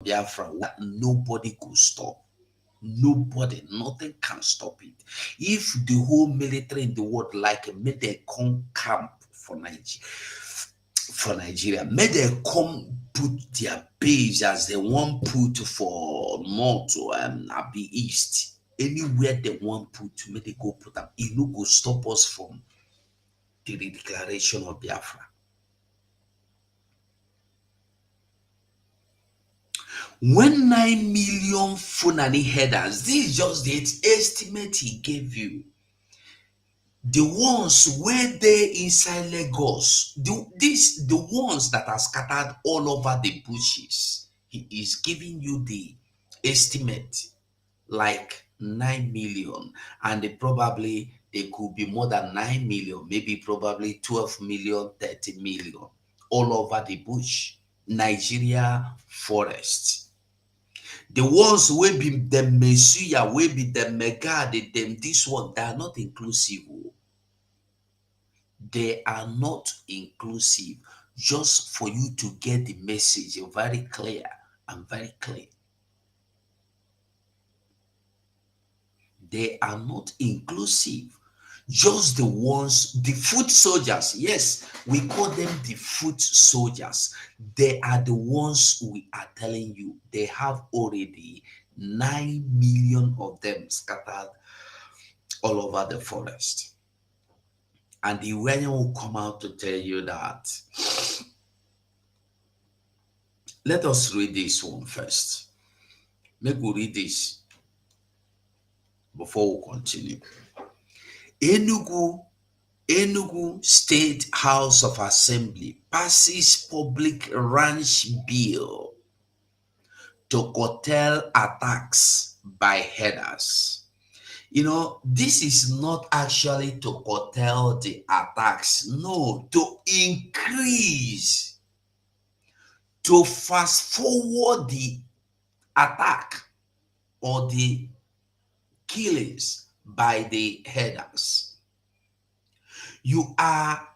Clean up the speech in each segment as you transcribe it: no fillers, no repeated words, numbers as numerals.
Biafra, nobody could stop. Nobody, nothing can stop it. If the whole military in the world like made a come camp for Nigeria, made they come put their base as they want put for north or Abi East. Anywhere they want put, may they go put them. It no go stop us from the declaration of Biafra. When 9 million Fulani headers, this is just the estimate he gave you. The ones where they inside Lagos, the ones that are scattered all over the bushes, he is giving you the estimate like 9 million, and probably they could be more than 9 million, maybe probably 12 million, 30 million all over the bush, Nigeria forest. The ones will be the Messiah, will be the Mega, them this one, they are not inclusive. They are not inclusive. Just for you to get the message very clear and very clear. They are not inclusive. Just the ones, the foot soldiers. Yes, we call them the foot soldiers. They are the ones we are telling you. They have already 9 million of them scattered all over the forest. And the Iranian will come out to tell you that. Let us read this one first. Make we read this before we continue. Enugu State House of Assembly passes public ranch bill to curtail attacks by herders. You know, this is not actually to curtail the attacks, no, to increase, to fast forward the attack or the killings by the herders. You are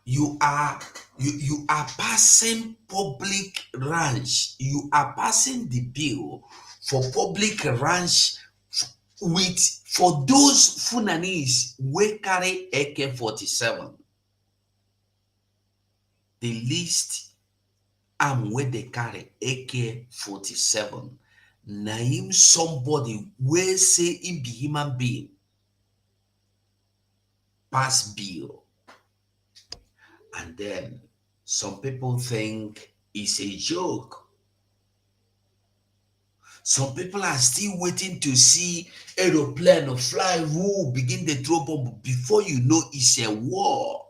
passing public ranch. You are passing the bill for public ranch with for those Funanis wey carry AK-47. The least arm wey they carry AK-47. Na him somebody wey say him be human being pass bill. And then some people think it's a joke. Some people are still waiting to see aeroplane or fly who begin the throw bomb before you know it's a war.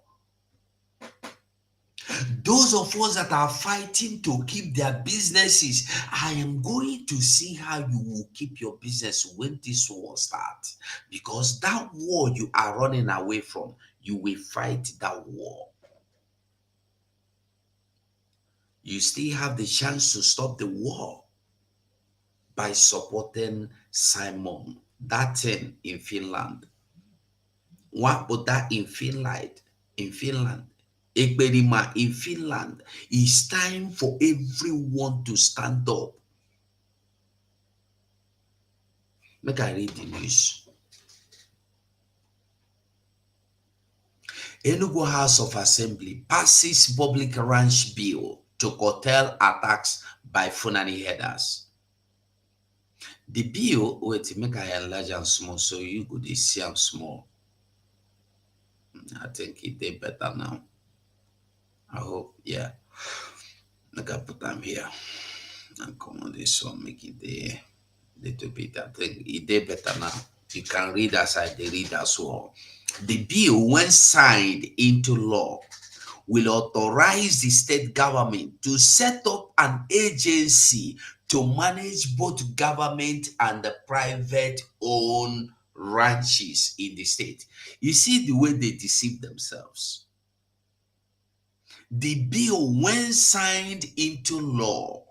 Those of us that are fighting to keep their businesses, I am going to see how you will keep your business when this war starts. Because that war you are running away from, you will fight that war. You still have the chance to stop the war by supporting Simon. That thing in Finland. What about that in Finland? In Finland. Ekberima in Finland. It's time for everyone to stand up. Make I read the news. Enugu House of Assembly passes public ranch bill to curtail attacks by Fulani herders. The bill, wait, make I enlarge and small so you could see them small. I think it did better now. I hope, yeah. Like I put them here and come on this one, make it a little bit. I think it did better now. You can read as I read as well. The bill, when signed into law, will authorize the state government to set up an agency to manage both government and the private owned ranches in the state. You see the way they deceive themselves. The bill, when signed into law,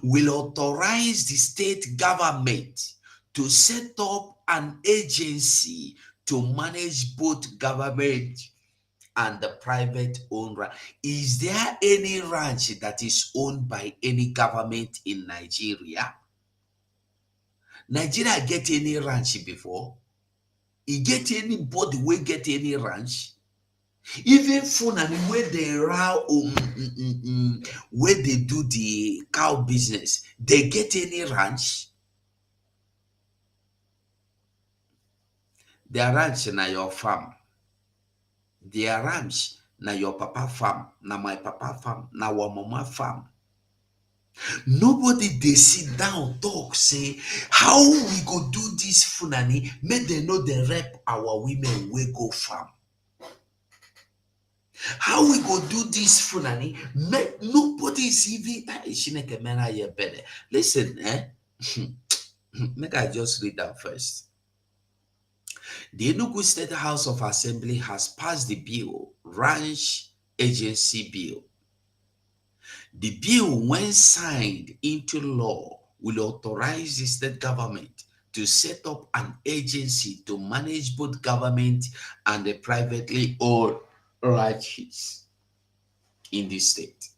will authorize the state government to set up an agency to manage both government and the private owned ranch. Is there any ranch that is owned by any government in Nigeria? Nigeria get any ranch before? E get anybody wey get any ranch? Even Fulani wey dey wey dey do the cow business, they get any ranch? Their ranch na your farm. Their ranch na your papa farm, na my papa farm, na our mama farm. Nobody dey sit down talk say how we go do this Fulani make dem no dey rep our women wey go farm. How we go do this Fulani make nobody is even listen, make I just read that first. The Enugu State House of Assembly has passed the bill, Ranch Agency Bill. The bill, when signed into law, will authorize the state government to set up an agency to manage both government and the privately owned ranches in the state.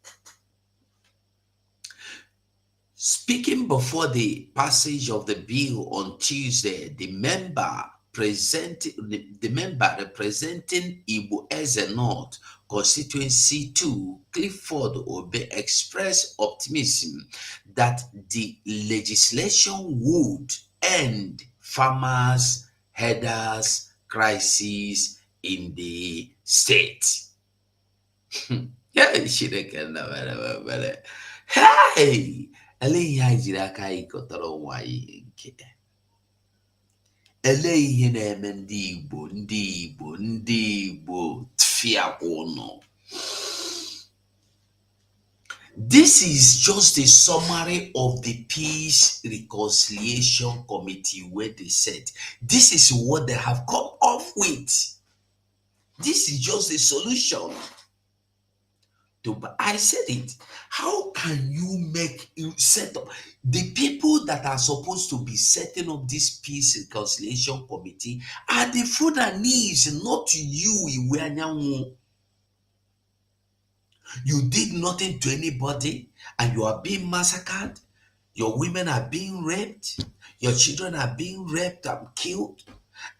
Speaking before the passage of the bill on Tuesday, the member representing Igbo Eze North Constituency 2, Clifford Obe, expressed optimism that the legislation would end farmers' headers crisis in the state. Yeah, she reckon. Hey, eléyìí jiri aka anyị kọtara ụwa anyị nke ele ihe na-eme ndị Igbo tfiakwa ụnọ. This is just a summary of the Peace Reconciliation Committee where they said this is what they have come up with. This is just a solution. But I said it. How can you set up the people that are supposed to be setting up this Peace Reconciliation Committee are the Fulanese, not you, Iweanyanwu. You did nothing to anybody and you are being massacred. Your women are being raped. Your children are being raped and killed.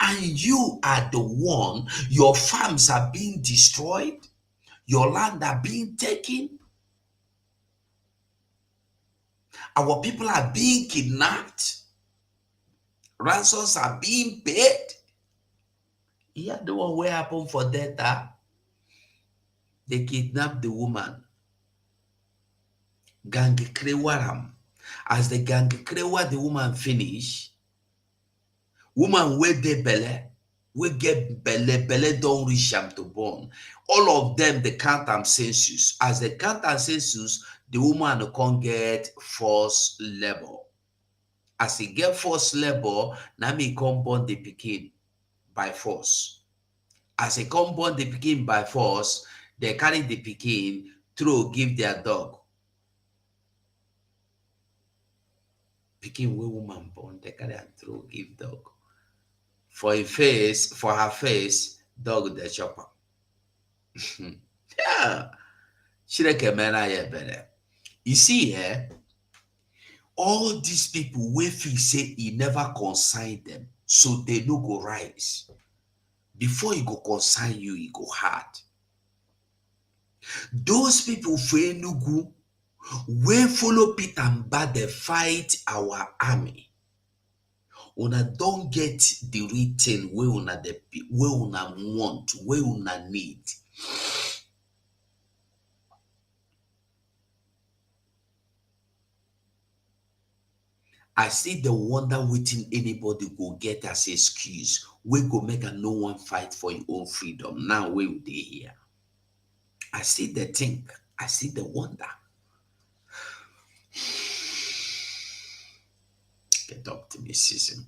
And you are the one, your farms are being destroyed. Your land are being taken. Our people are being kidnapped. Ransoms are being paid. Yeah, the one where happened for data. They kidnapped the woman. Gang Krewaram. As the gang Krewa the woman finish, woman where they belle, we get belle don't reach am to born. All of them they count am census. As they count am census, the woman can't get forced labor. As he get forced labor, now me come born the pikin by force. As he come born the pikin by force, they carry the pikin through give their dog. Pikin wey woman born, they carry am through give dog. For her face, dog the chopper. Yeah. You see, all these people wey feel say e never consign them, so they no go rise. Before e go consign you, e go hard. Those people for Enugu wey follow Peter Mba dey fight our army, una don't get the written wey una want, wey una need. I still dey wonder wetin anybody go get as excuse wey go make no one fight for your own freedom now wey we dey here. I still dey think, I still dey wonder. Get optimism.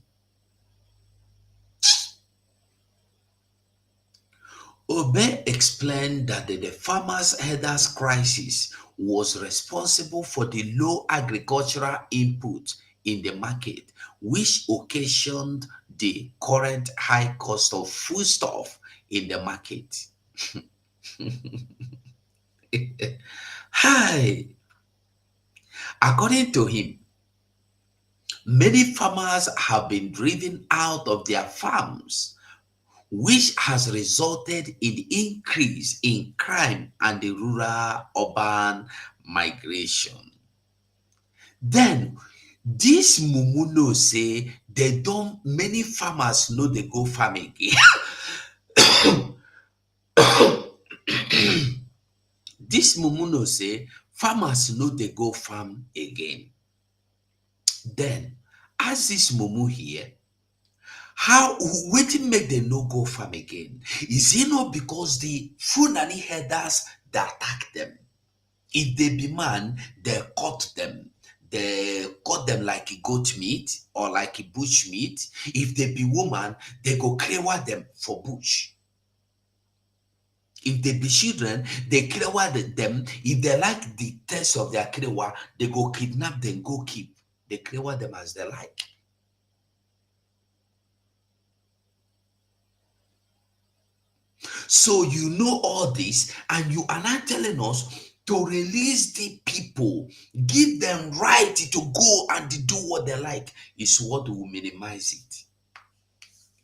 Obe explained that the farmers' headers crisis was responsible for the low agricultural input in the market, which occasioned the current high cost of foodstuff in the market. Hi. According to him, many farmers have been driven out of their farms, which has resulted in increase in crime and the rural urban migration. Then this mumu know say they don't many farmers know they go farm again. This mumu know say farmers know they go farm again. Then as this mumu here, how wetin make dem no go farm again? Is it not because the Fulani herders dey attack them? If they be man, they cut them. They cut them like a goat meat or like a bush meat. If they be woman, they go krewa them for bush. If they be children, they krewa them. If they like the taste of their krewa, they go kidnap them, go keep. They krewa them as they like. So you know all this, and you are not telling us to release the people, give them right to go and do what they like, is what will minimize it.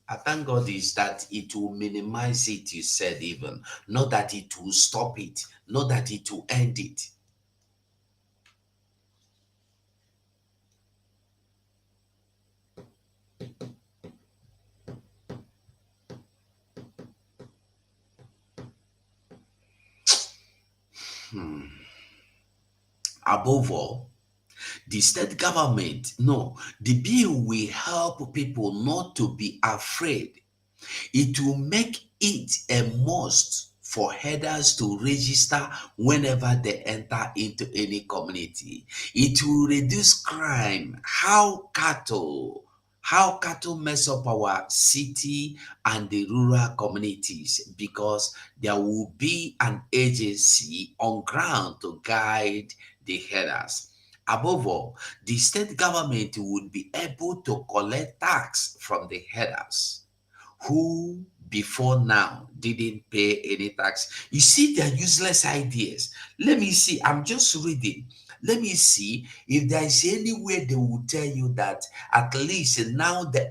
I thank God is that it will minimize it, you said, even not that it will stop it, not that it will end it. Above all, the state government, no, the bill will help people not to be afraid. It will make it a must for herders to register whenever they enter into any community. It will reduce crime. How cattle mess up our city and the rural communities, because there will be an agency on ground to guide the herders. Above all, the state government would be able to collect tax from the herders who before now didn't pay any tax. You see their useless ideas. Let me see. I'm just reading. Let me see if there is any way they will tell you that at least now the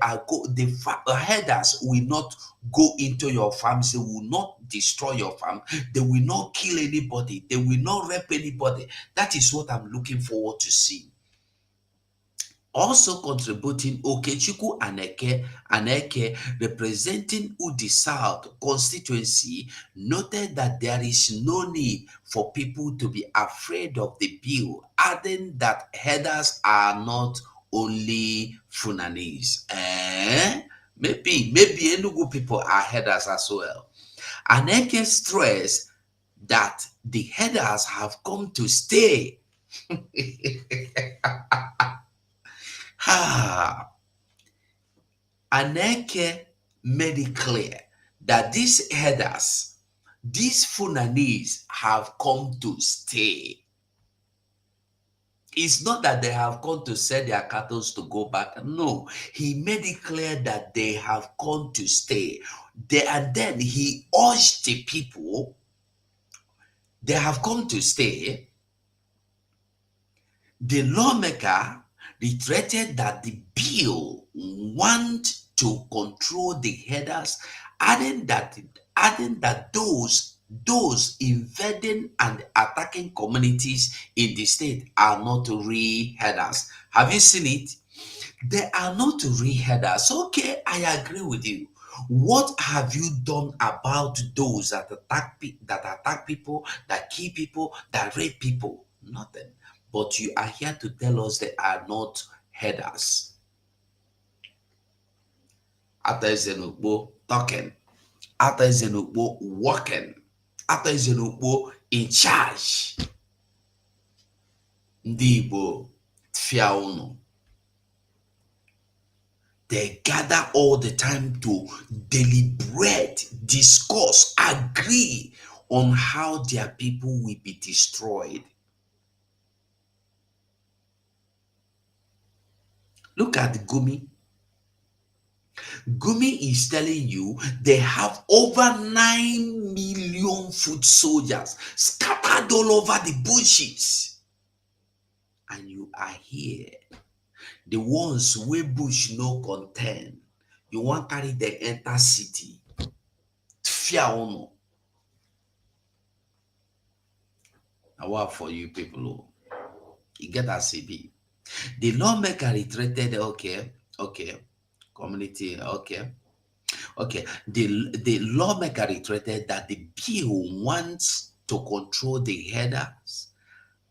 herders will not go into your farms. They will not destroy your farm. They will not kill anybody. They will not rape anybody. That is what I'm looking forward to see. Also contributing, Okechukwu Aneke, representing Udi South constituency, noted that there is no need for people to be afraid of the bill, adding that herders are not only Funanis. Maybe Enugu people are herders as well. Aneke stressed that the herders have come to stay. Ha! Aneke made it clear that these herders, these Funanis, have come to stay. It's not that they have come to sell their cattle to go back. No, he made it clear that they have come to stay. And then he urged the people, they have come to stay. The lawmaker reiterated that the bill want to control the herders, adding that those invading and attacking communities in the state are not real herders. Have you seen it? They are not real herders. Okay, I agree with you. What have you done about those that attack people, that kill people, that rape people? Nothing. But you are here to tell us they are not herders. Ataezenukbo talking. Ataezenukbo walking. Ataezenukbo in charge. Ndị Igbo fia unu. They gather all the time to deliberate, discuss, agree on how their people will be destroyed. Look at Gumi. Gumi is telling you they have over 9 million foot soldiers scattered all over the bushes. And you are here. The ones where bush no content. You want carry them enter city. Fear ono. Now what for you people? You get a CB. The lawmaker reiterated, okay, community, okay. The lawmaker reiterated that the bill wants to control the headers,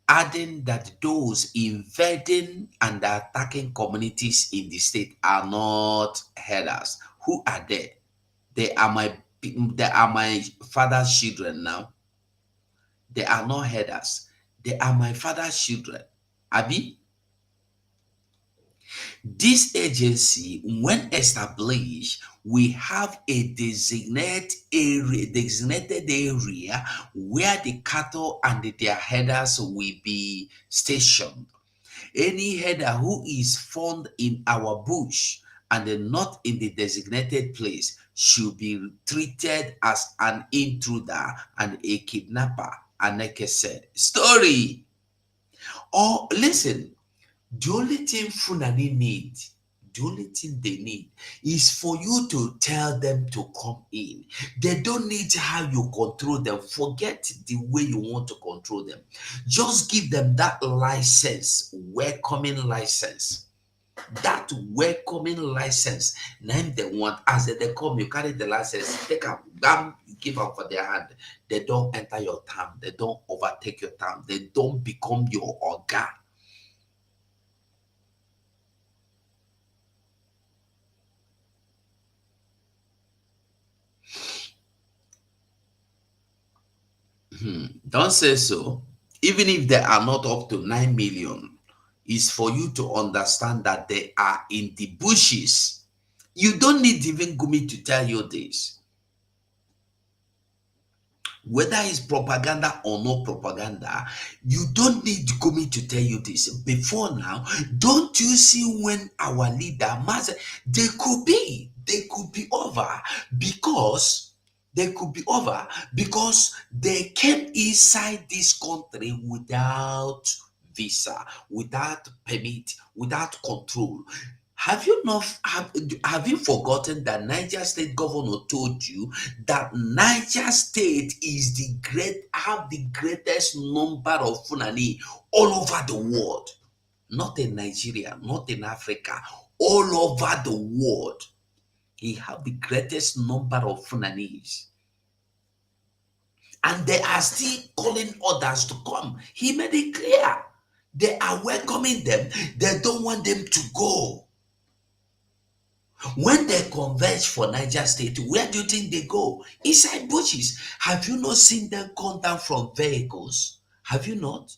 adding that those invading and attacking communities in the state are not headers. Who are they? They are my father's children now. They are not headers. They are my father's children. Abi, this agency, when established, we have a designated area where the cattle and their headers will be stationed. Any header who is found in our bush and not in the designated place should be treated as an intruder and a kidnapper. Aneke said. Story. Or listen, the only thing Fulani need, the only thing they need is for you to tell them to come in. They don't need how you control them. Forget the way you want to control them. Just give them that license, welcoming license. That welcoming license. Name they want. As they come, you carry the license, take a bam, give up for their hand. They don't enter your town. They don't overtake your town. They don't become your organ. Don't say so. Even if they are not up to 9 million, is for you to understand that they are in the bushes. You don't need even Gumi to tell you this. Whether it's propaganda or no propaganda, you don't need Gumi to tell you this. Before now, don't you see when our leader, they could be over because they came inside this country without visa, without permit, without control. Have you not have you forgotten that Niger State governor told you that Niger State is have the greatest number of Fulani all over the world, not in Nigeria, not in Africa, all over the world. He have the greatest number of Funanis. And they are still calling others to come. He made it clear. They are welcoming them. They don't want them to go. When they converge for Niger State, where do you think they go? Inside bushes. Have you not seen them come down from vehicles? Have you not?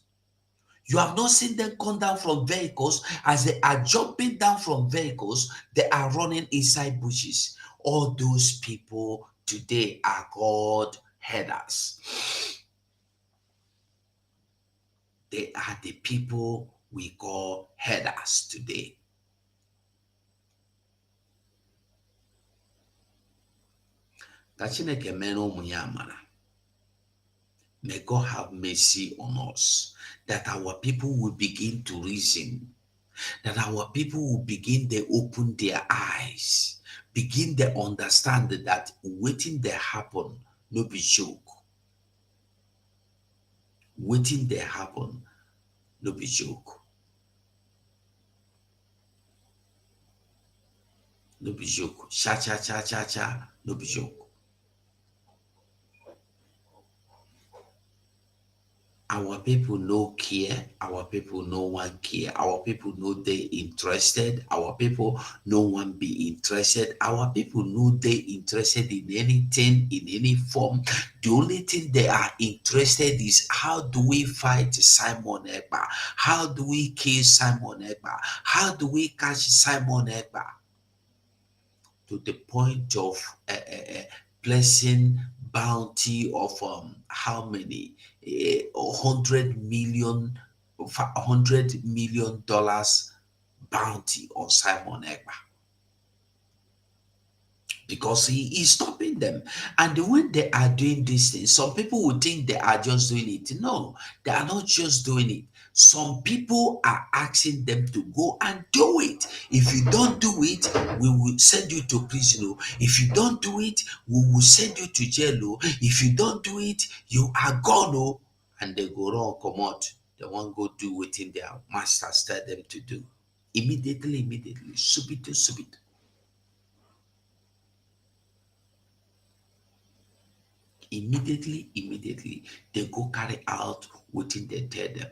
You have not seen them come down from vehicles. As they are jumping down from vehicles, they are running inside bushes. All those people today are called headers. They are the people we call headers today. May God have mercy on us, that our people will begin to reason, that our people will begin to open their eyes, begin to understand that waiting they happen, no be joke. Waiting they happen, no be joke. No be joke. Cha cha cha cha cha, no be joke. Our people no care, our people no one care, our people no they interested, our people no one be interested, our people no they interested in anything, in any form. The only thing they are interested is how do we fight Simon Ekpa? How do we kill Simon Ekpa? How do we catch Simon Ekpa? To the point of placing bounty of how many $100 million bounty on Simon Ekpa. because he is stopping them. And when they are doing these things, some people would think they are just doing it. No, they are not just doing it. Some people are asking them to go and do it. If you don't do it, we will send you to prison. Oh. If you don't do it, we will send you to jail. Oh. If you don't do it, you are gone. Oh. And they go wrong, come out. They won't go do what their masters tell them to do. Immediately, subito, subito. Immediately, they go carry out wetin they tell them.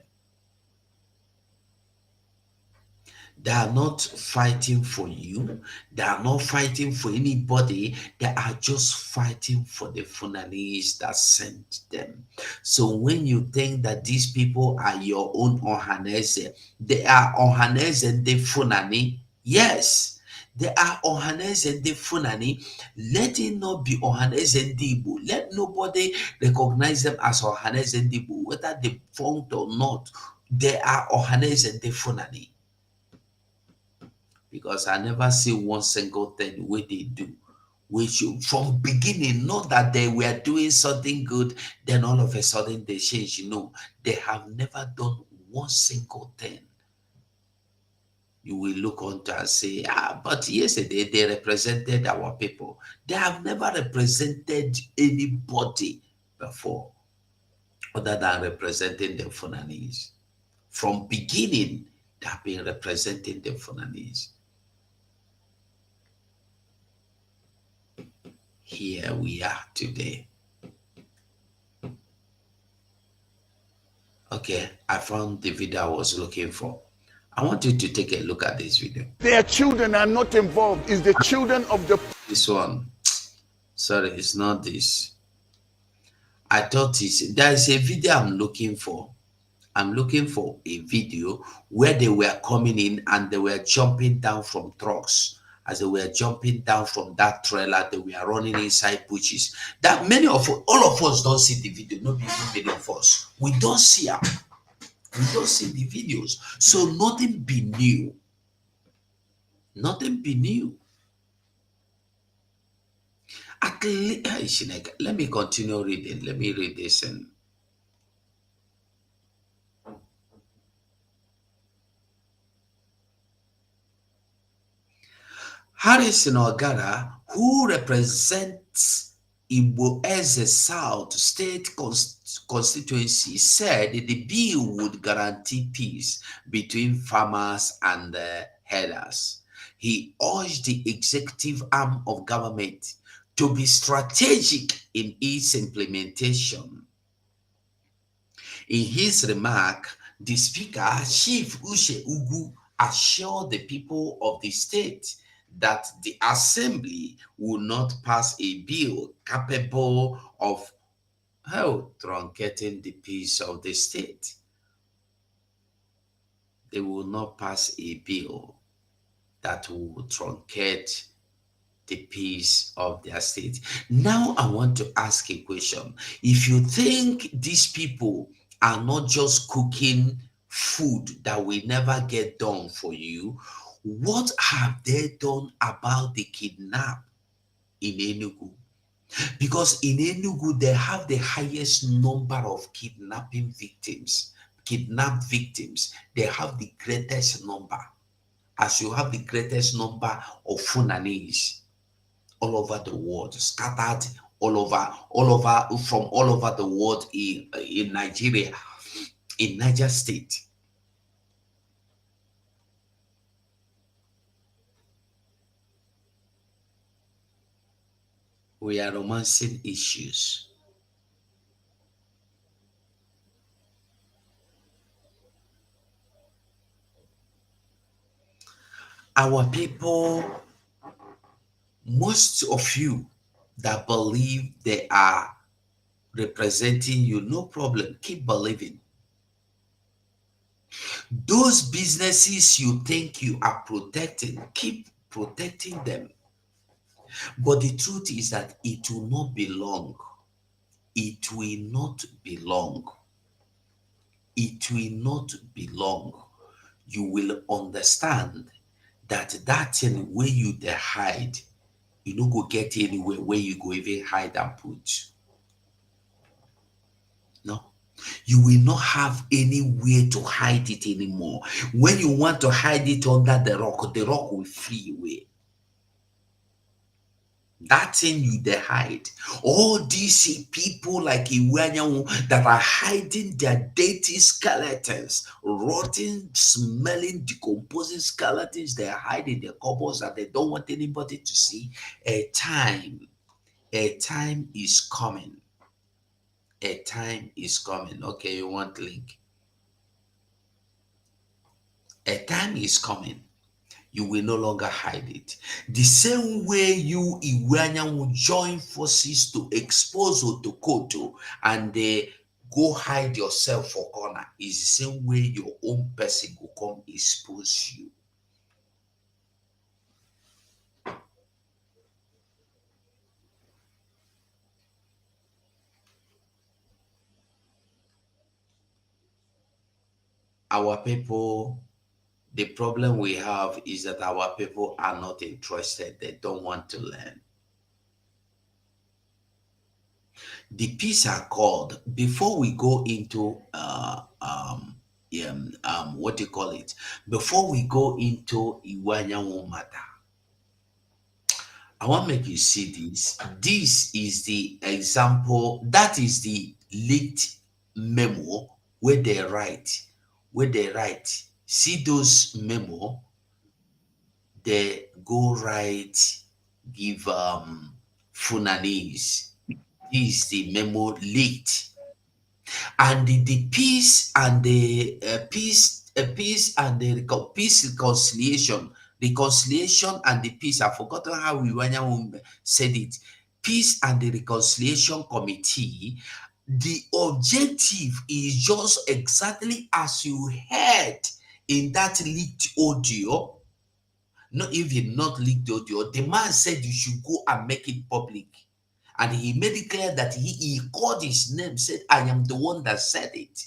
They are not fighting for you. They are not fighting for anybody. They are just fighting for the Funanis that sent them. So when you think that these people are your own Ohanese, they are Ohanese de Funani. Yes, they are Ohanese de Funani. Let it not be Ohanese Igbo. Let nobody recognize them as Ohanese Igbo, whether they fought or not. They are Ohanese de Funani, because I never see one single thing where they do, which from beginning, not that they were doing something good, then all of a sudden they change. They have never done one single thing. You will look onto and say, but yesterday they represented our people. They have never represented anybody before other than representing the Funanis. From beginning, they have been representing the Funanis. Here we are today. Okay, I found the video I was looking for. I want you to take a look at this video. Their children are not involved. It's the children of the... This one. Sorry, it's not this. I thought there's a video I'm looking for. I'm looking for a video where they were coming in and they were jumping down from trucks. As they were jumping down from that trailer, they were running inside bushes. That all of us don't see the video. Not even many of us. We don't see them. We don't see the videos. So nothing be new. Nothing be new. Let me continue reading. Let me read this. And Harrison Ogara, who represents Igbo Eze South State constituency, said the bill would guarantee peace between farmers and herders. He urged the executive arm of government to be strategic in its implementation. In his remark, the Speaker, Chief Uche Ugu, assured the people of the state that the Assembly will not pass a bill capable of truncating the peace of the state. They will not pass a bill that will truncate the peace of their state. Now I want to ask a question. If you think these people are not just cooking food that will never get done for you, what have they done about the kidnap in Enugu? Because in Enugu, they have the highest number of kidnapped victims. They have the greatest number. As you have the greatest number of Funanis all over the world, scattered all over from all over the world in Nigeria, in Niger State. We are romancing issues. Our people, most of you that believe they are representing you, no problem, keep believing. Those businesses you think you are protecting, keep protecting them. But the truth is that it will not be long. It will not be long. It will not be long. You will understand that thing where you hide, You no go get anywhere where you go even hide and put. No. You will not have anywhere to hide it anymore. When you want to hide it under the rock will flee away. That thing you they hide. All these people like Iwanyahu that are hiding their dirty skeletons, rotten, smelling, decomposing skeletons, they are hiding their cupboards and they don't want anybody to see. A time is coming. A time is coming. Okay, you want link. A time is coming. You will no longer hide it. The same way you Iwanya will join forces to expose Otokoto and they go hide yourself for corner is the same way your own person will come expose you. Our people, the problem we have is that our people are not interested. They don't want to learn. The peace accord, before we go into what do you call it? Before we go into Iwanyawo matter, I want to make you see this. This is the example, that is the leaked memo where they write, See those memo, they go write, give Funanis. This is the memo leaked. And the peace and the peace and the peace reconciliation and the peace. I've forgotten how we said it. Peace and the reconciliation committee. The objective is just exactly as you heard in that leaked audio. Not even not leaked audio. The man said you should go and make it public. And he made it clear that he called his name, said, I am the one that said it.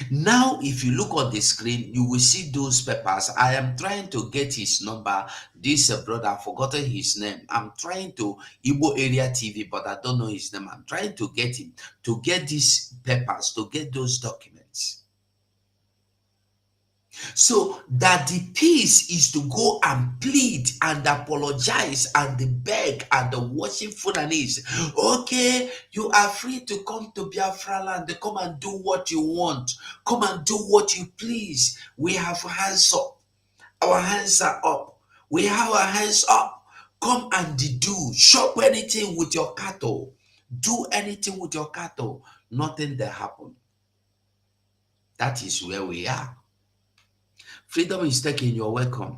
Now, if you look on the screen, you will see those papers. I am trying to get his number. This brother, I've forgotten his name. I'm trying to Igbo Area TV, but I don't know his name. I'm trying to get him to get these papers, to get those documents. So that the peace is to go and plead and apologize and beg and worship Fulanese. Okay, you are free to come to Biafra land. Come and do what you want. Come and do what you please. We have hands up. Our hands are up. We have our hands up. Come and do. Shop anything with your cattle. Do anything with your cattle. Nothing that happen. That is where we are. Freedom is taken. You're welcome.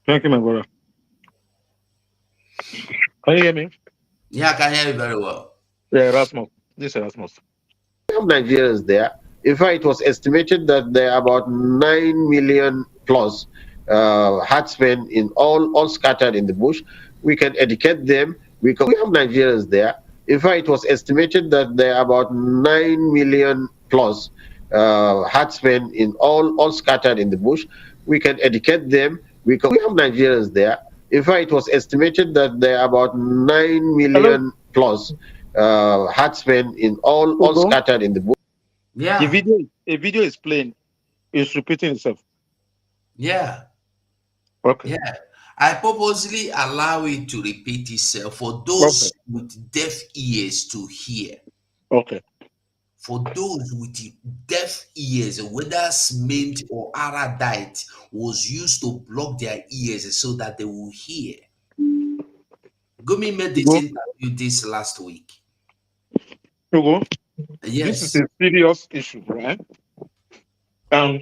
Thank you, my brother. Can you hear me? Yeah, I can hear you very well. Yeah, Erasmus. This is Erasmus. Nigerians there. In fact, it was estimated that there are about 9 million plus herdsmen in all scattered in the bush. We can educate them. We have Nigerians there. In fact, it was estimated that there are about 9 million plus herdsmen in all scattered in the bush. We can educate them. We have Nigerians there. In fact, it was estimated that there are about 9 million plus herdsmen in all scattered in the bush. Yeah. A video is playing. It's repeating itself. Yeah. Okay. Yeah. I purposely allow it to repeat itself for those with deaf ears to hear. Okay. For those with deaf ears, whether cement or Aradite was used to block their ears so that they will hear. Gumi made this interview this last week. Hugo, Yes. this is a serious issue, right? To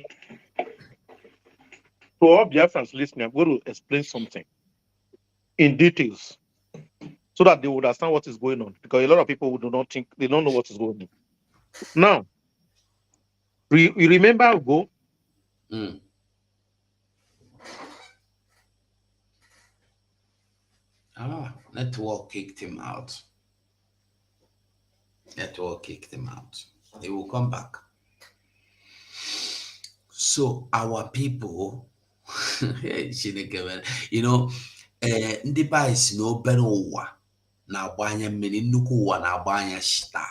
all Biafrans listening, I'm going to explain something in details so that they will understand what is going on. Because a lot of people do not think, they don't know what is going on. Now, you remember Hugo? Network kicked him out. He will come back. So our people Chineke mere. You know, ndị be anyị si na obere ụwa na-agba anya mmiri, nnukwu ụwa na-agba anya shita.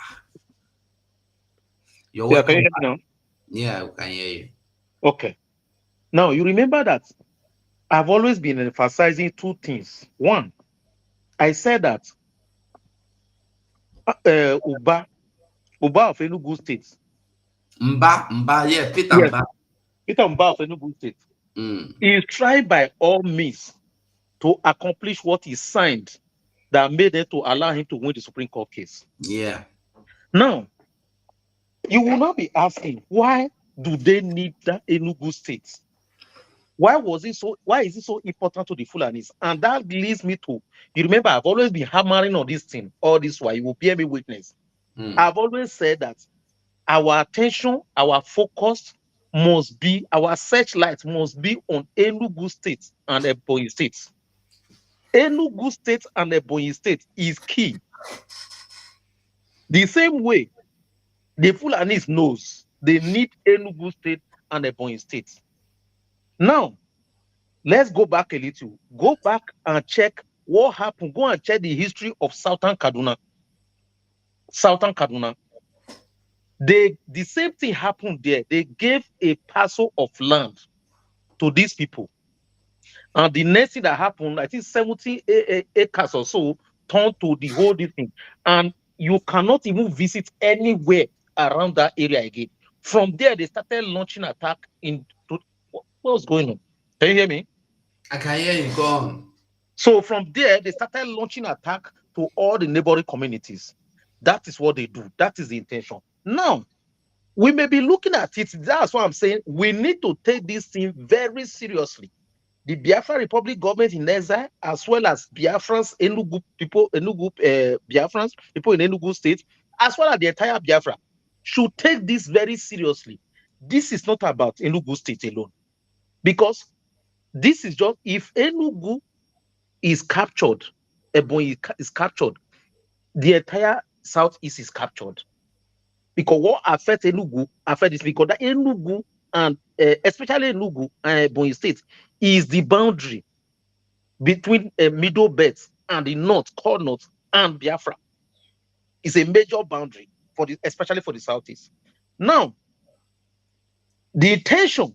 You're Yeah, can welcome you hear back. me now? Yeah, we can hear you. Okay. Now you remember that I've always been emphasizing two things. One, I said that Uba of Enugu State. Mba, yeah, Peter Yes, Mba. Peter Mba of Enugu State. Mm. He tried by all means to accomplish what he signed that made it to allow him to win the Supreme Court case. Yeah. Now, you will not be asking, why do they need that Enugu State? Why is it so important to the Fulanis? And that leads me to, you remember, I've always been hammering on this thing all this while. You will bear me witness. I've always said that our attention, our focus must be, our searchlight must be on Enugu State and Ebonyi State. Enugu State and Ebonyi State is key. The same way the Fulanis knows they need Enugu State and Ebonyi State. Now, let's go back a little. Go back and check what happened. Go and check the history of Southern Kaduna. Southern Kaduna. The same thing happened there. They gave a parcel of land to these people. And the next thing that happened, I think 70 acres or so turned to the whole thing. And you cannot even visit anywhere around that area again. From there, they started launching attack what was going on? Can you hear me? I can hear you. Go on. So from there, they started launching attack to all the neighboring communities. That is what they do. That is the intention. Now, we may be looking at it. That's what I'm saying. We need to take this thing very seriously. The Biafra Republic government in exile, as well as Biafrans, Enugu people, Biafrans, people in Enugu State, as well as the entire Biafra, should take this very seriously. This is not about Enugu State alone. Because this is just, if Enugu is captured, Ebonyi is captured, the entire Southeast is captured. Because what affects Enugu affects this, because that Enugu and especially Enugu and Ebonyi State is the boundary between Middle Belt and the North, called North, and Biafra. It's a major boundary for especially for the Southeast. Now, the intention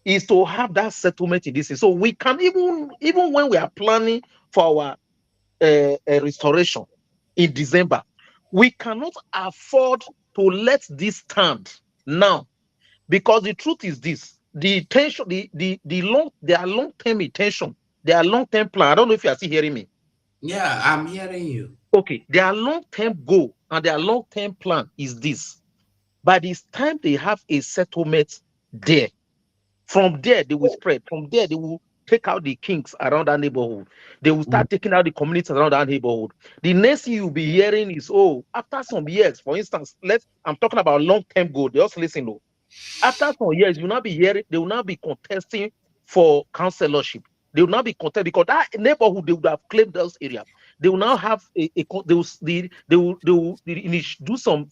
is to have that settlement in this. So we can even when we are planning for our restoration in December, we cannot afford to let this stand now, because the truth is this: the intention, their long-term intention, their long-term plan. I don't know if you are still hearing me. Yeah, I'm hearing you. Okay, their long-term goal and their long-term plan is this: by this time they have a settlement there, from there they will spread. From there they will take out the kings around that neighborhood. They will start taking out the communities around that neighborhood. The next thing you'll be hearing is, oh, after some years, for instance, I'm talking about long-term goal. Just listen, though. After some years, you'll not be hearing, they will not be contesting for councillorship. They will not be contesting because that neighborhood they would have claimed those areas. They will now have they will do some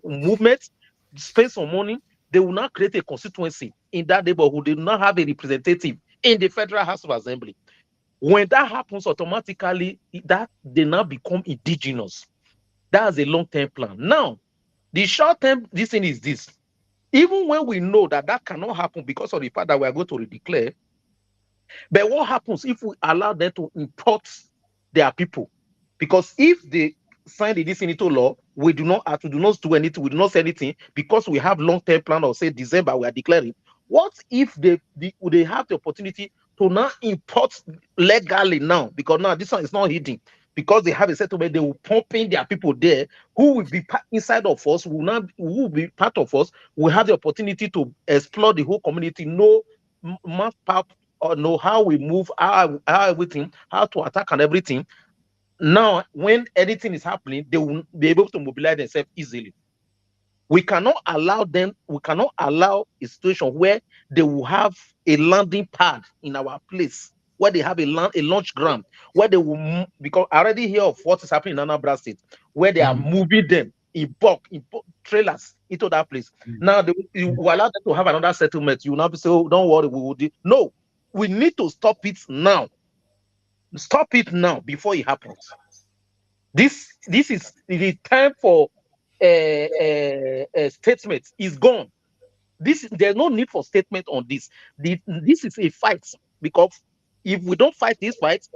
movement, spend some money. They will not create a constituency in that neighborhood. They will not have a representative in the Federal House of Assembly. When that happens, automatically that they now become indigenous. That's a long-term plan. Now, the short-term this thing is this. Even when we know that that cannot happen because of the fact that we are going to redeclare, but what happens if we allow them to import their people? Because if they sign this into law, we do not do anything, we do not say anything because we have long-term plan or say December we are declaring. What if they have the opportunity to now import legally now? Because now this one is not hidden. Because they have a settlement, they will pump in their people there who will be inside of us, who will be part of us, will have the opportunity to explore the whole community, know map out or know how we move, how everything, how to attack and everything. Now, when anything is happening, they will be able to mobilize themselves easily. We cannot allow a situation where they will have a landing pad in our place, where they have a launch ground, where they will because I already hear of what is happening in Anambra State, where they are moving them in bulk, trailers into that place. Now you allow them to have another settlement. You will not be so, don't worry, we will do. No, we need to stop it now. Stop it now before it happens. This is the time for statements is gone. There's no need for statement on this. This is a fight, because if we don't fight this fight,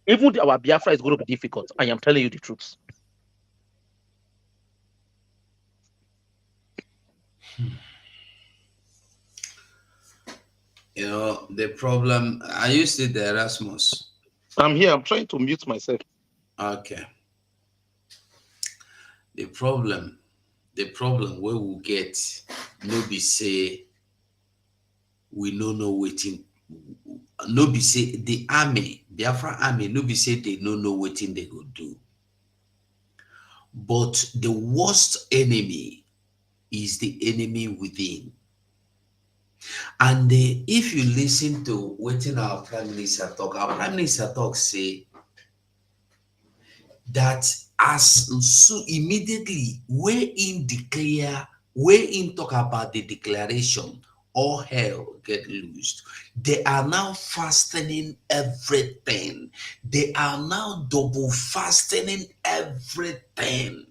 even our Biafra is going to be difficult. I am telling you the truth. You know, the problem, are you still there, Erasmus? I'm here. I'm trying to mute myself. Okay. The problem where we get, no be say we no know waiting. No be say the army, Biafra army, no be say they no know waiting they go do. But the worst enemy is the enemy within. And if you listen to what our Prime Minister talk, our Prime Minister talk say that as so immediately wherein talk about the declaration, all hell get loosed. They are now fastening everything. They are now double fastening everything.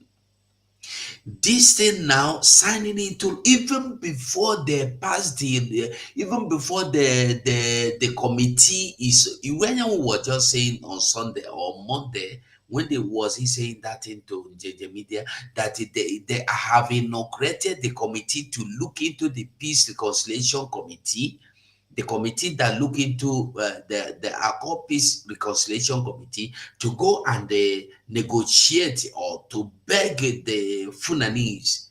This thing now signing into, even before they pass even before the committee is, when you were just saying on Sunday or Monday, when they was he saying that into JJ Media, that they have inaugurated the committee to look into the Peace Reconciliation Committee, the committee that look into the Accord Peace Reconciliation Committee, to go and negotiate or to beg the Fulanese.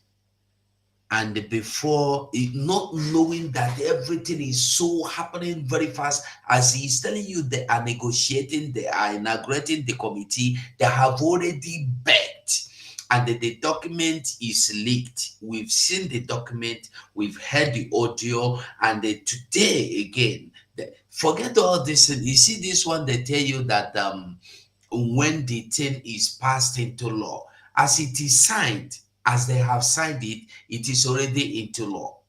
And before, not knowing that everything is so happening very fast, as he's telling you they are negotiating, they are inaugurating the committee, they have already begged. And the document is leaked. We've seen the document, we've heard the audio, and today again, forget all this. You see this one, they tell you that when the thing is passed into law, as it is signed, as they have signed it, it is already into law.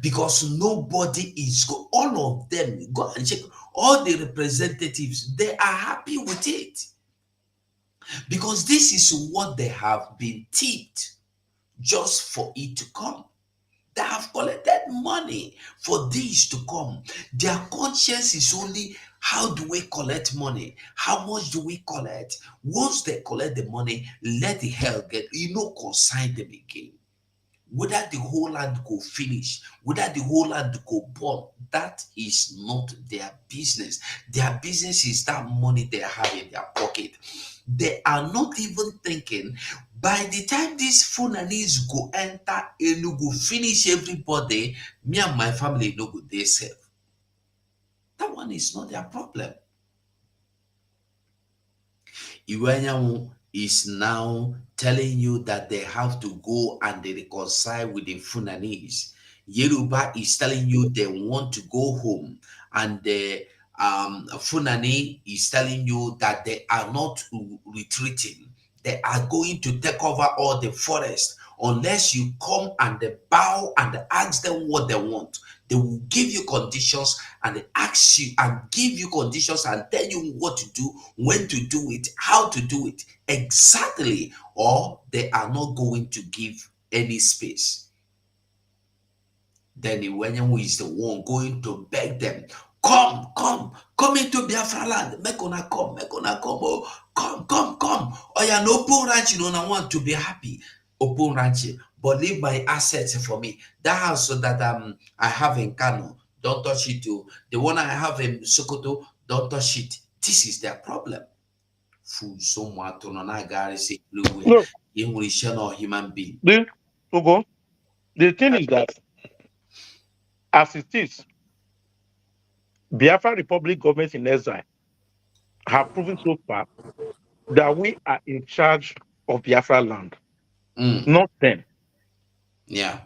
Because nobody is, all of them, go and check, all the representatives, they are happy with it. Because this is what they have been tipped just for it to come. They have collected money for this to come. Their conscience is only, how do we collect money? How much do we collect? Once they collect the money, let the hell get, consign them again. Whether the whole land go finish, whether the whole land go burn, that is not their business. Their business is that money they have in their pocket. They are not even thinking, by the time these Fulanese go enter Enugu, finish everybody, me and my family no go dey safe. That one is not their problem. Iwanyamu is now telling you that they have to go and they reconcile with the Fulanese. Yoruba is telling you they want to go home, and the Fulani is telling you that they are not retreating. They are going to take over all the forest unless you come and they bow and ask them what they want. They will give you conditions and ask you and give you conditions and tell you what to do, when to do it, how to do it exactly, or they are not going to give any space. Then Iwenyamu is the one going to beg them, come into Biafra land, make una come, oh, come. Oh yeah, no open ranch, I want to be happy. Open ranch, but leave my assets for me. That house that I have in Kano, don't touch it too. The one I have in Sokoto, don't touch it. This is their problem. Food so much to non say blue or human being. The thing is that, as it is, Biafra Republic government in exile have proven so far that we are in charge of Biafra land, not them. Yeah.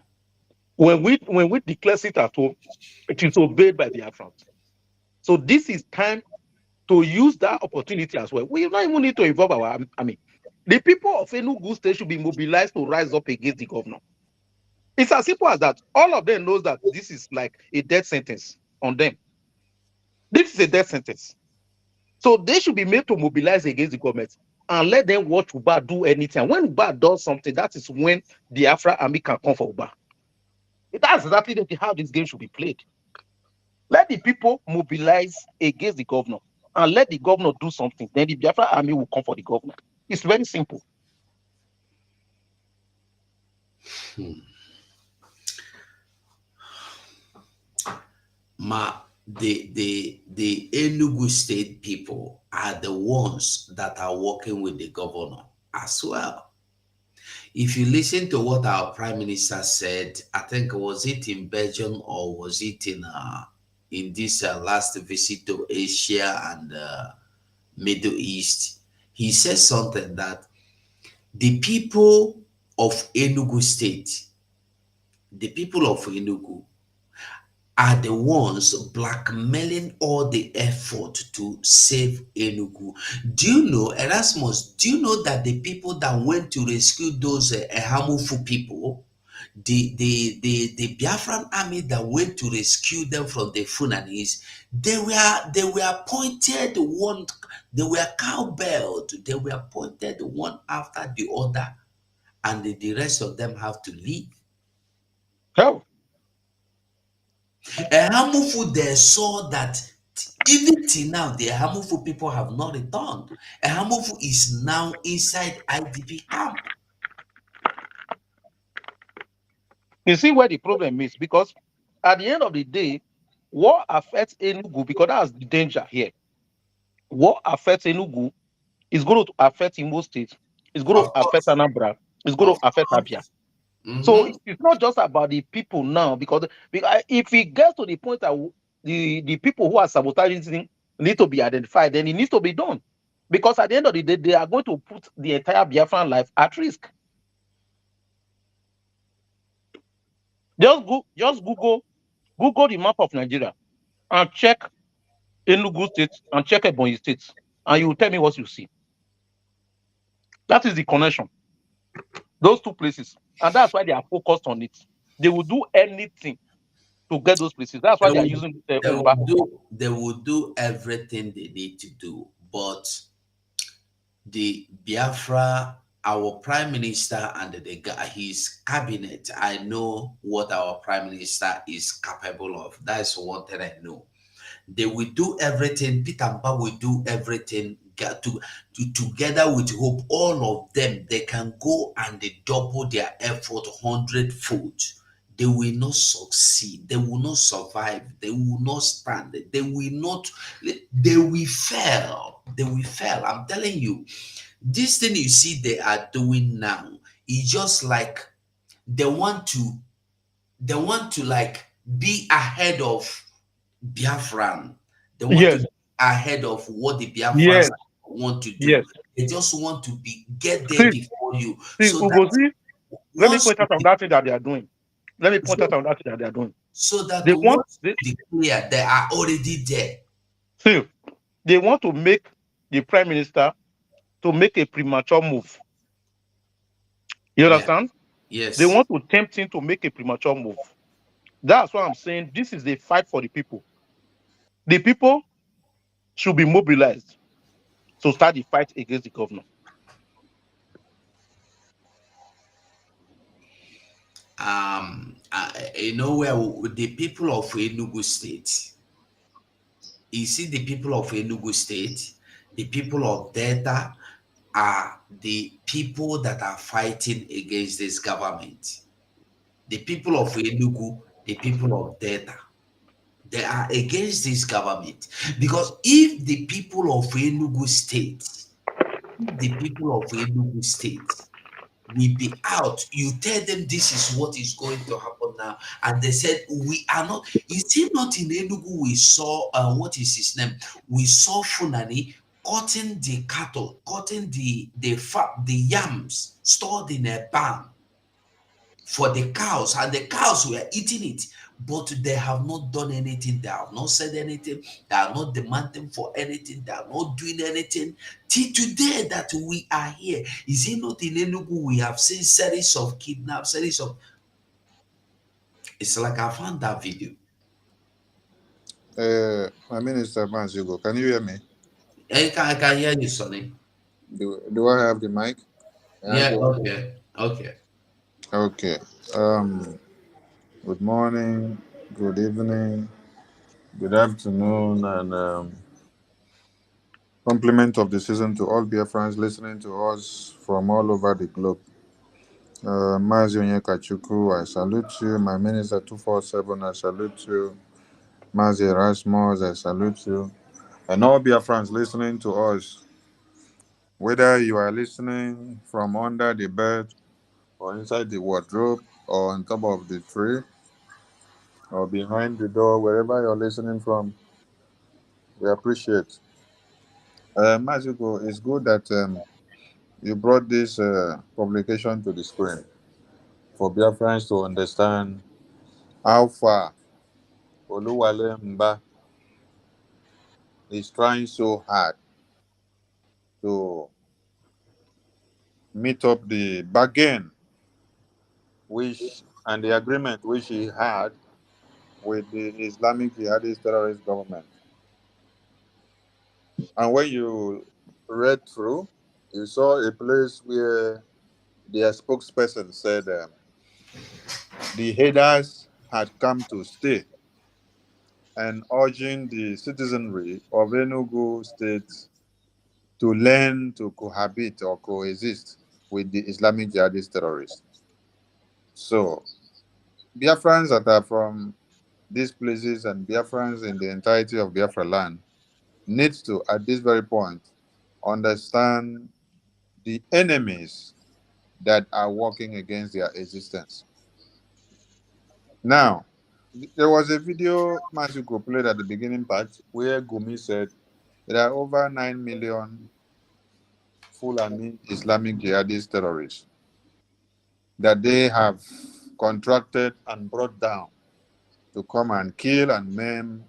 When we declare it at home, it is obeyed by Biafrans. So this is time to use that opportunity as well. We don't even need to involve our army. The people of Enugu State should be mobilized to rise up against the governor. It's as simple as that. All of them knows that this is like a death sentence on them. This is a death sentence. So they should be made to mobilize against the government and let them watch Uba do anything. When Uba does something, that is when the Afra army can come for Uba. That's exactly how this game should be played. Let the people mobilize against the governor and let the governor do something. Then the Biafra army will come for the governor. It's very simple. The Enugu State people are the ones that are working with the governor as well. If you listen to what our prime minister said, I think was it in Belgium or was it in this last visit to Asia and Middle East, he said something that the people of Enugu State, the people of Enugu are the ones blackmailing all the effort to save Enugu. Do you know, Erasmus, do you know that the people that went to rescue those Ehamufu people, the Biafran army that went to rescue them from the Funanis, they were pointed one, they were cowbelled, they were pointed one after the other, and the rest of them have to leave. How? Ehamufu they saw that even till now, the Ehamufu people have not returned. Ehamufu is now inside IDP camp. You see where the problem is, because at the end of the day, what affects Enugu, because that's the danger here. What affects Enugu is going to affect Imo State, it's going Of to affect course. Anambra, it's going Of to affect course. Abia. So Mhm. it's not just about the people now, because if it gets to the point that the people who are sabotaging things need to be identified, then it needs to be done. Because at the end of the day, they are going to put the entire Biafran life at risk. Just Google the map of Nigeria and check Enugu State and check Ebonyi State, and you will tell me what you see. That is the connection. Those two places, and that's why they are focused on it. They will do anything to get those places. That's why They they are will, using they will Yoruba. they will do everything they need to do, but the Biafra, our prime minister and his cabinet, I know what our prime minister is capable of. That's one thing I know. They will do everything. Peter Mba will do everything together with hope. All of them, they can go and they double their effort 100-fold. They will not succeed. They will not survive. They will not stand. They will not. They will fail. They will fail. I'm telling you, this thing you see they are doing now is just like they want to. They want to like be ahead of Biafran. They want to Yes, be ahead of what the Biafrans yes, want to do. yes. They just want to get there See, before you, see, so that Ugozi, let me once point out on that thing that they are doing. Let me point out on that thing that they are doing. so that They want once you declare they are already there. see, they want to make the prime minister to make a premature move. You Yeah. understand? They Yes. want to tempt him to make a premature move. That's why I'm saying this is a fight for the people. The people should be mobilized to start the fight against the governor. You know where the people of Enugu State. You see, the people of Enugu State, the people of Delta are the people that are fighting against this government. The people of Enugu, the people of Delta, they are against this government. Because if the people of Enugu State, the people of Enugu State will be out, you tell them this is what is going to happen now, and they said we are not. Is it not in Enugu we saw what is his name? We saw Funani cutting the cattle, cutting the yams stored in a barn for the cows, and the cows were eating it. but they have not done anything. They have not said anything. They are not demanding for anything. They are not doing anything. Till today that we are here, is it not in Enugu? We have seen series of kidnaps, series of. It's like I found that video. My minister Mazugo, can you hear me? I can hear you, Sonny. Do I have the mic? Yeah, Yeah. go ahead. Okay. Okay. Okay. Um, Good morning, good evening, good afternoon, and compliment of the season to all Biafrans listening to us from all over the globe. Mazi Onyekachuku, I salute you. My minister 247, I salute you. Mazi Erasmus, I salute you. And all Biafrans listening to us, whether you are listening from under the bed or inside the wardrobe or on top of the tree or behind the door, wherever you're listening from, we appreciate. Mazuko, it's good that you brought this publication to the screen for Biafrans to understand how far Oluwale Mba is trying so hard to meet up the bargain which and the agreement which he had with the Islamic Jihadist terrorist government. And when you read through, you saw a place where their spokesperson said the headers had come to stay and urging the citizenry of Enugu State to learn to cohabit or coexist with the Islamic jihadist terrorists. So, Biafrans that are from these places and Biafrans in the entirety of Biafra land need to, at this very point, understand the enemies that are working against their existence. Now, there was a video Masuko played at the beginning part where Gumi said there are over 9 million Fulani Islamic jihadist terrorists that they have contracted and brought down to come and kill and maim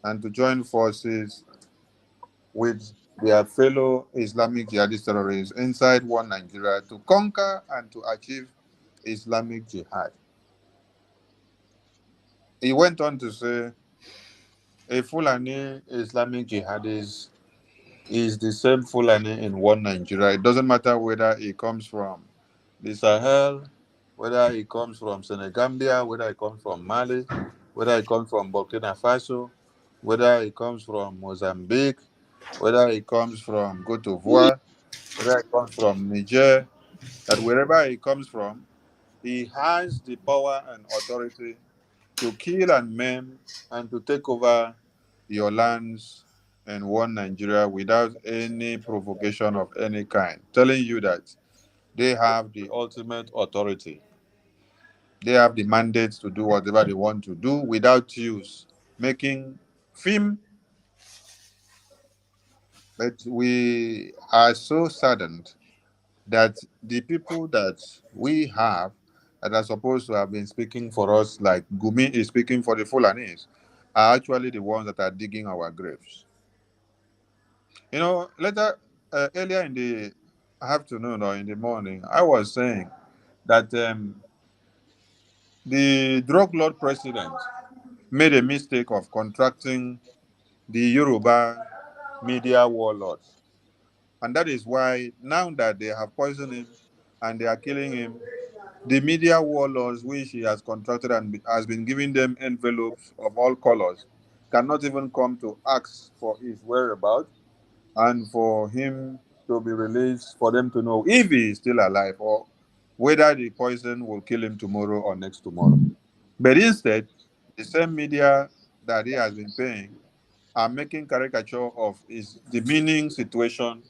and to join forces with their fellow Islamic jihadist terrorists inside one Nigeria to conquer and to achieve Islamic jihad. He went on to say a Fulani Islamic jihadist is the same Fulani in one Nigeria. It doesn't matter whether he comes from the Sahel, whether he comes from Senegambia, whether he comes from Mali, whether he comes from Burkina Faso, whether he comes from Mozambique, whether he comes from Cote d'Ivoire, whether he comes from Niger, that wherever he comes from, he has the power and authority to kill and maim and to take over your lands in one Nigeria without any provocation of any kind, telling you that they have the ultimate authority. They have the mandate to do whatever they want to do without use, making film. But we are so saddened that the people that we have that are supposed to have been speaking for us, like Gumi is speaking for the Fulanis, are actually the ones that are digging our graves. You know, earlier in the afternoon or in the morning, I was saying that the drug lord president made a mistake of contracting the Yoruba media warlords. And that is why now that they have poisoned him and they are killing him, the media warlords which he has contracted and has been giving them envelopes of all colors cannot even come to ask for his whereabouts and for him to be released for them to know if he is still alive or whether the poison will kill him tomorrow or next tomorrow. But instead, the same media that he has been paying are making caricature of his demeaning situation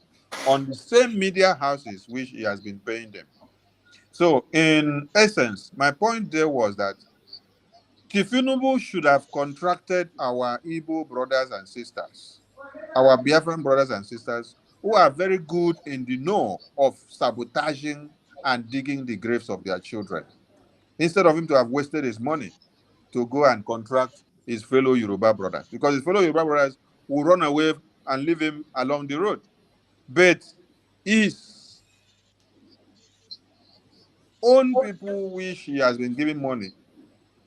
on the same media houses which he has been paying them. So, in essence, my point there was that Tinubu should have contracted our Igbo brothers and sisters, our Biafran brothers and sisters, who are very good in the know of sabotaging and digging the graves of their children, instead of him to have wasted his money to go and contract his fellow Yoruba brothers, because his fellow Yoruba brothers will run away and leave him along the road. But his own people, which he has been giving money,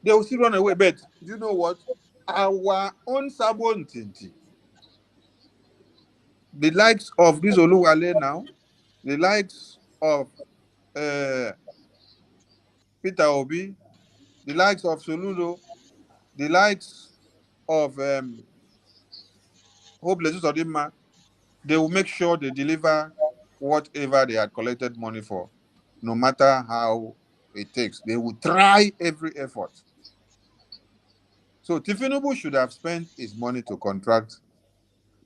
they will still run away. But do you know what? Our own Sabon Tinti, the likes of this Oluwale now, the likes of uh, Peter Obi, the likes of Soludo, the likes of Hope Lesusodima, they will make sure they deliver whatever they had collected money for, no matter how it takes. They will try every effort. So Tinubu should have spent his money to contract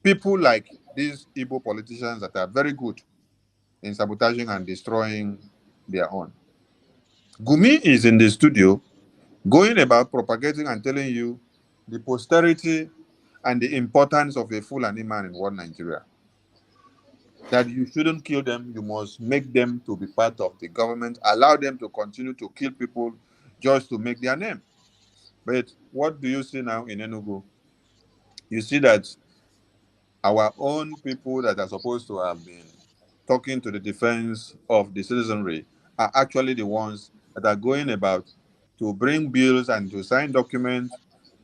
people like these Igbo politicians that are very good in sabotaging and destroying their own. Gumi is in the studio going about propagating and telling you the posterity and the importance of a Fulani man in one Nigeria. That you shouldn't kill them, you must make them to be part of the government, allow them to continue to kill people just to make their name. But what do you see now in Enugu? You see that our own people that are supposed to have been talking to the defense of the citizenry are actually the ones that are going about to bring bills and to sign documents,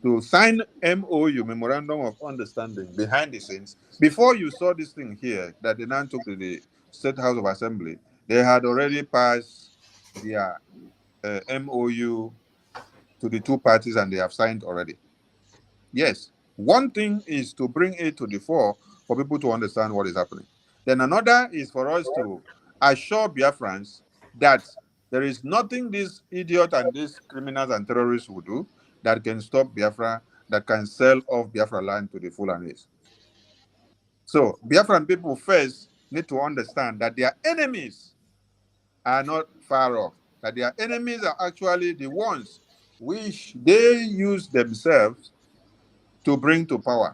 to sign MOU, Memorandum of Understanding, behind the scenes. Before you saw this thing here that they now took to the State House of Assembly, they had already passed their MOU to the two parties and they have signed already. Yes, one thing is to bring it to the fore for people to understand what is happening. Then another is for us to assure Biafrans that there is nothing this idiot and these criminals and terrorists will do that can stop Biafra, that can sell off Biafra land to the Fulanis. So Biafran people first need to understand that their enemies are not far off, that their enemies are actually the ones which they use themselves to bring to power,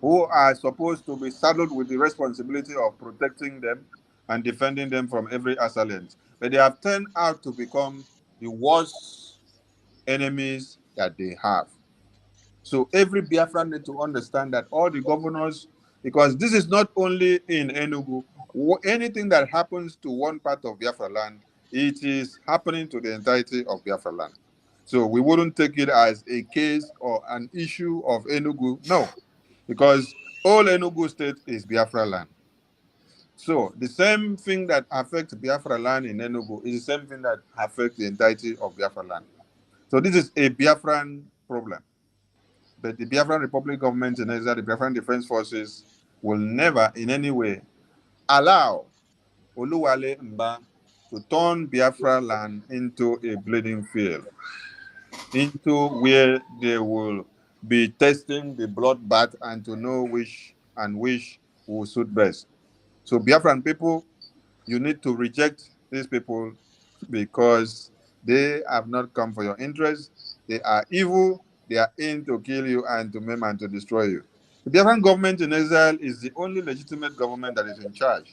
who are supposed to be saddled with the responsibility of protecting them and defending them from every assailant. But they have turned out to become the worst enemies that they have. So every Biafran need to understand that all the governors, because this is not only in Enugu, anything that happens to one part of Biafra land, it is happening to the entirety of Biafra land. So we wouldn't take it as a case or an issue of Enugu. No, because all Enugu state is Biafra land. So the same thing that affects Biafra land in Enugu is the same thing that affects the entirety of Biafra land. So this is a Biafran problem. But the Biafran Republic government in Nigeria, the Biafran Defense Forces, will never in any way allow Oluwale Mba to turn Biafra land into a bleeding field, into where they will be testing the bloodbath and to know which will suit best. So Biafran people, you need to reject these people because they have not come for your interest. They are evil. They are in to kill you and to maim and to destroy you. The Biafran government in exile is the only legitimate government that is in charge.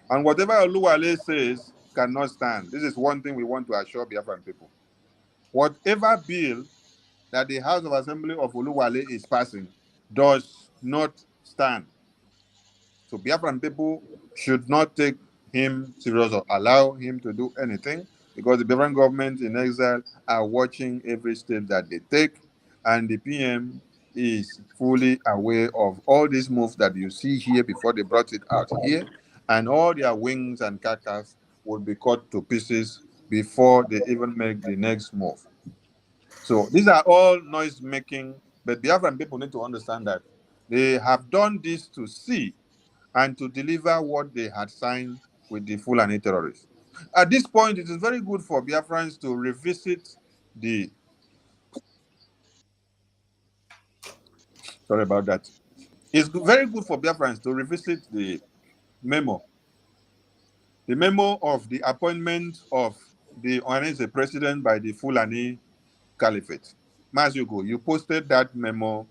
And whatever Oluwale says cannot stand. This is one thing we want to assure Biafran people. Whatever bill that the House of Assembly of Oluwale is passing does not stand. So Biafran people should not take him serious or allow him to do anything, because the Biafran government in exile are watching every step that they take, and the PM is fully aware of all these moves that you see here before they brought it out here, and all their wings and carcass will be cut to pieces before they even make the next move. So these are all noise making, but Biafran people need to understand that they have done this to see and to deliver what they had signed with the Fulani terrorists. At this point, it is very good for Biafrans to revisit the... Sorry about that. It's very good for Biafrans to revisit the memo of the appointment of the Ohanese president by the Fulani Caliphate. Mazugo, you posted that memo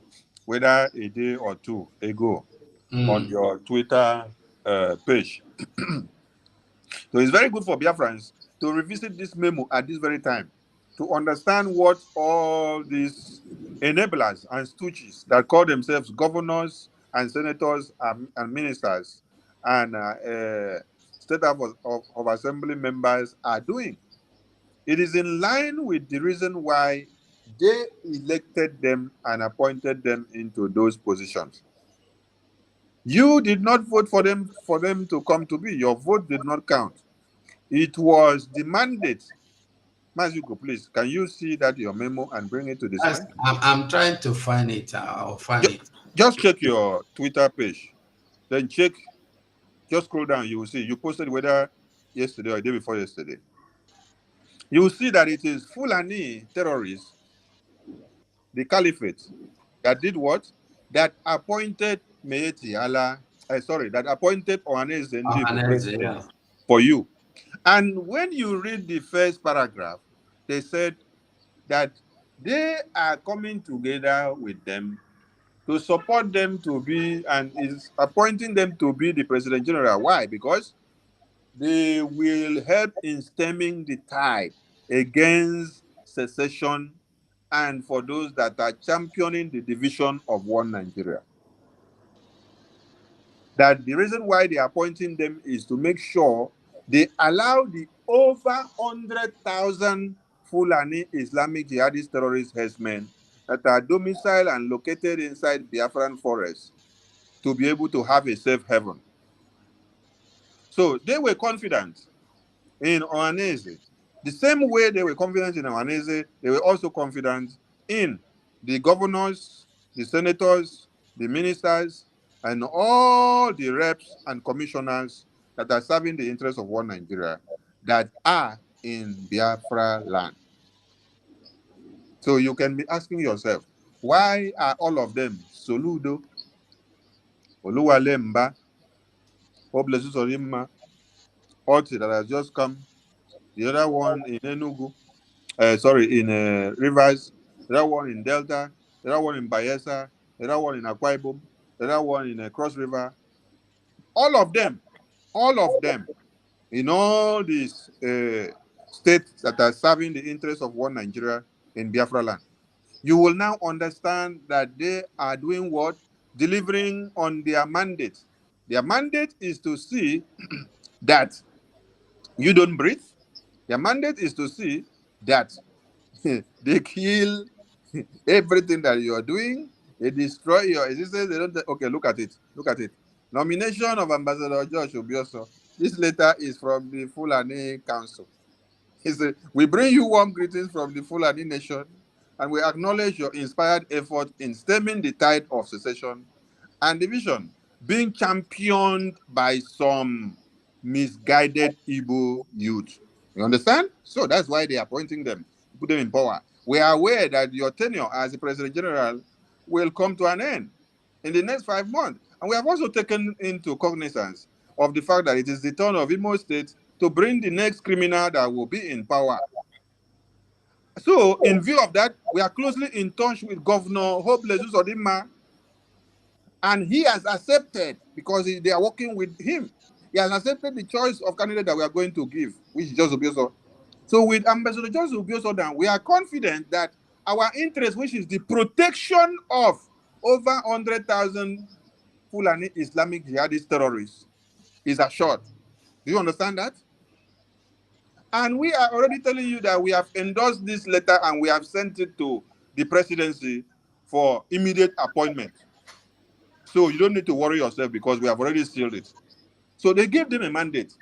whether a day or two ago on your Twitter page. So it's very good for Biafrans to revisit this memo at this very time, to understand what all these enablers and stooges that call themselves governors and senators and ministers and state of assembly members are doing. It is in line with the reason why they elected them and appointed them into those positions. You did not vote for them to come to be. Your vote did not count. It was the mandate. Mazuko, please, can you see that your memo and bring it to the screen? I'm trying to find it. I'll find Ju- it. Just check your Twitter page. Then check, just scroll down. You will see. You posted whether yesterday or the day before yesterday. You will see that it is Fulani terrorists, the caliphate, that did what? That appointed Meeti Allah, that appointed Ohaneze Ndibo Organize, president yeah. for you. And when you read the first paragraph, they said that they are coming together with them to support them to be, and is appointing them to be the president general. Why? Because they will help in stemming the tide against secession and for those that are championing the division of one Nigeria. That the reason why they are appointing them is to make sure they allow the over 100,000 Fulani Islamic jihadist terrorist herdsmen that are domiciled and located inside Biafran forests to be able to have a safe haven. So they were confident in Ohaneze. The same way they were confident in Ohaneze, they were also confident in the governors, the senators, the ministers, and all the reps and commissioners that are serving the interests of one Nigeria that are in Biafra land. So you can be asking yourself, why are all of them Soludo, Oluwalemba, Oblesus Orimma, Oti that has just come, the other one in Enugu, in Rivers, the other one in Delta, the other one in Bayelsa, the other one in Akwa Ibom, the other one in Cross River. All of them in all these states that are serving the interests of one Nigeria in Biafra land. You will now understand that they are doing what? Delivering on their mandate. Their mandate is to see that you don't breathe. Their mandate is to see that they kill everything that you are doing. They destroy your existence. They don't. Okay, look at it. Look at it. Nomination of Ambassador George Obioso. This letter is from the Fulani Council. He said, "We bring you warm greetings from the Fulani Nation, and we acknowledge your inspired effort in stemming the tide of secession and division being championed by some misguided Igbo youth." You understand? So that's why they are appointing them, put them in power. We are aware that your tenure as the President General will come to an end in the next 5 months. And we have also taken into cognizance of the fact that it is the turn of Imo State to bring the next criminal that will be in power. So, in view of that, we are closely in touch with Governor Hope Lezus Odima, and he has accepted, because they are working with him, he has accepted the choice of candidate that we are going to give, which is Joseph Obioso. So with Ambassador Joseph Obioso, we are confident that our interest, which is the protection of over 100,000 Fulani Islamic jihadist terrorists, is assured. Do you understand that? And we are already telling you that we have endorsed this letter and we have sent it to the presidency for immediate appointment. So you don't need to worry yourself because we have already sealed it. So they gave them a mandate.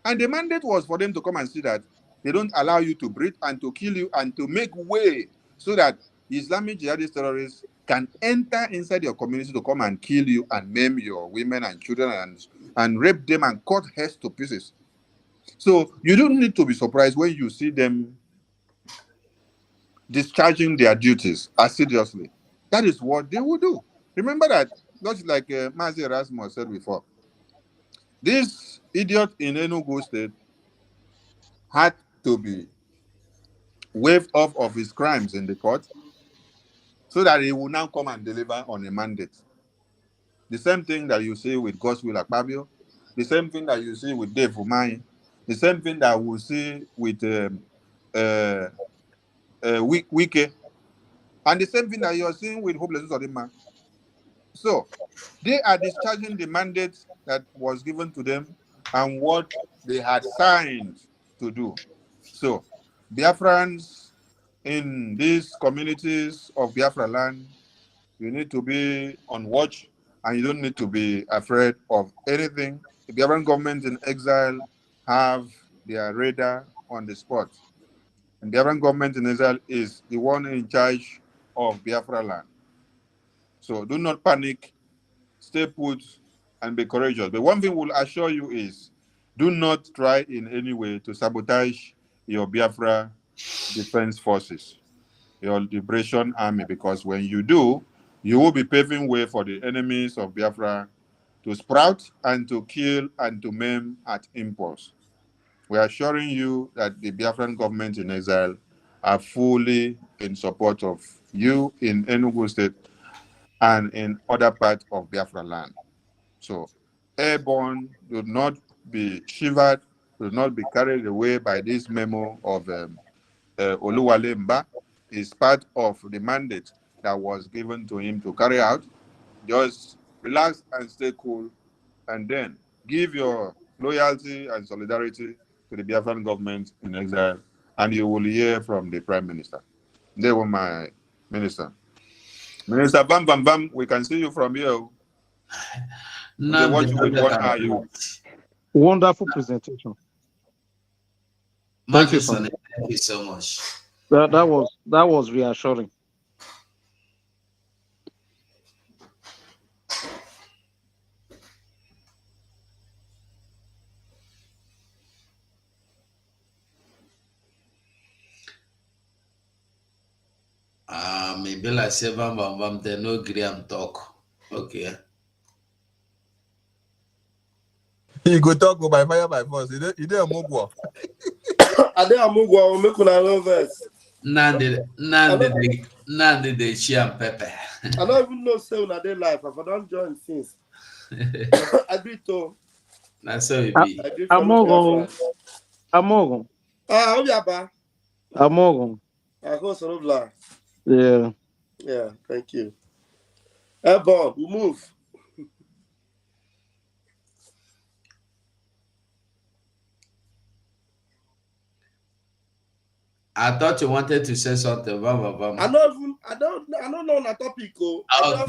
And the mandate was for them to come and see that they don't allow you to breathe and to kill you and to make way so that Islamic jihadist terrorists can enter inside your community to come and kill you and maim your women and children and rape them and cut heads to pieces. So you don't need to be surprised when you see them discharging their duties assiduously. That is what they will do. Remember that, just like Mazi Erasmus said before, this idiot in Enugu State had to be waived off of his crimes in the court so that he will now come and deliver on a mandate. The same thing that you see with Godswill Akpabio, the same thing that you see with Dave Umahi, the same thing that we see with Wike. And the same thing that you're seeing with Hopeless Uzodinma. So they are discharging the mandate that was given to them and what they had signed to do. So Biafrans in these communities of Biafra land, you need to be on watch and you don't need to be afraid of anything. The Biafran government in exile have their radar on the spot. And the Biafran government in exile is the one in charge of Biafra land. So do not panic, stay put, and be courageous. But one thing we'll assure you is do not try in any way to sabotage your Biafra defense forces, your liberation army, because when you do, you will be paving way for the enemies of Biafra to sprout and to kill and to maim at impulse. We are assuring you that the Biafran government in exile are fully in support of you in Enugu State and in other parts of Biafra land. So, airborne, do not be shivered, do not be carried away by this memo of Oluwale Mba. It's part of the mandate that was given to him to carry out. Just relax and stay cool, and then give your loyalty and solidarity to the Biafran government in exile, and you will hear from the Prime Minister. They were my minister. Minister Bam Bam Bam, we can see you from here. They watch you with one eye. Wonderful presentation. Thank you so much. That was reassuring. Maybe like 7 they no agree and talk. Okay. You go talk by fire by force. You don't move. I didn't move on. Make una love us. Nandi the chi and pepper. I don't even know say una dey life. If I don't join since. I agree to. That's so it be. Amogo. Ah, Obiaba. Amogo. I go so Yeah. Yeah, thank you. Hey, Bob, we move. I thought you wanted to say something. I don't know on a topic. I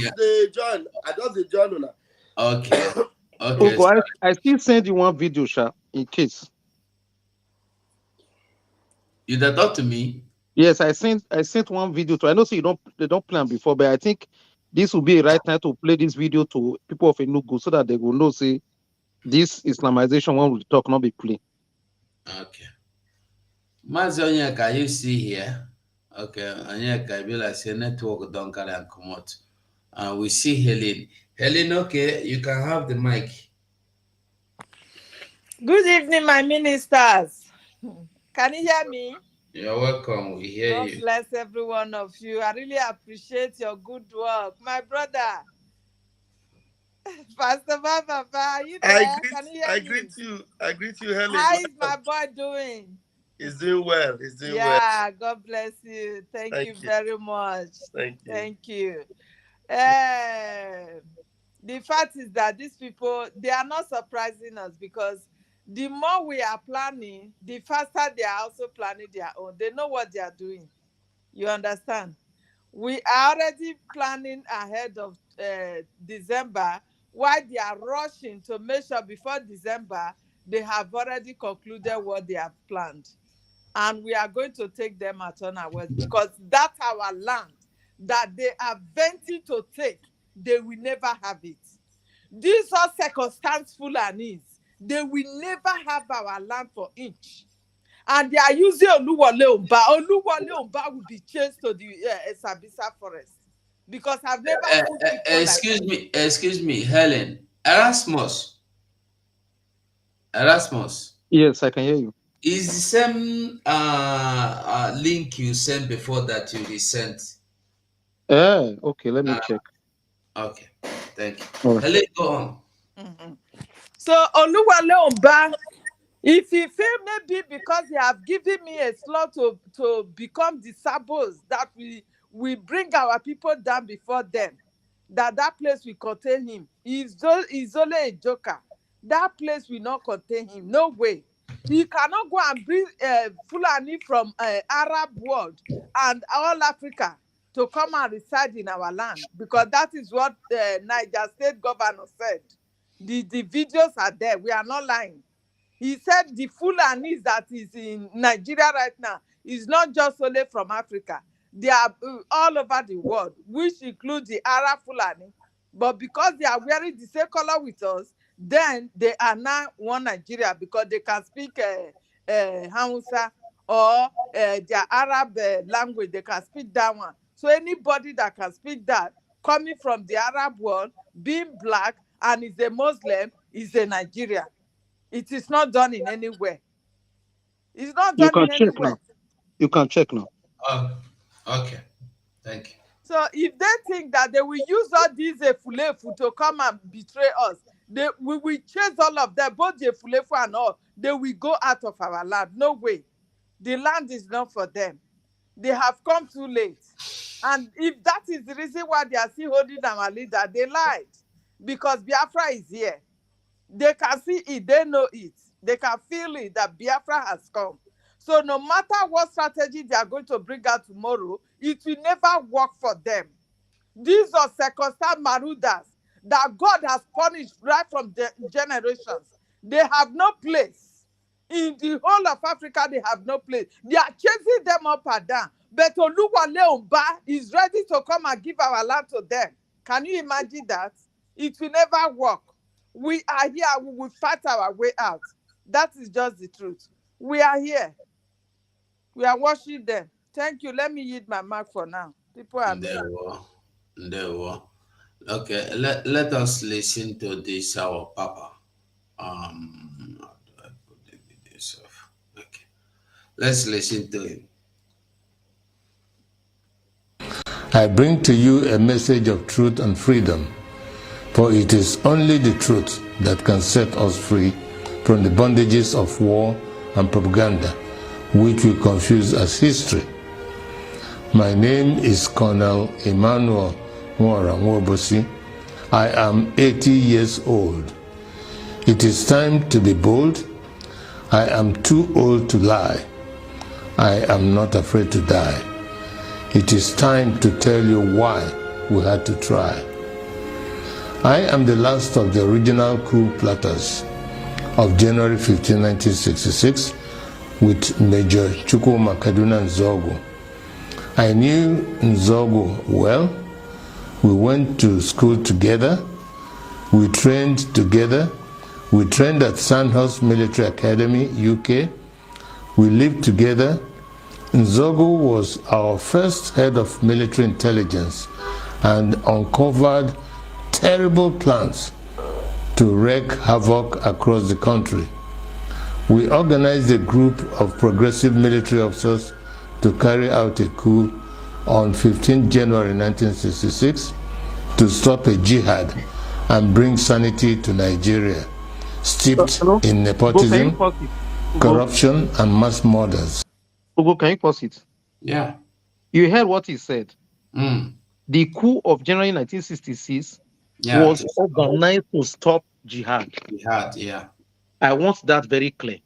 just join on. Okay. Okay. I still send you one video, Sha, in case. You that talk to me? Yes, I sent one video to. I know, so they don't plan before, but I think this will be a right time to play this video to people of Enugu so that they will know, say, this Islamization one will talk, not be play. Okay. Mazonyaka, you see here? Okay, Anyaka, be like say network don't carry and come out. We see Helen. Helen, okay, you can have the mic. Good evening, my ministers. Can you hear me? You're welcome. We hear you. God bless every one of you. I really appreciate your good work. My brother, Pastor Baba, are you there? Can you hear me? I greet you, Helen. How is my boy doing? He's doing well. Yeah, God bless you. Thank you very much. Thank you. The fact is that these people, they are not surprising us because the more we are planning, the faster they are also planning their own. They know what they are doing. You understand? We are already planning ahead of December, while they are rushing to make sure before December, they have already concluded what they have planned. And we are going to take them at unawares because that's our land that they are venting to take. They will never have it. These are circumstance Fulanis. They will never have our land for inch. And they are using Oluwale Omba. Oluwale Omba will be chased to the Sabisa forest. Because I've never excuse me, Helen. Erasmus. Yes, I can hear you. Is the same link you sent before that you resent? Okay, let me check. Okay, thank you. Right. Helen, go on. Mm-hmm. So Oluwale Omba If he feel maybe because he have given me a slot to become the sabos that we bring our people down before them, that place will contain him. He's only a joker. That place will not contain him. No way. He cannot go and bring Fulani from Arab world and all Africa to come and reside in our land, because that is what Niger State governor said. The videos are there. We are not lying. He said the Fulani that is in Nigeria right now is not just only from Africa. They are all over the world, which includes the Arab Fulani. But because they are wearing the same color with us, then they are now one Nigeria, because they can speak Hausa or their Arab language. They can speak that one. So anybody that can speak that, coming from the Arab world, being black, and is a Muslim, is a Nigerian. It is not done in anywhere. It's not You done can in check anywhere. now. You can check now. Okay. Thank you. So if they think that they will use all these Efulefu to come and betray us, we will chase all of them, both the Efulefu and all. They will go out of our land. No way. The land is not for them. They have come too late. And if that is the reason why they are still holding our leader, they lied. Because Biafra is here. They can see it, they know it. They can feel it that Biafra has come. So no matter what strategy they are going to bring out tomorrow, it will never work for them. These are circumstance marauders that God has punished right from the generations. They have no place. In the whole of Africa, they have no place. They are chasing them up and down. But Oluwale Oba is ready to come and give our land to them. Can you imagine that? It will never work. We are here. We will fight our way out. That is just the truth. We are here. We are watching them. Thank you. Let me yield my mic for now. People are There were. Okay, let us listen to this, our Papa. How do I put the videos off? Okay. Let's listen to him. I bring to you a message of truth and freedom, for it is only the truth that can set us free from the bondages of war and propaganda, which we confuse as history. My name is Colonel Emmanuel Nwora Nwobosi. I am 80 years old. It is time to be bold. I am too old to lie. I am not afraid to die. It is time to tell you why we had to try. I am the last of the original coup plotters of January 15, 1966, with Major Chukwuma Kaduna Nzogu. I knew Nzogu well. We went to school together. We trained together. We trained at Sandhurst Military Academy, UK. We lived together. Nzogu was our first head of military intelligence and uncovered terrible plans to wreak havoc across the country. We organized a group of progressive military officers to carry out a coup on 15 January 1966 to stop a jihad and bring sanity to Nigeria, steeped in nepotism, corruption, and mass murders. Ugo, can you pause it? Yeah. You heard what he said. The coup of January 1966 was organized to stop jihad. Yeah. I want that very clear.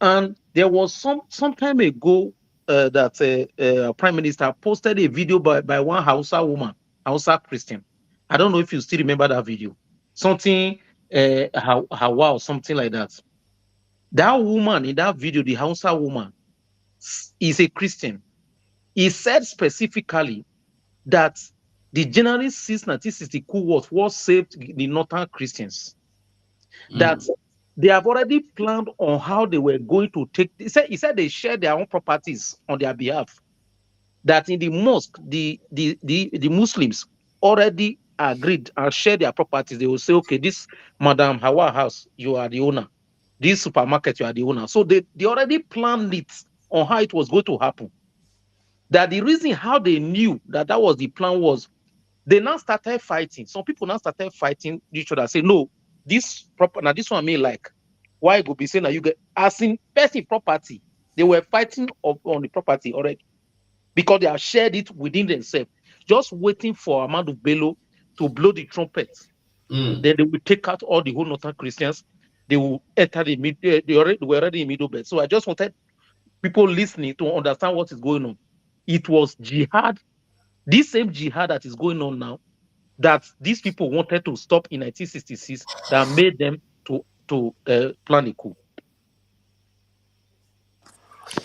And there was some time ago that Prime Minister posted a video by one Hausa woman, Hausa Christian. I don't know if you still remember that video. Something Hawa or something like that. That woman in that video, the Hausa woman, is a Christian. He said specifically that the January 6, 1960 coup was what saved the northern Christians. That they have already planned on how they were going to take. He said they shared their own properties on their behalf. That in the mosque, the Muslims already agreed and shared their properties. They will say, okay, this Madam Hawa house, you are the owner. This supermarket, you are the owner. So they already planned it on how it was going to happen. That the reason how they knew that was the plan was they now started fighting. Some people now started fighting each other. Say, no, this one may like. Why go be saying that you get as in passive property? They were fighting on the property already because they have shared it within themselves, just waiting for Amadu Bello to blow the trumpets. Then they will take out all the whole northern Christians. They will enter the mid. They were already in middle belt. So I just wanted people listening to understand what is going on. It was jihad, this same jihad that is going on now, that these people wanted to stop in 1966, that made them to plan a coup.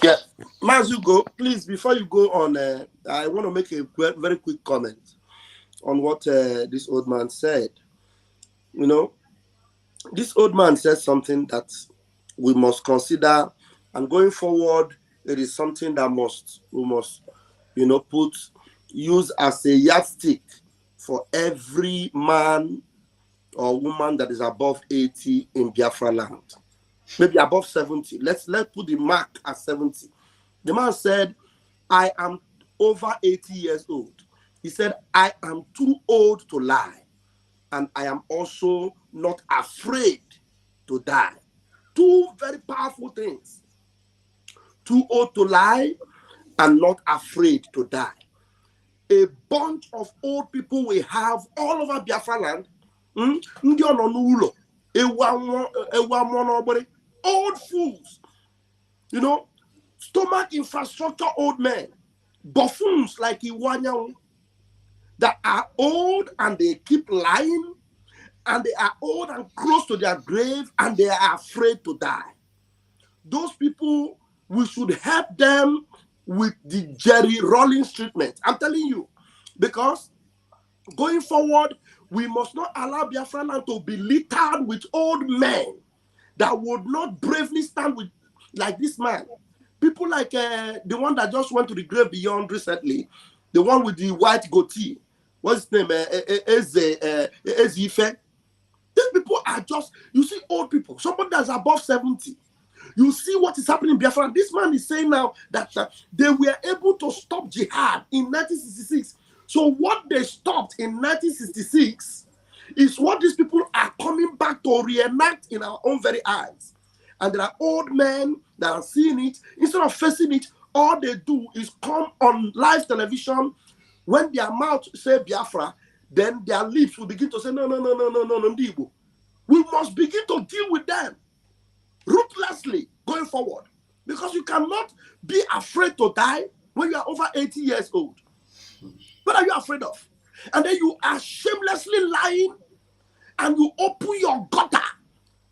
Yeah, Mazugo, please, before you go on, I want to make a very quick comment on what this old man said. You know, this old man said something that we must consider, and going forward, it is something that we must, use as a yardstick for every man or woman that is above 80 in Biafra land. Maybe above 70. Let's put the mark at 70. The man said, I am over 80 years old. He said, I am too old to lie. And I am also not afraid to die. Two very powerful things. Too old to lie and not afraid to die. A bunch of old people we have all over Biafra land. Old fools, stomach infrastructure old men, buffoons like Iwanya, that are old and they keep lying, and they are old and close to their grave, and they are afraid to die. Those people, we should help them with the Jerry Rollins treatment. I'm telling you, because going forward, we must not allow Biafra land to be littered with old men that would not bravely stand with, like this man. People like the one that just went to the grave beyond recently, the one with the white goatee. What's his name? Ezife. These people are just, you see, old people. Somebody that's above 70. You see what is happening in Biafra. This man is saying now that they were able to stop jihad in 1966. So what they stopped in 1966 is what these people are coming back to reenact in our own very eyes. And there are old men that are seeing it. Instead of facing it, all they do is come on live television. When their mouth say Biafra, then their lips will begin to say, no, Ndibo. We must begin to deal with them ruthlessly going forward. Because you cannot be afraid to die when you are over 80 years old. What are you afraid of? And then you are shamelessly lying, and you open your gutter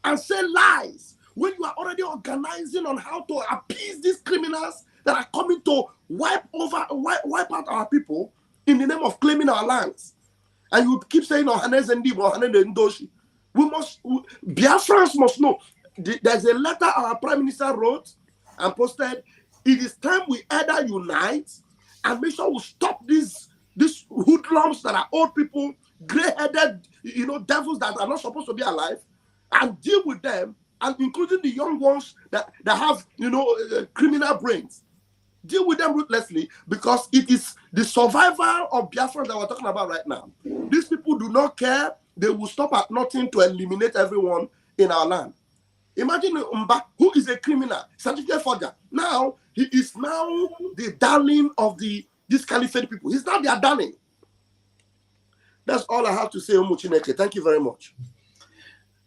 and say lies when you are already organizing on how to appease these criminals that are coming to wipe out our people in the name of claiming our lands. And you keep saying Biafrans must know. There's a letter our Prime Minister wrote and posted. It is time we either unite and make sure we stop these hoodlums that are old people, gray-headed, devils that are not supposed to be alive, and deal with them, and including the young ones that have, criminal brains. Deal with them ruthlessly, because it is the survival of Biafra that we're talking about right now. These people do not care. They will stop at nothing to eliminate everyone in our land. Imagine Mba, who is a criminal, certificate forger. Now, he is now the darling of these caliphate people. He's not their darling. That's all I have to say, Umuchineke. Thank you very much.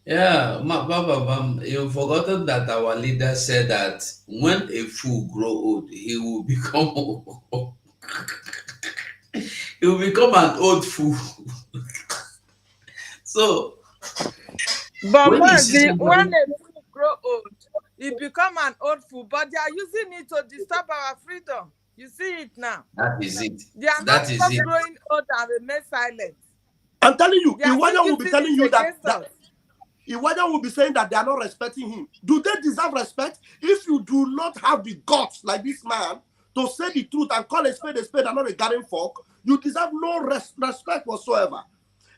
Yeah, Baba, you've forgotten that our leader said that when a fool grow old, he will become he will become an old fool. So, but when when a fool grow old, he become an old fool, but they are using it to disturb our freedom. You see it now. That is it. They are not just growing old and remain silent. I'm telling you, Iwanya will be telling you that Iwanya will be saying that they are not respecting him. Do they deserve respect? If you do not have the guts like this man to say the truth and call a spade and not a garden fork, you deserve no respect whatsoever.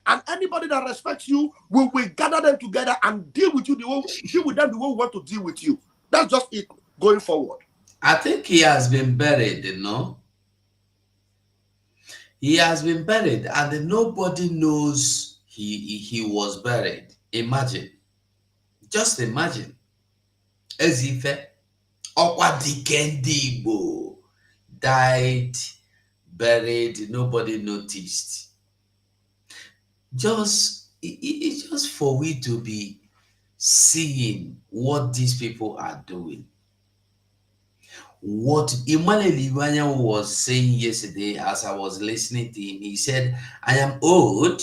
And anybody that respects you, we will gather them together and deal with them the way we want to deal with you. That's just it going forward. I think he has been buried, He has been buried, and nobody knows he was buried. Imagine. Just imagine. Ezife, Okwa Dikendi Igbo died, buried, nobody noticed. It's just for we to be seeing what these people are doing. What Emmanuel Iwanya was saying yesterday as I was listening to him, he said, I am old,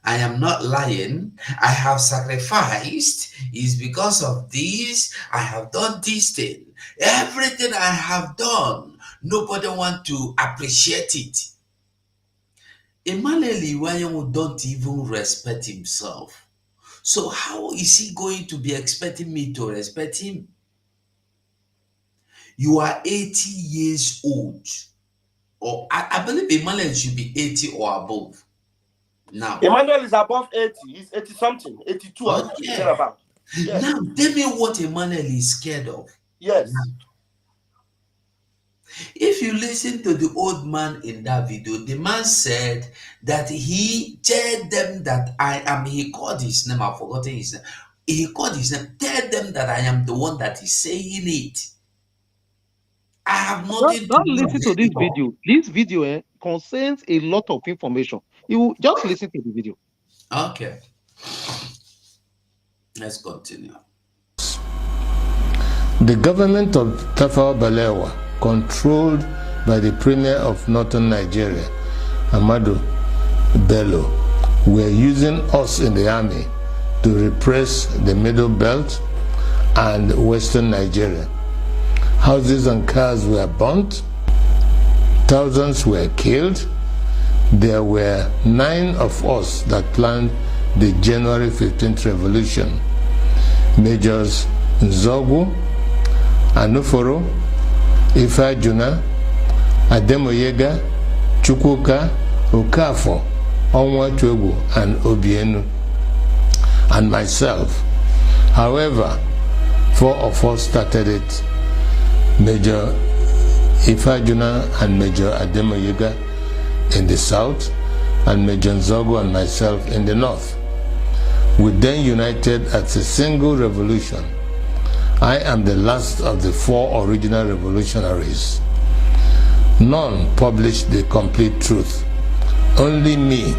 I am not lying, I have sacrificed, it's because of this, I have done this thing. Everything I have done, nobody want to appreciate it. Emmanuel Iwanya don't even respect himself. So how is he going to be expecting me to respect him? You are 80 years old. Or I believe Emmanuel should be 80 or above. Now. Emmanuel is above 80. He's 80 something, 82. Okay. About. Yes. Now tell me what Emmanuel is scared of. Yes. Now, if you listen to the old man in that video, the man said that he told them that I am, he called his name, I've forgotten his name. He called his name, tell them that I am the one that is saying it. I have nothing Don't to listen to this video. This video contains a lot of information. You will just listen to the video. Okay. Let's continue. The government of Tafawa Balewa, controlled by the premier of northern Nigeria, Ahmadu Bello, were using us in the army to repress the Middle Belt and western Nigeria. Houses and cars were burnt, thousands were killed. There were 9 of us that planned the January 15th revolution. Majors Nzogu, Anuforo, Ifajuna, Ademoyega, Chukwuka, Okafo, Onwatuegu, and Obienu, and myself. However, 4 of us started it. Major Ifajuna and Major Ademoyega in the south, and Major Nzogu and myself in the north. We then united as a single revolution. I am the last of the 4 original revolutionaries. None published the complete truth. Only me,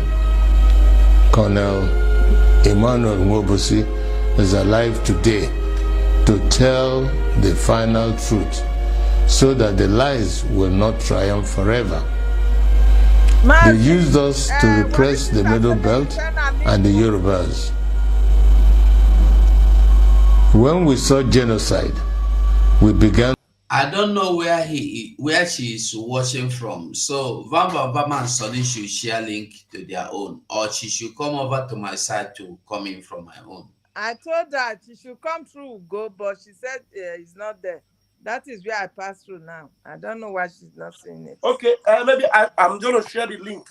Colonel Emmanuel Nwobosi, is alive today to tell the final truth, so that the lies will not triumph forever. They used us to repress the Middle Belt and the Yorubas. When we saw genocide, we began. I don't know where she is watching from. So Vamba Vama and Sonny should share link to their own, or she should come over to my side to come in from my own. I told her she should come through Go, but she said it's not there. That is where I pass through now. I don't know why she's not seeing it. Okay, maybe I'm going to share the link.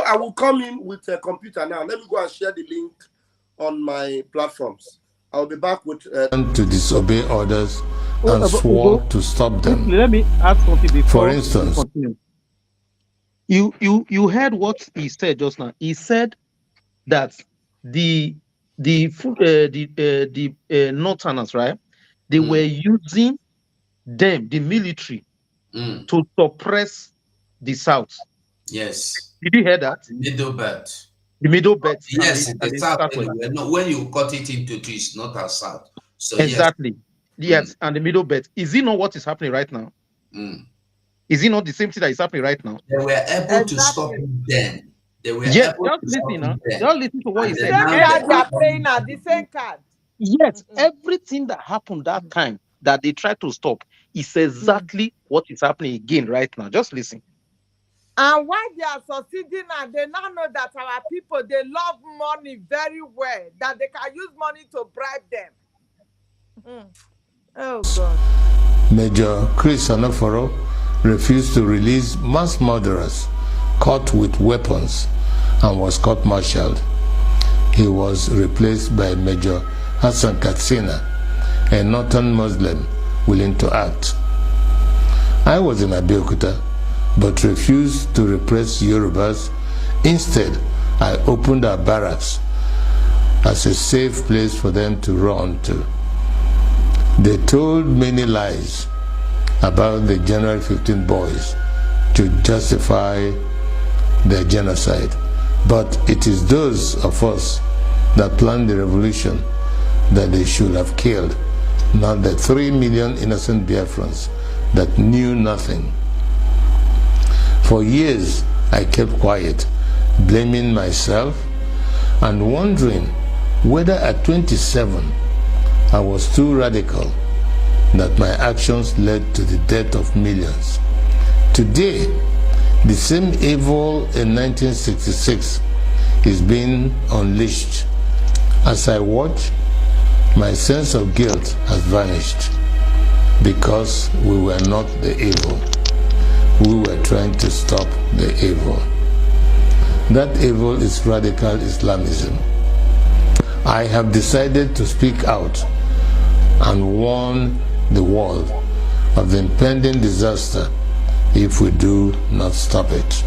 I will come in with a computer now. Let me go and share the link on my platforms. I'll be back with to disobey orders and swore to stop them. Let me ask something before. For instance, you heard what he said just now. He said that the Northerners, right? They were using them, the military, to suppress the South. Yes. Did you hear that? Middle Belt. The Middle Belt. Yes, the South. No, when you cut it into two, it's not as South. So exactly. Yes, and the Middle Belt. Is it not what is happening right now? Is it not the same thing that is happening right now? They were able to stop it then. They were just listen now. Just listen to what he said. They are playing at the same card. Yes, everything that happened that time that they tried to stop is exactly what is happening again right now. Just listen. And why they are succeeding now, they now know that our people, they love money very well, that they can use money to bribe them. Oh, God. Major Chris Anoforo refused to release mass murderers caught with weapons and was court-martialed. He was replaced by Major Hassan Katsina, a northern Muslim willing to act. I was in Abeokuta, but refused to repress Yorubas. Instead, I opened our barracks as a safe place for them to run to. They told many lies about the January 15 boys to justify their genocide. But it is those of us that planned the revolution that they should have killed, not the 3 million innocent Biafrans that knew nothing. For years, I kept quiet, blaming myself and wondering whether at 27 I was too radical, that my actions led to the death of millions. Today, the same evil in 1966 is being unleashed. As I watch, my sense of guilt has vanished because we were not the evil. We were trying to stop the evil. That evil is radical Islamism. I have decided to speak out and warn the world of the impending disaster if we do not stop it.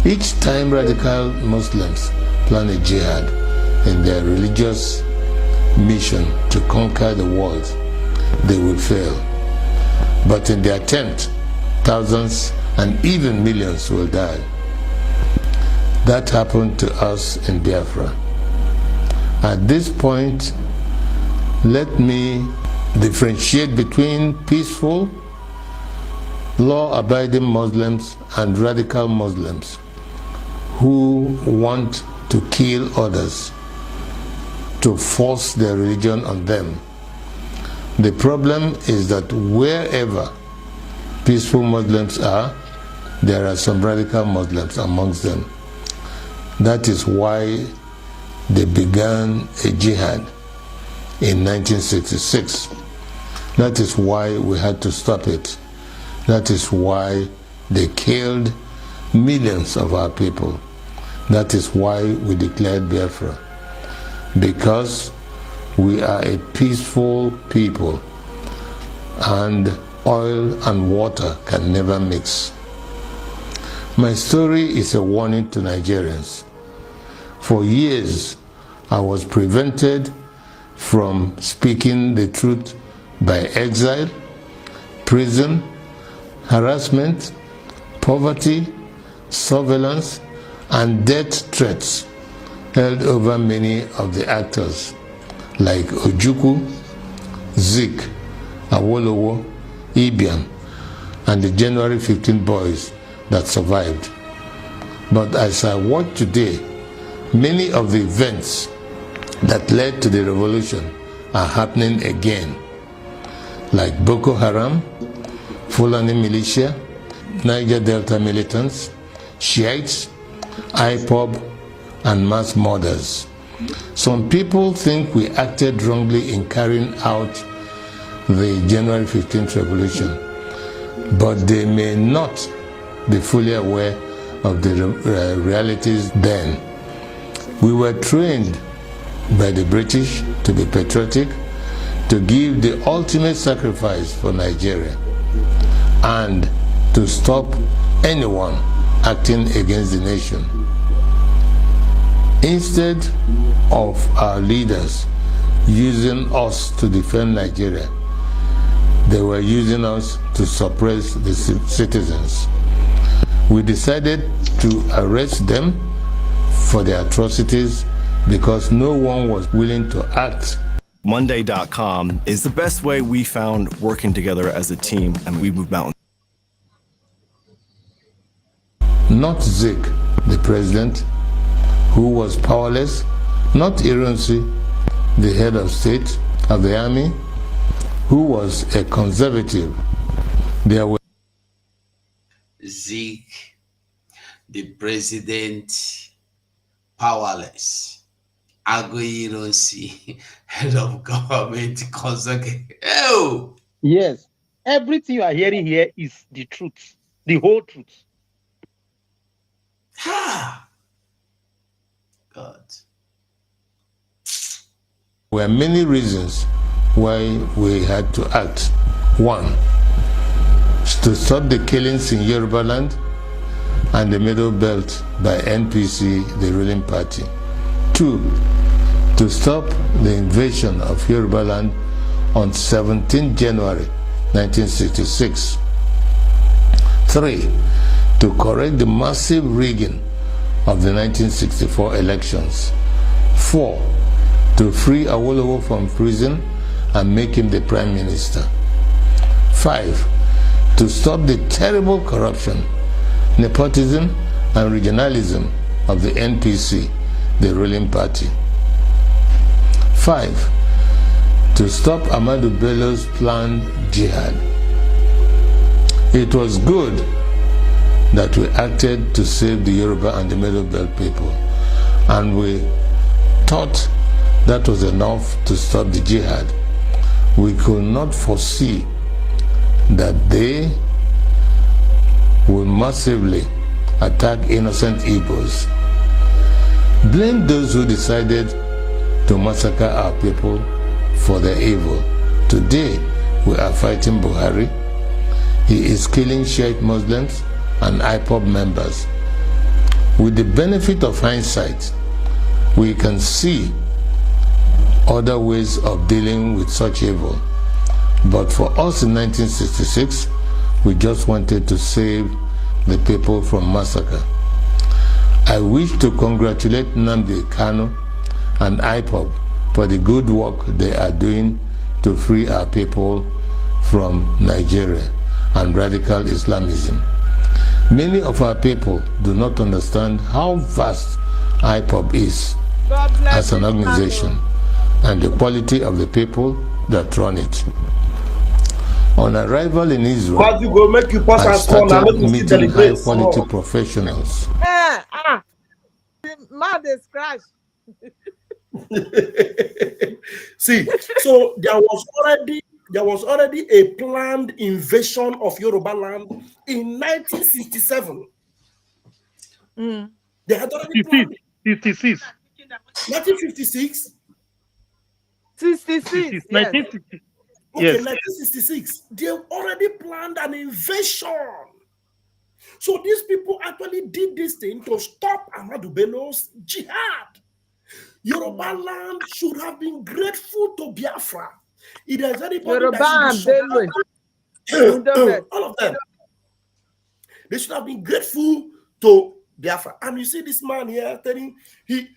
Each time radical Muslims plan a jihad in their religious mission to conquer the world, they will fail. But in the attempt, thousands and even millions will die. That happened to us in Biafra. At this point, let me differentiate between peaceful, law-abiding Muslims and radical Muslims who want to kill others, to force their religion on them. The problem is that wherever peaceful Muslims are, there are some radical Muslims amongst them. That is why they began a jihad in 1966. That is why we had to stop it. That is why they killed millions of our people. That is why we declared Biafra. Because we are a peaceful people and oil and water can never mix. My story is a warning to Nigerians. For years, I was prevented from speaking the truth by exile, prison, harassment, poverty, surveillance, and death threats held over many of the actors like Ojukwu, Zik, Awolowo, Ibiam, and the January 15 boys that survived. But as I watch today, many of the events that led to the revolution are happening again, like Boko Haram, Fulani militia, Niger Delta militants, Shiites, IPOB, and mass murders. Some people think we acted wrongly in carrying out the January 15th revolution, but they may not be fully aware of the realities then. We were trained by the British to be patriotic, to give the ultimate sacrifice for Nigeria, and to stop anyone acting against the nation. Instead of our leaders using us to defend Nigeria, they were using us to suppress the citizens. We decided to arrest them for their atrocities because no one was willing to act. Monday.com is the best way we found working together as a team, and we moved mountains. Not Zik, the president, who was powerless, not Ironsi, the head of state of the army, who was a conservative. There were Zik, the president, powerless. Agui Ironsi, head of government, conservative. Oh! Yes. Everything you are hearing here is the truth, the whole truth. Ha! God. There were many reasons why we had to act. One, to stop the killings in Yoruba land and the Middle Belt by NPC, the ruling party. Two, to stop the invasion of Yoruba land on 17 January 1966. 3. To correct the massive rigging of the 1964 elections. 4. To free Awolowo from prison and make him the Prime Minister. 5. To stop the terrible corruption, nepotism, and regionalism of the NPC, the ruling party. 5. To stop Ahmadu Bello's planned jihad. It was good that we acted to save the Yoruba and the Middle Belt people, and we thought that was enough to stop the jihad. We could not foresee that they will massively attack innocent Igbos. Blame those who decided to massacre our people for their evil. Today, we are fighting Buhari. He is killing Shiite Muslims and IPOB members. With the benefit of hindsight, we can see other ways of dealing with such evil. But for us in 1966, we just wanted to save the people from massacre. I wish to congratulate Nnamdi Kanu and IPOB for the good work they are doing to free our people from Nigeria and radical Islamism. Many of our people do not understand how vast IPOB is as an organization and the quality of the people that run it. On arrival in Israel, I started meeting high-quality professionals. Mouth is scratch. See, so there was already a planned invasion of Yoruba land in 1967. They had already planned 56. 1956. 66. Yes. 1960. Okay, Yes. 1966. They already planned an invasion. So these people actually did this thing to stop Ahmadu Bello's jihad. Yoruba land should have been grateful to Biafra. It has anybody Yoruba that and should be Benue. all of them. They should have been grateful to Biafra. And you see this man here telling he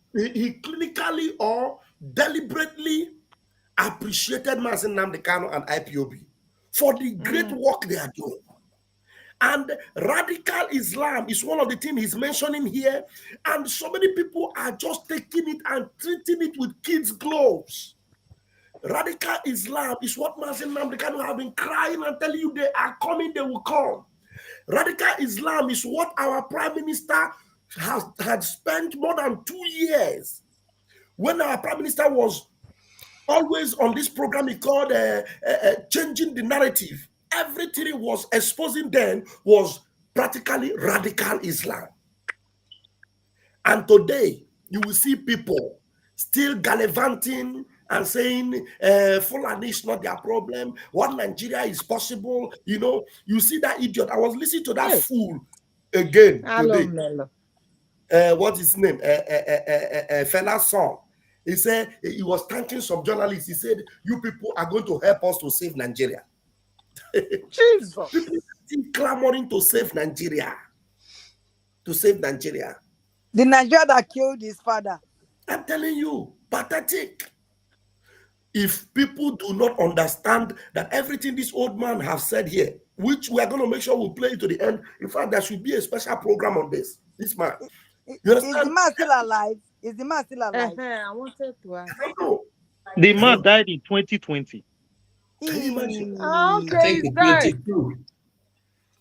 clinically or deliberately appreciated Mazen Nnamdi Kanu and IPOB for the great work they are doing. And radical Islam is one of the things he's mentioning here. And so many people are just taking it and treating it with kids' gloves. Radical Islam is what Mazen Nnamdi Kanu have been crying and telling you they are coming, they will come. Radical Islam is what our Prime Minister had spent more than 2 years. When our Prime Minister was always on this program he called Changing the Narrative, everything he was exposing then was practically radical Islam. And today, you will see people still gallivanting and saying Fulani is not their problem. One Nigeria is possible. You know, you see that idiot. I was listening to that fool again today. What's his name? Fella's son. He said he was thanking some journalists. He said, "You people are going to help us to save Nigeria." Jesus. People are still clamoring to save Nigeria. To save Nigeria. The Nigerian that killed his father. I'm telling you, pathetic. If people do not understand that everything this old man has said here, which we are going to make sure we play to the end. In fact, there should be a special program on this man. You understand? Is the man still alive? Is the man still alive? I wanted to ask. I don't know. The man died in 2020. Can you imagine? Okay, he's died.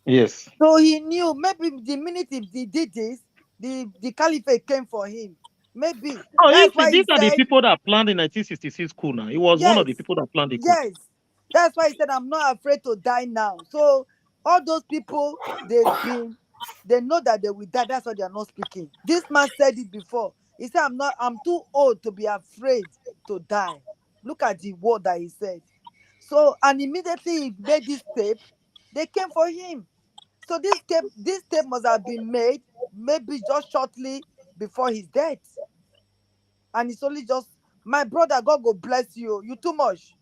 Yes. So he knew maybe the minute he did this, the caliphate came for him. Maybe. Oh, That's why these he are said, the people that planned in 1966 coup now. He was one of the people that planned the coup. Yes. That's why he said, I'm not afraid to die now. So all those people, they know that they will die. That's why they are not speaking. This man said it before. He said, I'm too old to be afraid to die. Look at the word that he said. So, and immediately he made this tape, they came for him. So this tape must have been made maybe just shortly before his death. And it's only just My brother, God go bless you. You too much.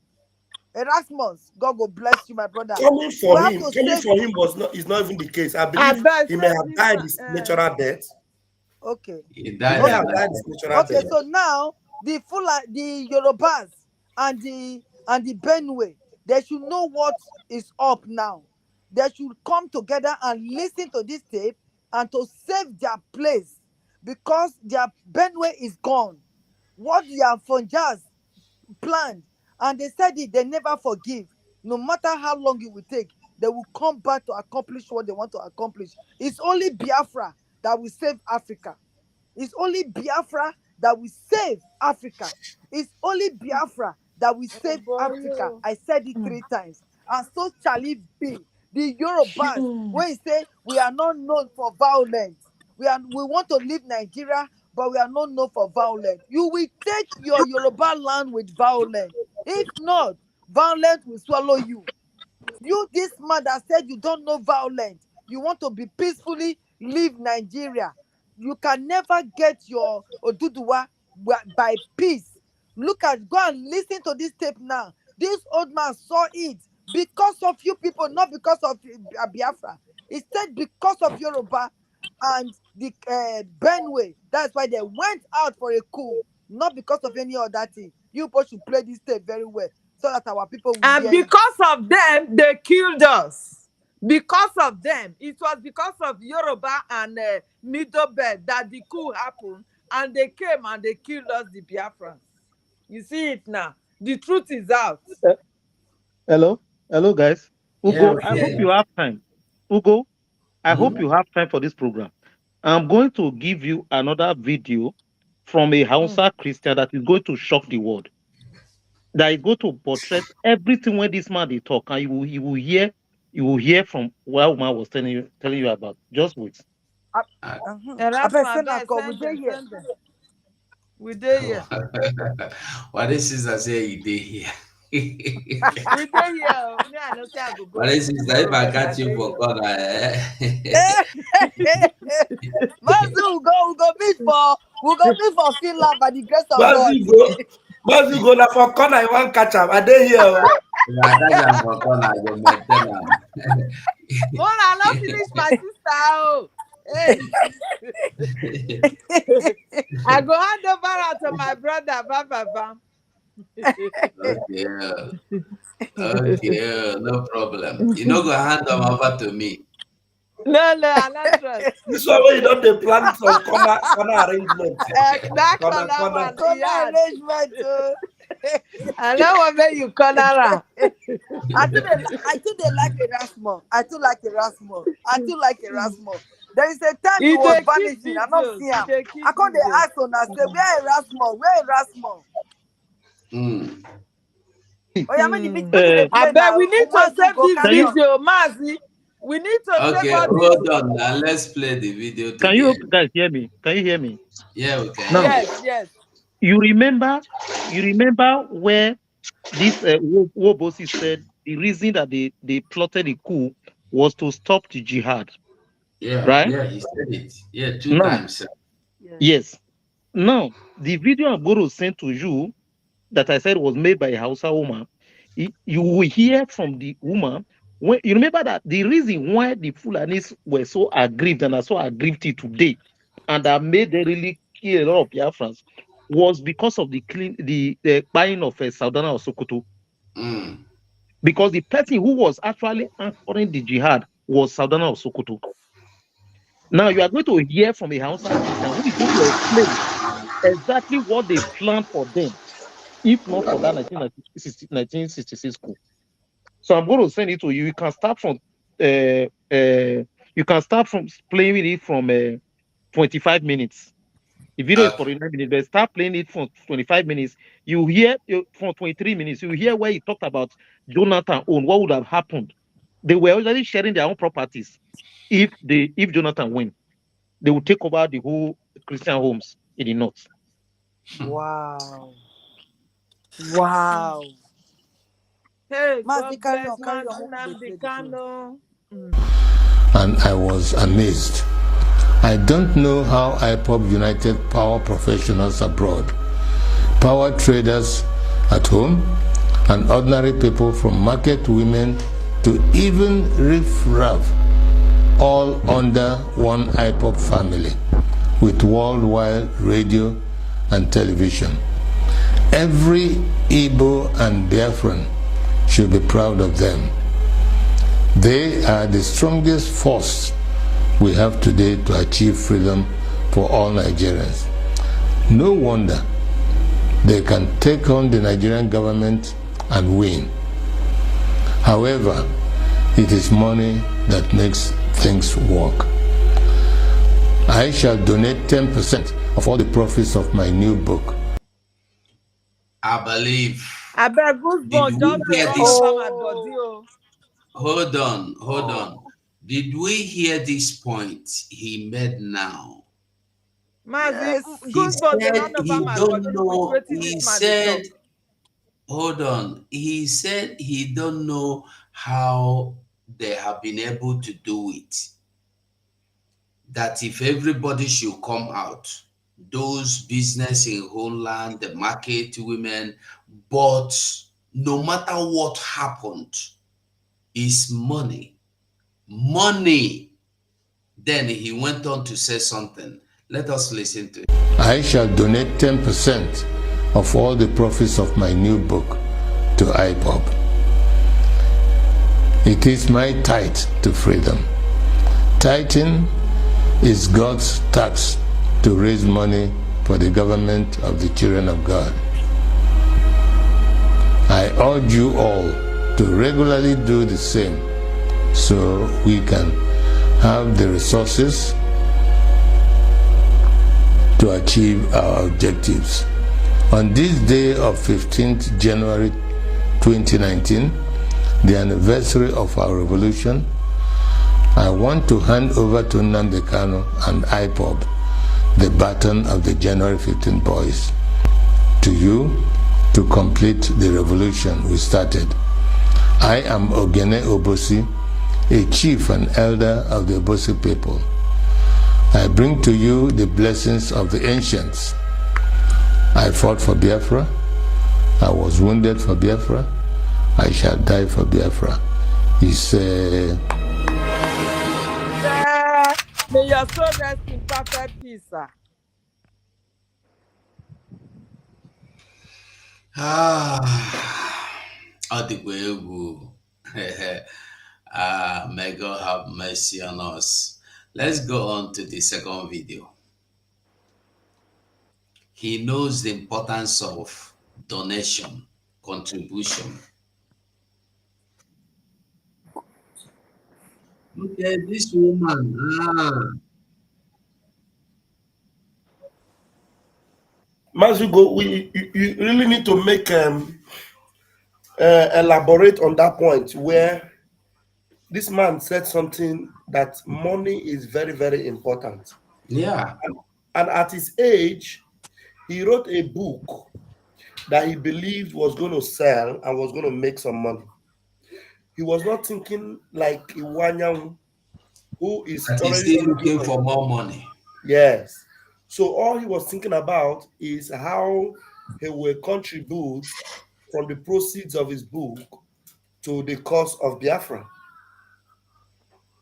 Erasmus, God go bless you, my brother. Coming You for have him, to coming say, for him is not even the case. I I believe bet he may say have this died man. his natural death. okay. He He died may a have Okay. died his natural natural Okay, death. so now the the Yorubas and the Benue, they should know what is up now. They should come together and listen to this tape and to save their place because their Benue is gone. What their Fonjas planned and they said it, they never forgive. No matter how long it will take, they will come back to accomplish what they want to accomplish. It's only Biafra that will save Africa. It's only Biafra that will save Africa. It's only Biafra that will Oh save boy, Africa. yo. I said it 3 times. And so shall it be. The Yorubas, when you say we are not known for violence, we want to leave Nigeria, but we are not known for violence. You will take your Yoruba land with violence. If not, violence will swallow you. You, this man that said you don't know violence, you want to be peacefully leave Nigeria. You can never get your Oduduwa by peace. Look at, go and listen to this tape now. This old man saw it because of you people, not because of Biafra. He said because of Yoruba and the Benue. That's why they went out for a coup, not because of any other thing. You people should play this tape very well so that our people will And hear it. because of them, they killed us. Because of them, it was because of Yoruba and Middle Belt that the coup happened, and they came and they killed us, the Biafrans. You see it now. The truth is out. Hello, guys. Yeah, Ugo, we I hope hear. you have time. Ugo, I hope Mhm. you have time for this program. I'm going to give you another video from a Hausa Christian that is going to shock the world. That is going to portray everything when this man they talk, and you will hear from what Uma was telling you about. Just wait. I Erasmus, bet send that call. We send dey them, here. send them. We dey here. What this is, I say, he did here. We dey here. Me, I know say I go go What this school is, that if tomorrow, I but I catch you dey for here. corner, Mazu, we go meet for Finland by the grace of God. Mazi go now for corner, you want catch him. I dey here. Oh. if I catch you for corner, I go maintain am. More, I not finish my sister. Oh. Hey. I go hand over her to my brother. Bam. Okay, no problem. You no go hand them over to me. No, I not trust. This one where you don't dey plan some corner arrangement. That Corner. one, Corner yeah. arrangement. I know what make you corner her. I think they like Erasmus. I too like Erasmus. There is a time he He was dey keep vanishing. I not videos. see He him. dey keep I can't videos. ask on us. Say, where Erasmus? Mm. Oh yeah, make the play I bet now. we need to Umazu save go this carry on. video, Mazi. We need to save Okay, all this. hold on now. Let's play the video Can you together. guys hear me? Can you hear me? Yeah, we can Now, hear you. Yes. you remember where this Wobosi said the reason that they plotted the coup was to stop the jihad, right? Yeah, he said it. Yeah, 2 Now, times. yes. Now, the video I'm going to send to you that I said was made by a Hausa woman, you will hear from the woman. When you remember that the reason why the Fulanis were so aggrieved and are so aggrieved till today, and that made them really kill a lot of Biafrans, was because of the buying of Saudana or Sokoto. Mm. Because the person who was actually anchoring the jihad was Saudana of Sokoto. Now you are going to hear from a Hausa Christian who is going to explain exactly what they planned for them, if not for that 1966 coup. So I'm going to send it to you. You can start from playing it from 25 minutes. The video is 49 minutes, but start playing it for 25 minutes. You hear from 23 minutes. You hear where he talked about Jonathan own, what would have happened. They were already sharing their own properties. If Jonathan win, they will take over the whole Christian homes in the north. Wow. Hey, Mazi, God carry bless on, carry man, on. Nnamdi Kanu. And I was amazed. I don't know how IPOB united power professionals abroad power traders at home, and ordinary people from market women to even riff-raff, all under one IPOP family with worldwide radio and television. Every Igbo and Biafran should be proud of them. They are the strongest force we have today to achieve freedom for all Nigerians. No wonder they can take on the Nigerian government and win. However, it is money that makes things work. I shall donate 10% of all the profits of my new book. I believe. I beg goosebumps Did just we dey hear run this? over my body. Oh. Hold on. Did we hear this point he made now? Mazi, He goosebumps dey said run over he my don't body with know. wetin He this man dey said, talk. hold on. He said he don't know how they have been able to do it. That if everybody should come out, those business in homeland, the market women, but no matter what happened, is money. Money. Then he went on to say something. Let us listen to it. I shall donate 10% of all the profits of my new book to IPOP. It is my tithe to freedom. Tithing is God's tax to raise money for the government of the children of God. I urge you all to regularly do the same so we can have the resources to achieve our objectives. On this day of 15th January 2019, the anniversary of our revolution, I want to hand over to Nnamdi Kanu and IPOB the baton of the January 15 boys. To you, to complete the revolution we started. I am Ogene Obosi, a chief and elder of the Obosi people. I bring to you the blessings of the ancients. I fought for Biafra. I was wounded for Biafra. I shall die for Biafra. He said, May your soul rest in perfect peace, sir. Adigwegu. May God have mercy on us. Let's go on to the second video. He knows the importance of donation, contribution. Okay, this woman. Mazugo, you really need to make elaborate on that point where this man said something that money is very, very important. Yeah. And at his age, he wrote a book that he believed was going to sell and was going to make some money. He was not thinking like Iwanyang, who is But he's already still looking for more money. Yes. So all he was thinking about is how he will contribute from the proceeds of his book to the cause of Biafra.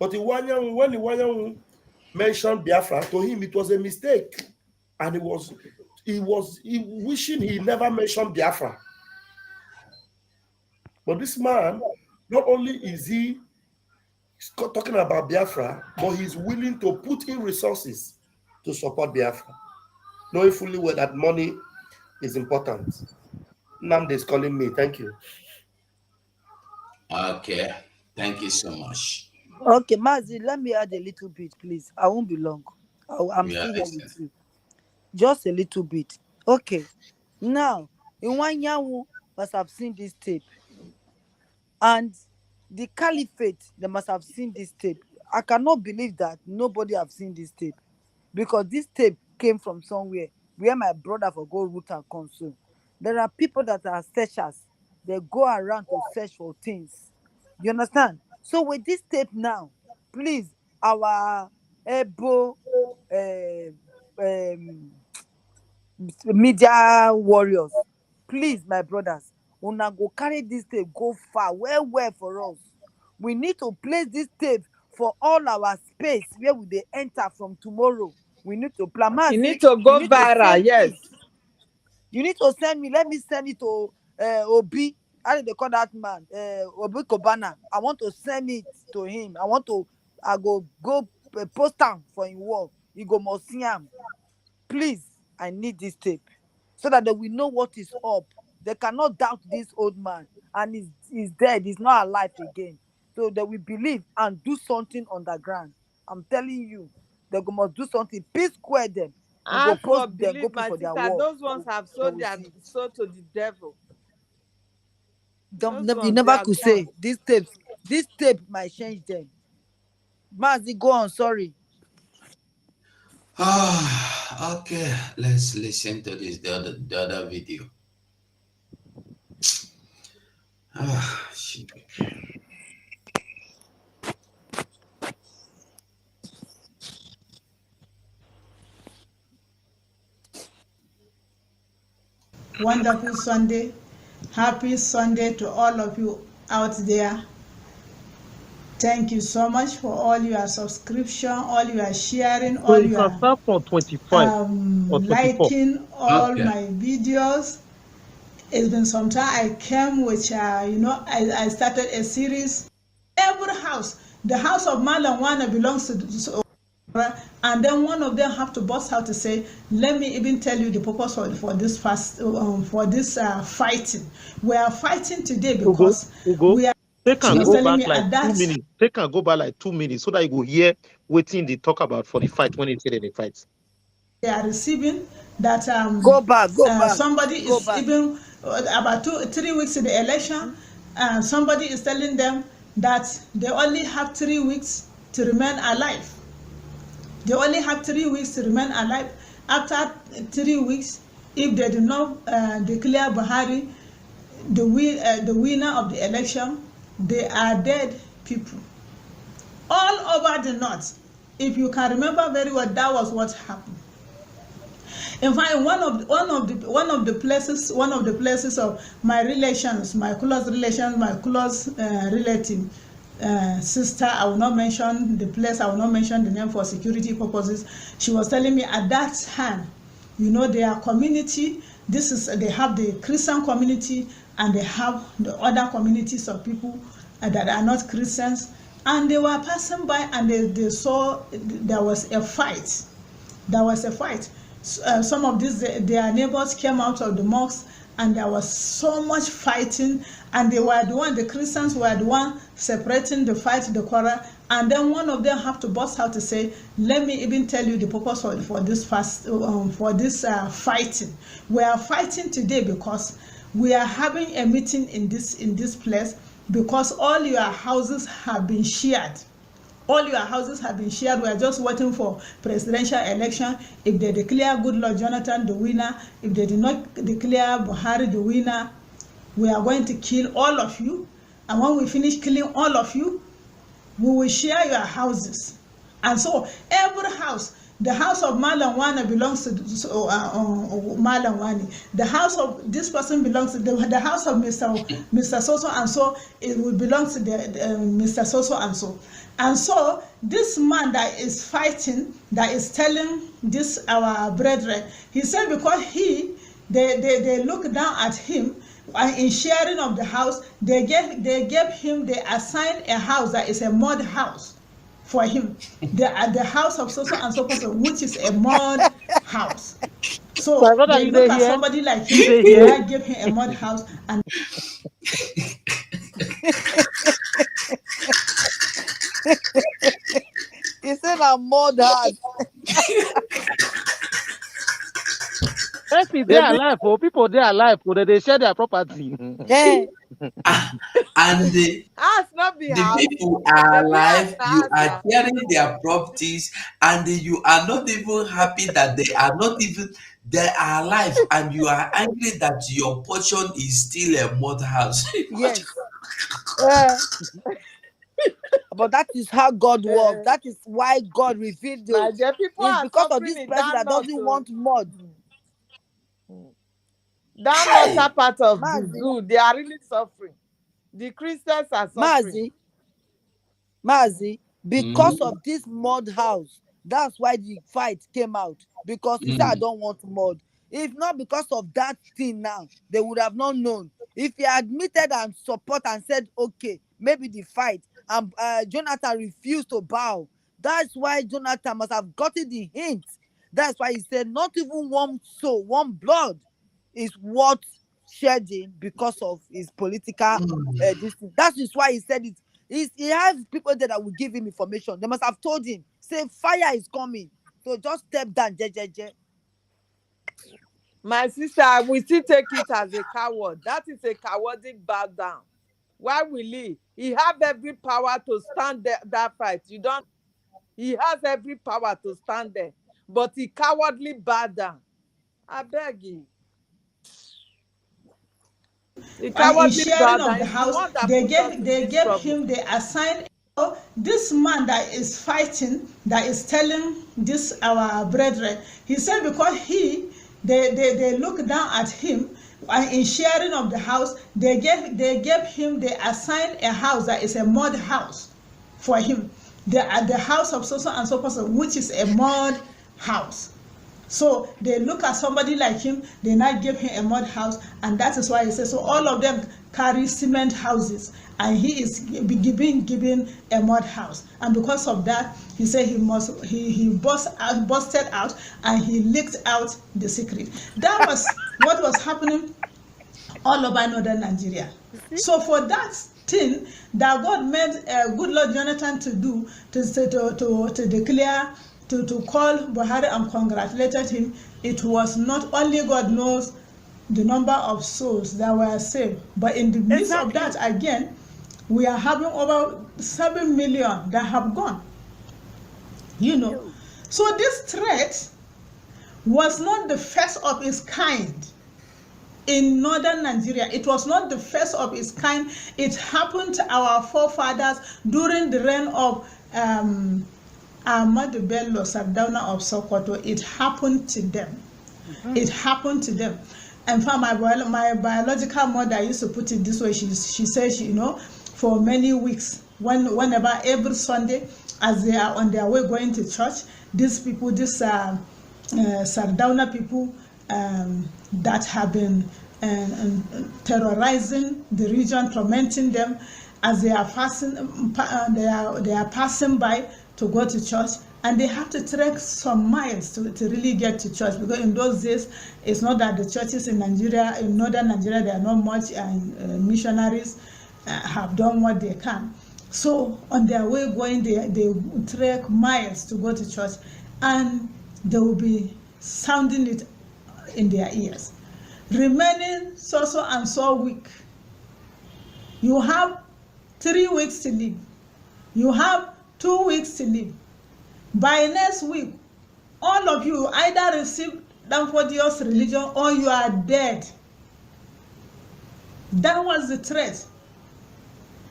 But when Iwanyang mentioned Biafra, to him it was a mistake. And he was wishing he never mentioned Biafra. But this man, not only is he talking about Biafra, but he's willing to put in resources to support Biafra, knowing fully well that money is important. Nnamdi is calling me. Thank you. Okay. Thank you so much. Okay, Mazi, let me add a little bit, please. I won't be long. I'm still here with you. Just a little bit. Okay. Now, Iwanyanwu must have seen this tape. And the caliphate, they must have seen this tape. I cannot believe that nobody have seen this tape. Because this tape came from somewhere where my brother for go root and consume. There are people that are searchers. They go around to search for things. You understand? So with this tape now, please, our Ebo, media warriors, please, my brothers, una go carry this tape go far, well for us. We need to place this tape for all our space where we dey enter from tomorrow. We need to plan. You need Mazi, to you go need to viral, send yes. me. You need to send me. Let me send it to Obi. How do they call that man? Obi Kobana. I want to send it to him. I go post am for him wall. He go must see am. Please, I need this tape so that they will know what is up. They cannot doubt this old man, and he's dead. He's not alive again. So they will believe and do something underground. I'm telling you, they must do something. Peace square them. We go As for post them, go believe, put my for their sister, wall. those ones have They sold will their see it. soul to the devil. Those You ones, they never are could gone. say this tape might change them. Mazi, go on. Sorry. Okay, let's listen to this the other video. Shit. Wonderful Sunday. Happy Sunday to all of you out there. Thank you so much for all your subscription, all your sharing, So all you can your start from 25 or 24. liking all Okay. my videos. It's been some time I came with, I started a series. Every house, the house of Malam belongs to and then one of them have to burst out to say, let me even tell you the purpose for this fighting. We are fighting today because Ugo, we are, they she can was go telling back me like at 2 that, minutes. They can go back like 2 minutes so that you go hear waiting they talk about for the fight when they say they fight. they are receiving that Go back. somebody Go is back. even about 3 weeks in the election, and somebody is telling them that they only have 3 weeks to remain alive. They only have 3 weeks to remain alive. After 3 weeks, if they do not declare Buhari the winner of the election, they are dead people. All over the north, if you can remember very well, that was what happened. In fact, one of the places of my relations, my close relative, sister, I will not mention the place, I will not mention the name for security purposes. She was telling me at that time, their community, they have the Christian community and they have the other communities of people that are not Christians, and they were passing by and they saw there was a fight. Some of their neighbors came out of the mosque, and there was so much fighting, and the Christians were the one separating the fight, the quarrel, and then one of them have to burst out to say, let me even tell you the purpose for this fighting. We are fighting today because we are having a meeting in this place because all your houses have been shared. All your houses have been shared. We are just waiting for presidential election. If they declare Goodluck Jonathan the winner, if they do not declare Buhari the winner, we are going to kill all of you. And when we finish killing all of you, we will share your houses. And so every house, the house of Malam Wani belongs to Malam Wani. The house of this person belongs to the house of Mr. Soso, and so it will belong to Mr. Soso and so. And so this man that is fighting, that is telling this our brethren, he said because they look down at him, and in sharing of the house, they assigned a house that is a mud house for him. The house of so and so person, which is a mud house. So My brother, they you look dey at here? somebody like You him, dey they here? now give him a mud house, and He said I'm more than. If they are alive, people they are alive, they share their property. Eh. And House not be the house. people are They be house alive, na you house are na. sharing their properties, and you are not even happy that they are alive, and you are angry that your portion is still a mud house. Yes. Eh, But that is how God works. eh. That is why God revealed My those. dear, people It's are because of suffering this in person that that north. doesn't Oh. want mud. That Hey! northern part of the Mazi, zoo, they are really suffering. The Christians are suffering. Mazi, because Mm, of this mud house, that's why the fight came out. Because he said, I mm, don't want mud. If not because of that thing now, they would have not known. If he admitted and support and said, okay, maybe the fight, and Jonathan refused to bow, that's why Jonathan must have gotten the hint. That's why he said, not even one soul, one blood is worth shedding because of his political this thing. That is why he said it. He has people there that will give him information. They must have told him, say fire is coming. So just step down, je. My sister, we still take it as a coward. That is a cowardly bow down. Why will he? He have every power to stand there, that fight. You don't. He has every power to stand there, but he cowardly bow down. I beg you. He And in cowardly bow sharing of down. the He's the house, one that they put us gave in they this gave trouble. him, they assigned this man that is fighting, that is telling this our brethren. He said because they look down at him, and in sharing of the house, they gave him, they assigned a house that is a mud house for him. The house of so and so person, which is a mud house. So they look at somebody like him, they now give him a mud house, and that is why he says, so all of them carry cement houses, and he is given a mud house. And because of that, he said he busted out, and he leaked out the secret. That was what was happening all over northern Nigeria. So for that thing that God made good Lord Jonathan to do, to declare, to call Buhari and congratulated him, it was not only God knows the number of souls that were saved, but in the midst of that, again, we are having over 7 million that have gone. You know, so this threat was not the first of its kind in northern Nigeria. It was not the first of its kind. It happened to our forefathers during the reign of Ahmadu Bello Sardauna of Sokoto. It happened to them. It happened to them. And for my biological mother used to put it this way. She says, you know, for many weeks, whenever every Sunday, as they are on their way going to church, these people, Sardauna people that have been terrorizing the region, tormenting them, as they are passing, they are passing by to go to church, and they have to trek some miles to really get to church, because in those days it's not that the churches in Nigeria, in northern Nigeria, there are not much, and missionaries have done what they can. So on their way going, they trek miles to go to church, and they will be sounding it in their ears, remaining so and so week. You have 3 weeks to live. You have 2 weeks to live. By next week, all of you either receive Danfodious religion or you are dead. That was the threat.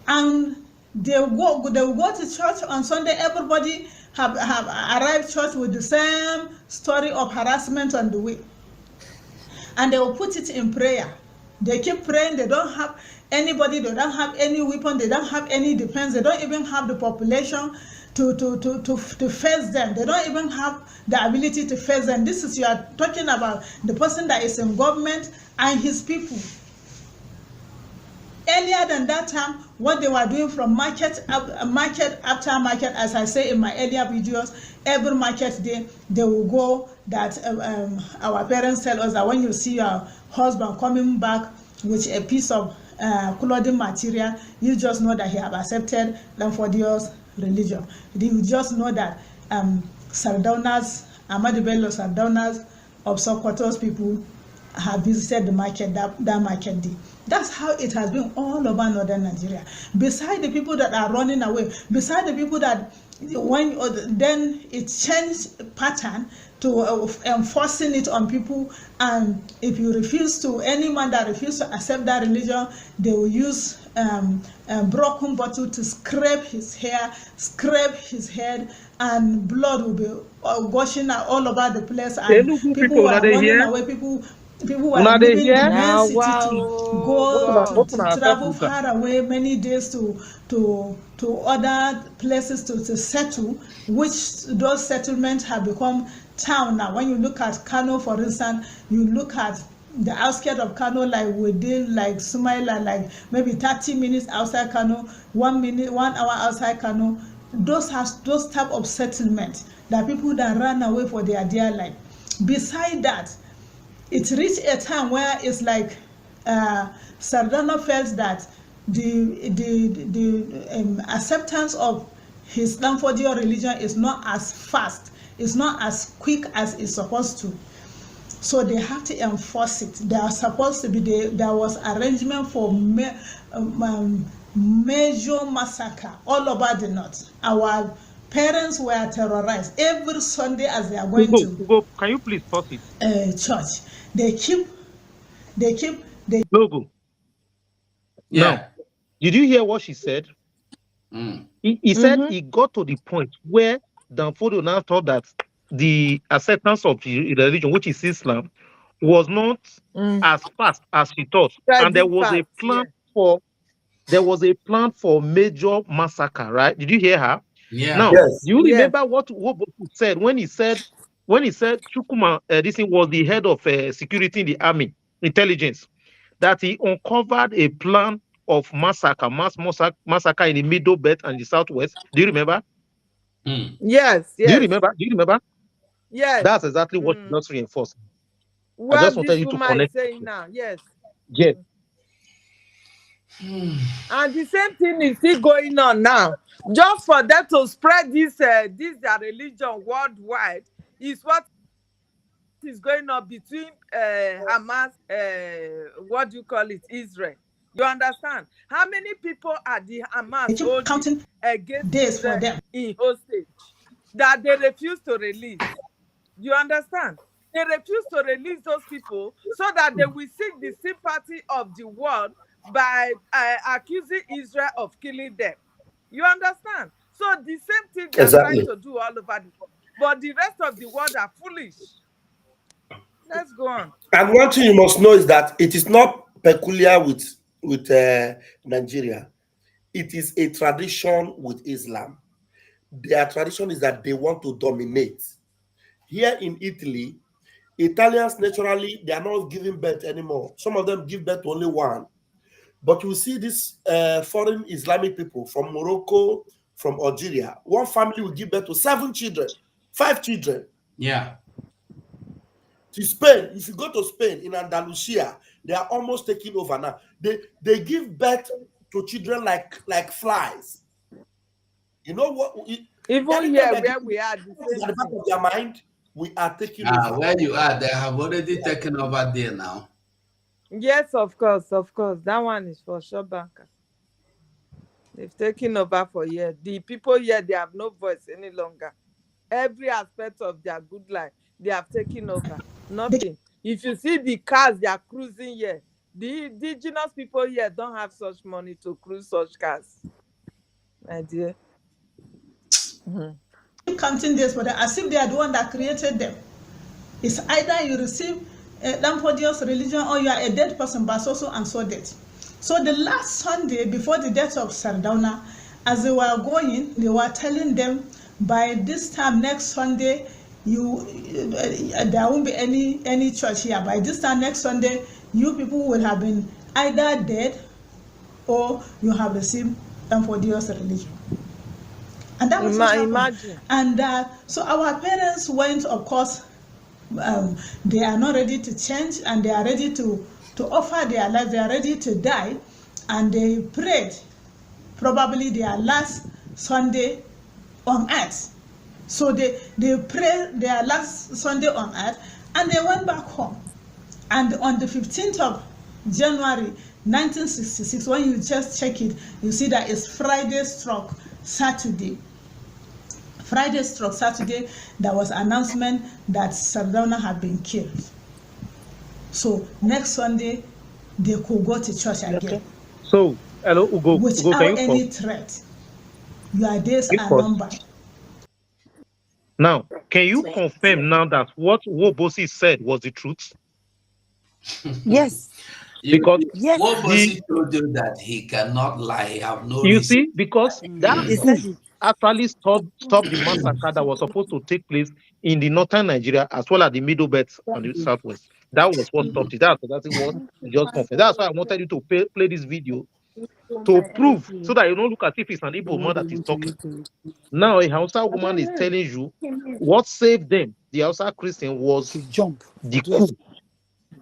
And they will go to church on Sunday. Everybody have arrived church with the same story of harassment on the way. And they will put it in prayer. They keep praying. They don't have anybody, they don't have any weapon, they don't have any defense, they don't even have the population to face them. They don't even have the ability to face them. This is, you are talking about the person that is in government and his people. Earlier than that time, what they were doing from market after market, as I say in my earlier videos, every market day they will go, that our parents tell us that when you see your husband coming back with a piece of clothing material, you just know that he have accepted Danfodious religion. You just know that Sardaunas, Ahmadu Bello Sardaunas of Sokoto's people have visited the market that market day. That's how it has been all over northern Nigeria. Beside the people that are running away, beside the people that then it changed pattern to enforcing it on people, and if you refuse to, any man that refuses to accept that religion, they will use a broken bottle to scrape his hair, scrape his head, and blood will be gushing all over the place, and Enugu people are are they running here? away. People People were Una dey leaving the hear? main Now, city wow, to Open go our, God. open to ourselves, travel Ruga. far away many days to other places to settle, which those settlements have become town now. When you look at Kano, for instance, you look at the outskirts of Kano, like within like Sumaila, like maybe 30 minutes outside Kano, 1 hour outside Kano. Those type of settlements that people that ran away for their dear life. Beside that, it reached a time where it's like Sardana felt that the acceptance of his Lamfordio religion is not as fast, it's not as quick as it's supposed to. So they have to enforce it. There are supposed to be there was arrangement for major massacre all over the north. Our parents were terrorized every Sunday as they are going to Ugo, can you please pause it? church. They keep. Logo. Now, Yeah. did you hear what she said? Mm. He said he got to the point where Danfodio now thought that the acceptance of the religion, which is Islam, was not as fast as he thought, and there Spreading was a fast, yeah. plan for major massacre. Right? Did you hear her? Yeah. Now, Yes. do you Yes. remember what Woboku said when he said Chukuma, this thing was the head of security in the army intelligence, that he uncovered a plan of mass massacre in the middle belt and the southwest. Do you remember? Mm. Yes, Do you yes, remember? Do you remember? yes. That's exactly what you just reinforced. I just What wanted this you to woman is connect. saying now, yes. Yes. And the same thing is still going on now. Just for them to spread this their religion worldwide is what is going on between Hamas, what do you call it, Israel. You understand? How many people are the They Hamas keep holding counting against days for Israel them. in hostage that they refuse to release? You understand? They refuse to release those people so that they will seek the sympathy of the world by accusing Israel of killing them. You understand? So the same thing they are trying Exactly. to do all over the world. But the rest of the world are foolish. Let's go on. And one thing you must know is that it is not peculiar with Nigeria. It is a tradition with Islam. Their tradition is that they want to dominate. Here in Italy, Italians naturally they are not giving birth anymore. Some of them give birth to only one. But you see these foreign Islamic people from Morocco, from Algeria, one family will give birth to 7 children, 5 children. Yeah. To Spain, if you go to Spain in Andalusia, they are almost taking over now. They give birth to children like flies. You know what? Even Anytime here they are where giving we are, the birth at same the back thing. of their mind, we are taking over. Where you are, they have already taken over there now. Yes, of course, of course. That one is for sure, banker. They've taken over for years. The people here, they have no voice any longer. Every aspect of their good life, they have taken over. They Nothing. If you see the cars they are cruising here, the indigenous people here don't have such money to cruise such cars. My dear. keep counting days for them as if they are the one that created them. It's either you receive Lampodious religion or you are a dead person, but so and so dead. So the last Sunday before the death of Sardauna, as they were going, they were telling them by this time next Sunday, there won't be any church here. By this time next Sunday, you people will have been either dead or you have received Lampodious religion. And that was what happened. Imagine. And so our parents went, of course, they are not ready to change and they are ready to offer their life, they are ready to die, and they prayed probably their last Sunday on earth. So they prayed their last Sunday on earth and they went back home. And on the 15th of January 1966, when you just check it, you see that it's Friday stroke Saturday. Friday stroke Saturday, there was announcement that Sardauna had been killed. So next Sunday, they could go to church again. Okay. So, hello, Ugo. Without Can you any pause? threat. Your days You are pause. numbered. Now, can you confirm now that what Wobosi said was the truth? Yes. Because Yes. What the Bossy told you that he cannot lie, he have no you reason. see, because that He coup said it. actually stopped the massacre that was supposed to take place in the northern Nigeria as well as the middle belt and the southwest. That was what stopped it. That's what he just confessed. That's why I wanted you to play this video to prove so that you don't look as if it's an Igbo man that is talking. Now a Hausa woman is telling you what saved them, the Hausa Christian, was To jump. the coup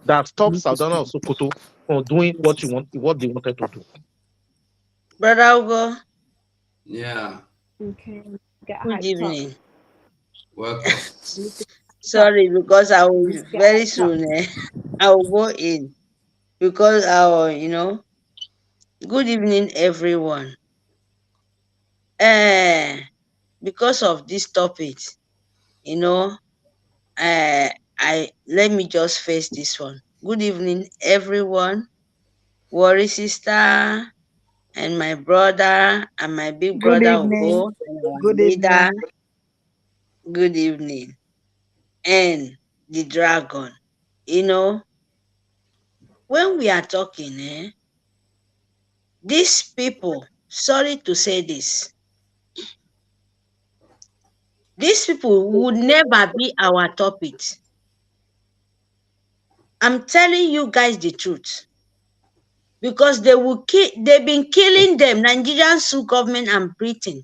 that stopped Saldana of Sokoto from doing what they wanted to do. Brother Ugo, Yeah, good evening. welcome. Sorry, because I will very soon I will go in because good evening everyone. Because of this topic, I let me just face this one. Good evening everyone, Worry sister and my brother and my big Good brother evening. Ugo and our Good leader. evening. Good evening. And the dragon. When we are talking, these people, sorry to say this, these people would never be our topic. I'm telling you guys the truth. Because they've been killing them, Nigerian Sioux government and Britain.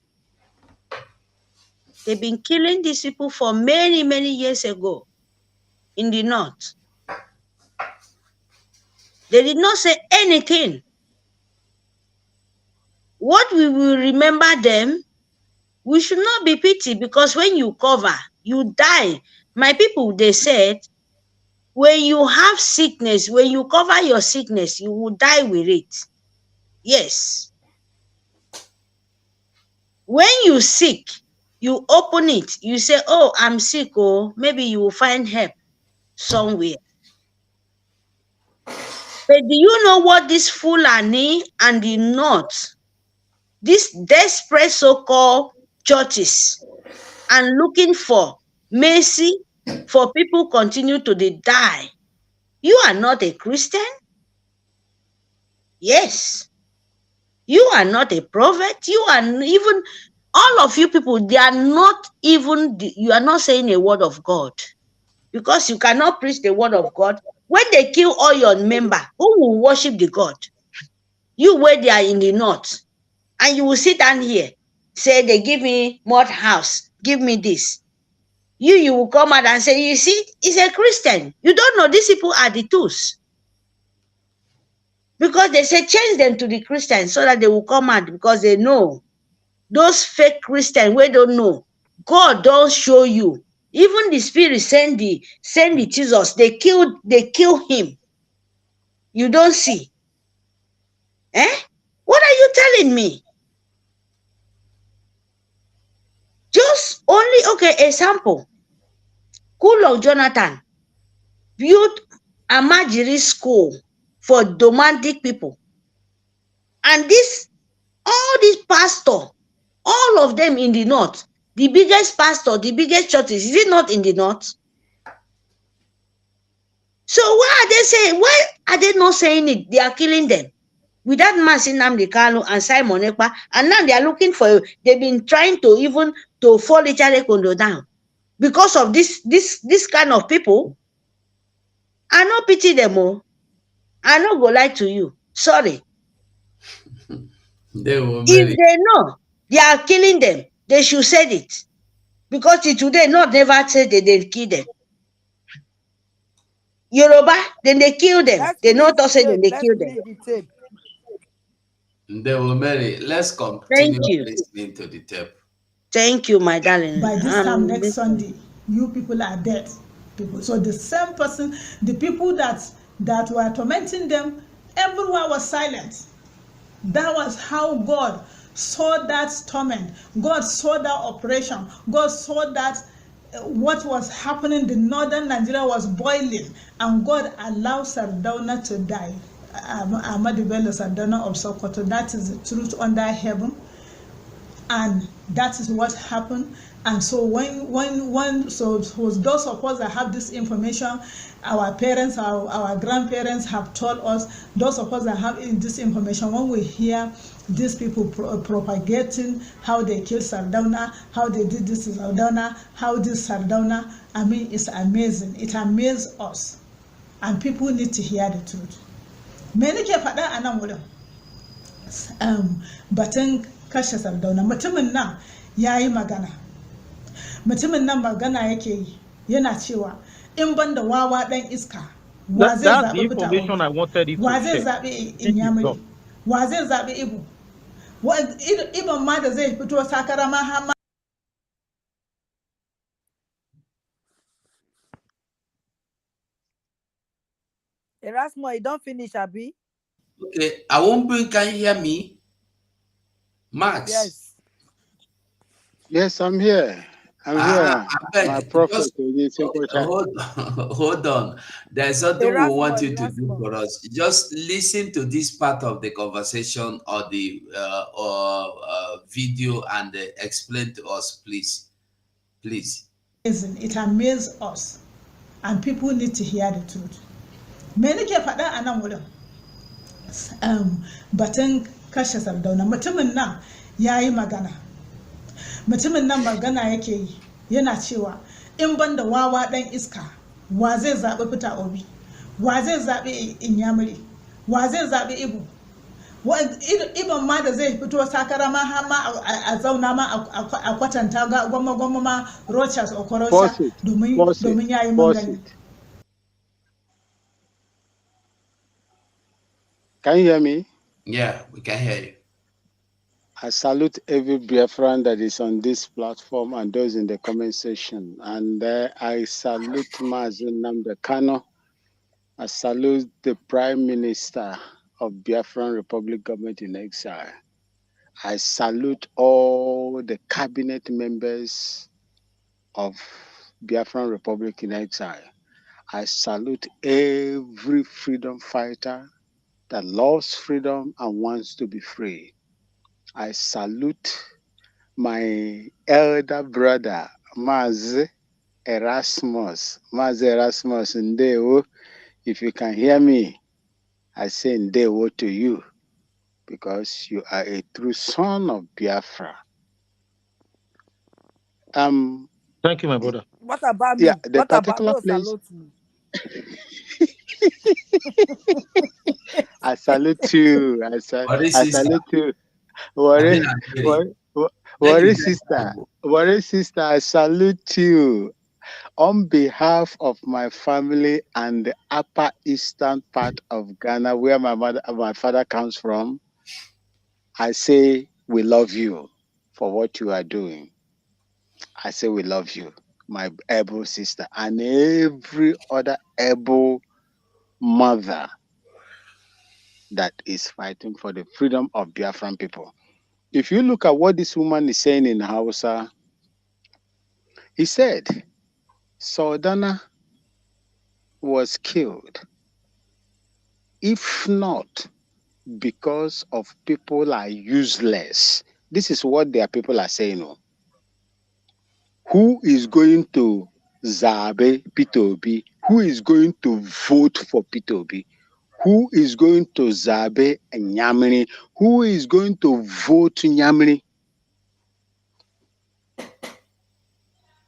They've been killing these people for many, many years ago in the north. They did not say anything. What we will remember them, we should not be pity, because when you cover, you die. My people, they said, when you have sickness, when you cover your sickness, you will die with it. Yes. When you sick, you open it, you say, oh, I'm sick, oh, maybe you will find help somewhere. But do you know what this Fulani and the North, these desperate so-called churches, and looking for mercy for people continue to die? You are not a Christian? Yes. You are not a prophet. You are even, all of you people, they are not even, you are not saying a word of God. Because you cannot preach the word of God. When they kill all your members, who will worship the God? You where they are in the north. And you will sit down here, say they give me mud house, give me this. You will come out and say, you see, he's a Christian. You don't know these people are the tools. Because they say change them to the Christians so that they will come out, because they know those fake Christians we don't know. God don't show you. Even the spirit send the Jesus. They kill him. You don't see. What are you telling me? Just only, okay, example. Cool Jonathan built a Majiri school for domestic people. And all these pastors, all of them in the north, the biggest pastor, the biggest churches, is it not in the north? So why are they saying, why are they not saying it? They are killing them. With that man Nnamdi Kanu and Simon Ekpa, and now they are looking for, they've been trying to even to fall Ichere Kondo down. Because of this kind of people. I no pity them all. I no go lie to you. Sorry. They will If marry. they know they are killing them, they should say it. Because today, not never said that they kill them. Yoruba, then they kill them. Let's They play not the say that tape. they Let's kill them. play the tape. They will marry. Let's Thank continue you. listening to the tape. Thank you, my darling. By this time next Sunday, you people are dead. People. So the same person, the people that were tormenting them, everyone was silent. That was how God saw that torment. God saw that operation. God saw that what was happening. The northern Nigeria was boiling, and God allowed Sardauna to die. Ahmadu Bello Sardauna of Sokoto. That is the truth under heaven. And that is what happened. And so so those of us that have this information, our parents, our grandparents have told us, those of us that have this information, when we hear these people propagating how they killed Sardauna, how they did this to Sardauna, how this Sardauna, I mean, it's amazing. It amazes us. And people need to hear the truth. Many ke faɗa a nan wurin batun kashe Sardauna, mutumin nan ya yi magana. Mutumin nan magana yake yi, yana cewa in ban da wawa ɗan iska, wa zai That's the zaɓi Peter information Obi, I wanted you wa to zai share. zaɓi Think it's Inyamiri, done. wa zai zaɓi Ibu, Iban ma da zai fito takara ma har ma. Erasmus, you don't finish, Abi? Okay, I won't bring. Can you hear me, Max? Yes. Yes, I'm here. I'm here. I My beg, prophet, just hold on. There's something we want you to do for us. Just listen to this part of the conversation or the video and explain to us, please. Please. It amazes us, and people need to hear the truth. Many ke faɗa a nan wurin batun kashe Sardauna, mutumin nan ya yi magana. Mutumin nan magana yake yi, yana cewa in ban da wawa ɗan iska, wa zai zaɓi Peter Obi, wa zai zaɓi Inyamiri, wa zai zaɓi Ibu, Iban ma da zai fito takara ma har ma a zauna ma a kwatanta gwamma ma Rochas Okorocha domin ya yi mangani. Can you hear me? Yeah, we can hear you. I salute every Biafran that is on this platform and those in the comment section. And I salute Mazen Namdekano. I salute the Prime Minister of Biafran Republic Government in Exile. I salute all the cabinet members of Biafran Republic in Exile. I salute every freedom fighter that loves freedom and wants to be free. I salute my elder brother, Maz Erasmus. Maz Erasmus Ndewo. If you can hear me, I say Ndewo to you because you are a true son of Biafra. Thank you, my brother. What about me? Yeah, the What about particular no place. salute me? I salute you. I salute you. Worry sister. Worry sister, I salute you. On behalf of my family and the upper eastern part of Ghana, where my father comes from, I say we love you for what you are doing. I say we love you, my able sister, and every other able mother that is fighting for the freedom of Biafran people. If you look at what this woman is saying in Hausa, he said, Saldana was killed, if not because of people are useless. This is what their people are saying. Oh. Who is going to Zabe Pitobi? Who is going to vote for Pitobi? Who is going to Zabe Nyamini? Who is going to vote Nyamini?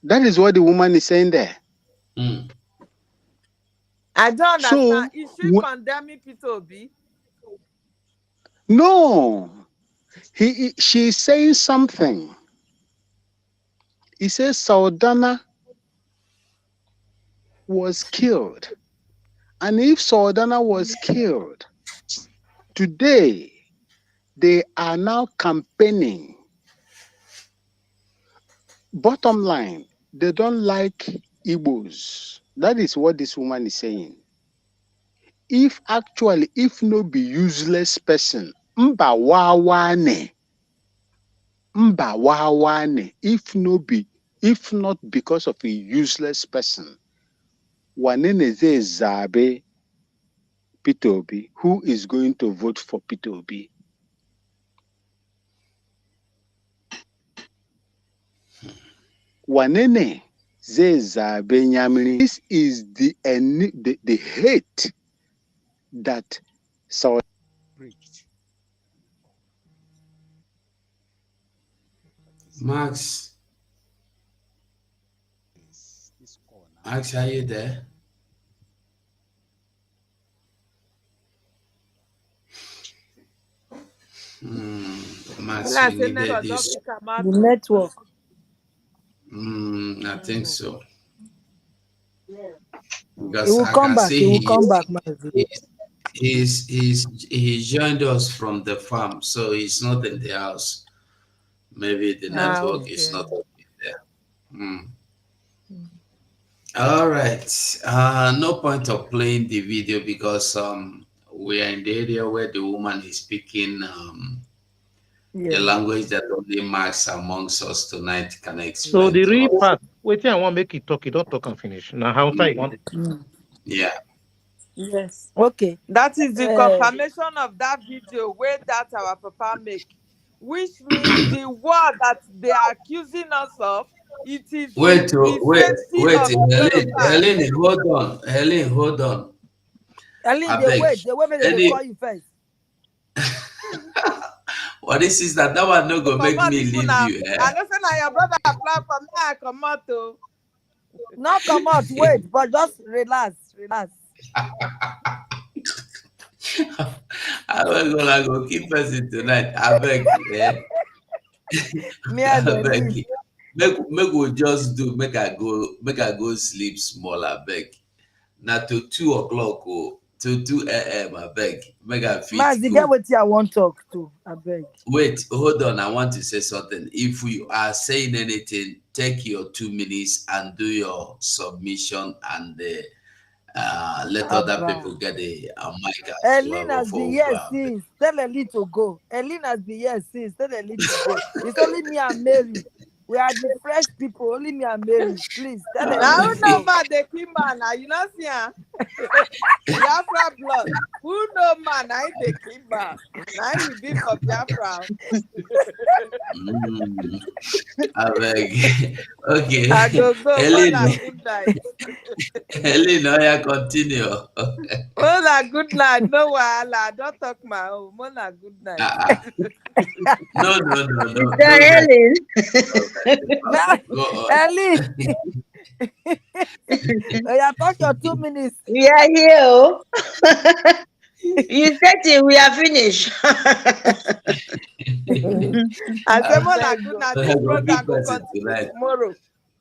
That is what the woman is saying there. I don't So, understand. Is she condemning Peter Obi? No. She's saying something. He says Saldana was killed. And if Saldana was killed, today they are now campaigning. Bottom line, they don't like Igbos. That is what this woman is saying. If no be useless person, mba wawane, if not because of a useless person, waneneze zabe Peter Obi, who is going to vote for Peter Obi? Wanene Zeza Benyamini. This is the hate that South preached. Max, Max, are you there? Max, Well, I we say needed network this. don't come out. The network. I think so. It Because will I come can back. see It will come back, Mazi. he joined us from the farm, so he's not in the house. Maybe the Ah, network okay. is not there. All right. No point of playing the video because we are in the area where the woman is speaking the Yeah. language that only Max amongst us tonight can explain So the to real us. part, wait till I want make it talk, you don't talk and finish. Now how time you want it? Yeah. Yes. Okay. That is the confirmation of that video where that our papa make, which means the word that they are accusing us of, it is Wait, the safety of Helen, hold on. Helen, hold on. Ellen, I they beg. wait. They wait when they call you first. What is this that one no go make me leave you? I know say na your brother apply for me, I come out to. Not come out, wait, but just relax. I beg gonna go keep person tonight. I beg. Me I and the beg. leave. Make we just do make I go sleep small. I beg. Now to 2 o'clock to 2 a.m. I beg. Make I fit Mazi, go. get what I want talk to. I beg. Wait, hold on. I want to say something. If we are saying anything, take your 2 minutes and do your submission and let other people get a mic as well Eileen has been before here since. Tell Eileen to go. Eileen has been here since. Tell Eileen to go. It's only me and Mary. We are the fresh people. Only me and Mary. Please tell Now Eileen who to know go. about the Kimba now? You know see her? Biafra blood. Who know man? I the Kimba. Now we be for Biafra. I beg. Okay. I go Helen, Mona, good night. Helen, yeah, continue. Mona, good night. No wahala. Don't talk my own. Mona, good night. No. Mr. Helen. Go on. Eileen. You talk your 2 minutes. We are here. Oh. You said it, we are finished. I say Mona, good night. This Go program keep go person continue tonight. tomorrow.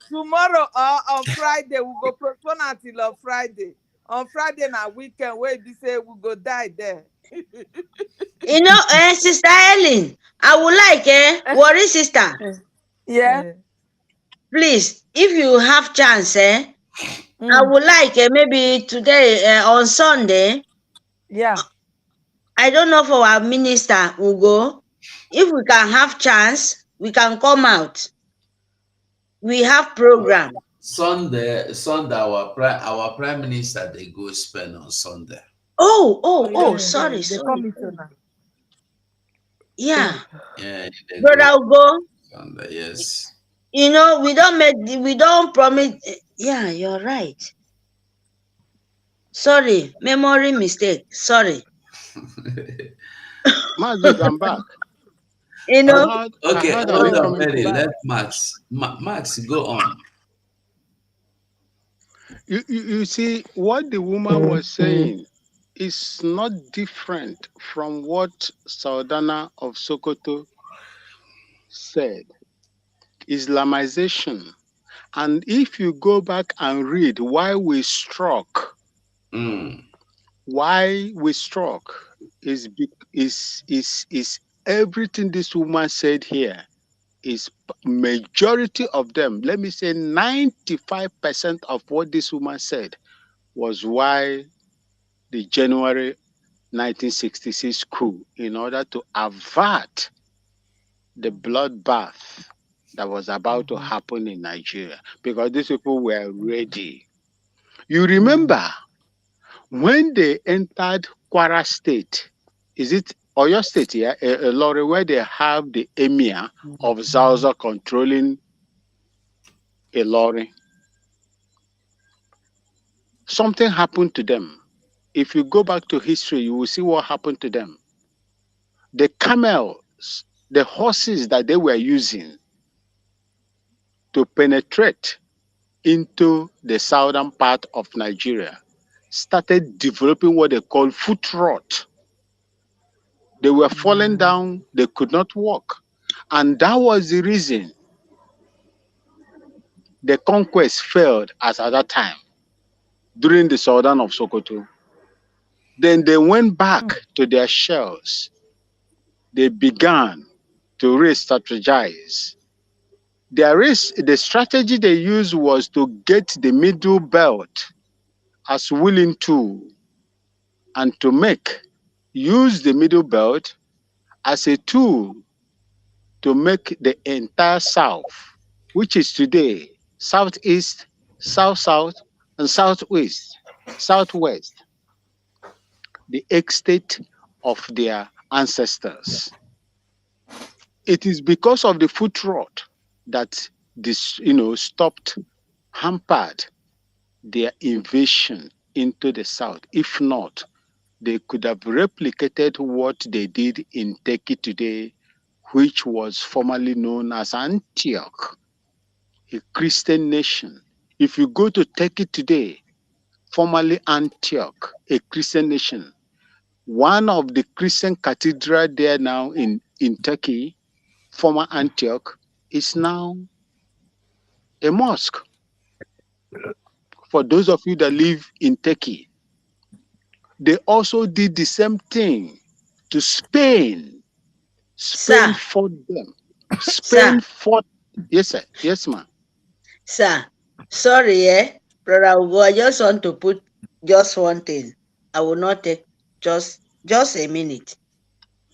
Tomorrow or on Friday, we go postpone until on Friday. On Friday na weekend where we say we go die there. You know, Sister Helen, I would like, worry sister, Yeah. please, if you have chance, I would like maybe today on Sunday. Yeah. I don't know for our minister Ugo. If we can have chance, we can come out. We have program. Sunday, our prime minister they go spend on Sunday. Sorry. They call me tonight. Yeah. Yeah, Brother Ugo. Sunday, yes. You know, we don't promise. Yeah, you're right. Sorry, memory mistake. Sorry. Magic, I'm back. You know. Okay, hold on, Mary. Let Max go on. You see, what the woman was saying is not different from what Saudana of Sokoto said. Islamization. And if you go back and read why we struck is everything this woman said here is majority of them. Let me say 95% of what this woman said was why the January 1966 coup, in order to avert the bloodbath that was about to happen in Nigeria, because these people were ready. You remember when they entered Kwara State, is it Oyo State, yeah, a lorry where they have the emir of Zauza controlling a lorry. Something happened to them. If you go back to history, you will see what happened to them. The camels, the horses that they were using to penetrate into the southern part of Nigeria started developing what they call foot rot. They were falling down, they could not walk. And that was the reason the conquest failed at that time during the Sultan of Sokoto. Then they went back to their shells. They began to re-strategize. The strategy they used was to get the middle belt as willing tool and to use the middle belt as a tool to make the entire South, which is today Southeast, South-South, and Southwest, the estate of their ancestors. It is because of the foot rot that this, hampered their invasion into the South. If not, they could have replicated what they did in Turkey today, which was formerly known as Antioch, a Christian nation. If you go to Turkey today, formerly Antioch, a Christian nation, one of the Christian cathedral there now in Turkey, former Antioch, is now a mosque. For those of you that live in Turkey, they also did the same thing to Spain. Spain fought them. Spain fought. Yes, sir. Yes, ma'am. Sir, sorry, Brother Ugo, I just want to put just one thing. I will not take just a minute.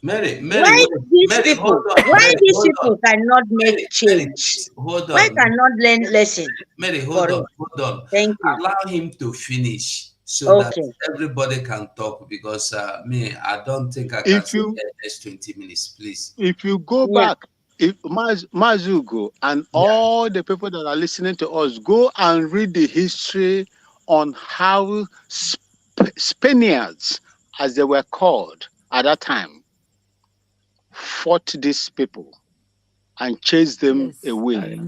Mary, Why these people cannot make change? Hold on. Why cannot learn lesson? Mary, hold on. Thank you. Allow him to finish so that everybody can talk, because I don't think I can say the next 20 minutes, please. If you go back, if Mazugo and all the people that are listening to us, go and read the history on how Spaniards, as they were called at that time, fought these people and chased them away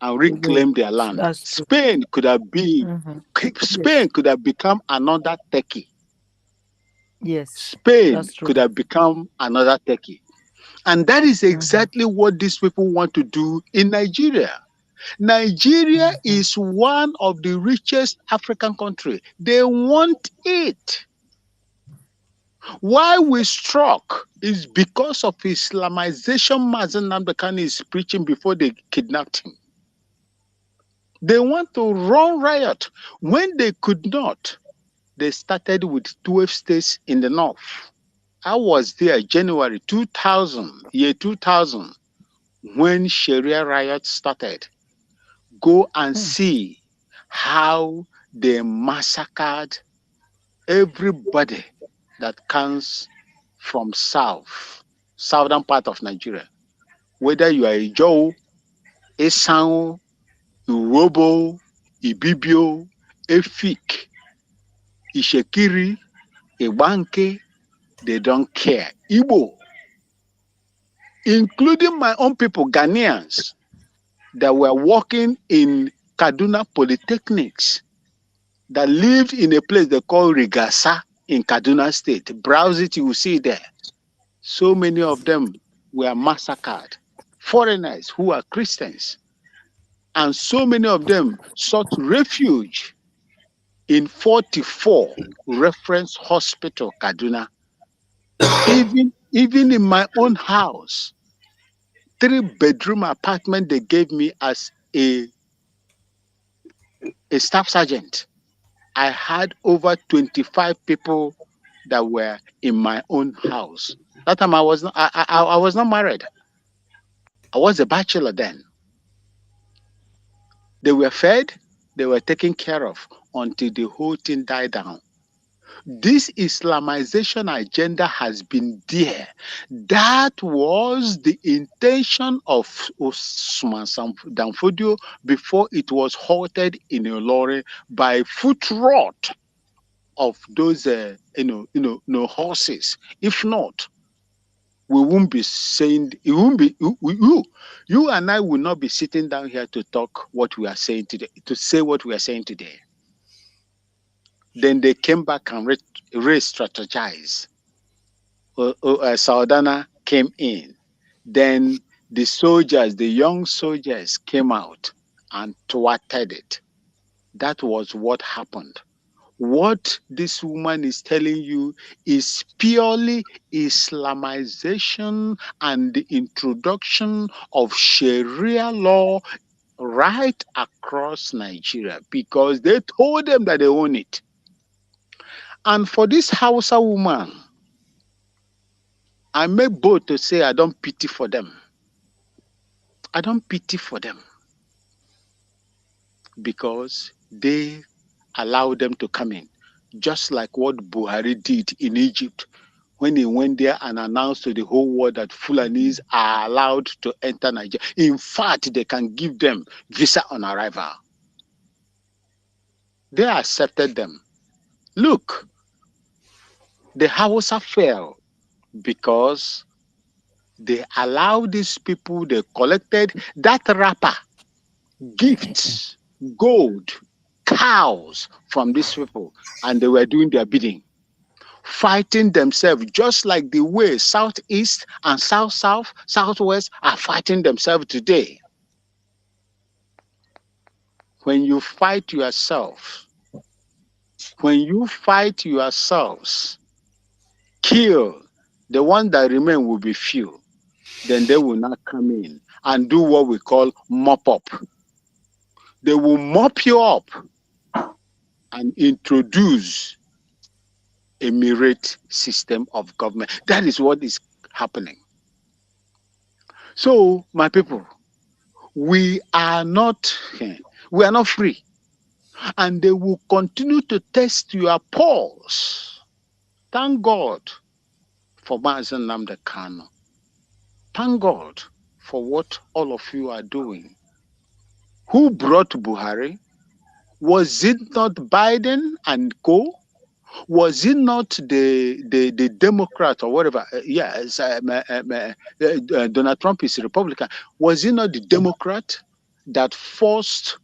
and reclaimed their land. Spain could have been, Spain could have become another Turkey. Yes. Spain could have become another Turkey. And that is exactly what these people want to do in Nigeria. Nigeria is one of the richest African countries. They want it. Why we struck is because of Islamization Mazen Nnamdi Kanu is preaching before they kidnapped him. They want to run riot. When they could not, they started with 12 states in the north. I was there January 2000, when Sharia riots started. Go and see how they massacred everybody that comes from southern part of Nigeria. Whether you are a Joe, a Sao, Urobo, Ibibio, Efik, Ishekiri, Ibanke, they don't care. Igbo, including my own people, Ghanaians, that were working in Kaduna Polytechnics, that lived in a place they call Rigasa in Kaduna State. Browse it, you will see there. So many of them were massacred. Foreigners who are Christians. And so many of them sought refuge in 44 Reference Hospital, Kaduna. Even in my own house, 3-bedroom apartment they gave me as a staff sergeant. I had over 25 people that were in my own house. That time I was not married. I was a bachelor then. They were fed, they were taken care of until the whole thing died down. This Islamization agenda has been there. That was the intention of Usman Danfodio before it was halted in Ilori by foot rot of those, horses. If not, we won't be saying, it won't be, you and I will not be sitting down here to talk what we are saying today, to say what we are saying today. Then they came back and re-strategized. Saudana came in. Then the soldiers, the young soldiers came out and thwarted it. That was what happened. What this woman is telling you is purely Islamization and the introduction of Sharia law right across Nigeria because they told them that they own it. And for this Hausa woman, I make bold to say I don't pity for them. I don't pity for them because they allow them to come in, just like what Buhari did in Egypt when he went there and announced to the whole world that Fulanis are allowed to enter Nigeria. In fact, they can give them visa on arrival. They accepted them. Look, the Hausa fell because they allowed these people, they collected that wrapper, gifts, gold, cows from these people, and they were doing their bidding, fighting themselves just like the way Southeast and South-South, Southwest are fighting themselves today. When you fight yourself, kill, the one that remain will be few. Then they will not come in and do what we call mop up. They will mop you up and introduce a mirate system of government. That is what is happening. So, my people, we are not free. And they will continue to test your pulse. Thank God for Mazen Namde Kano. Thank God for what all of you are doing. Who brought Buhari? Was it not Biden and co? Was it not the Democrat or whatever? Donald Trump is a Republican. Was it not the Democrat that forced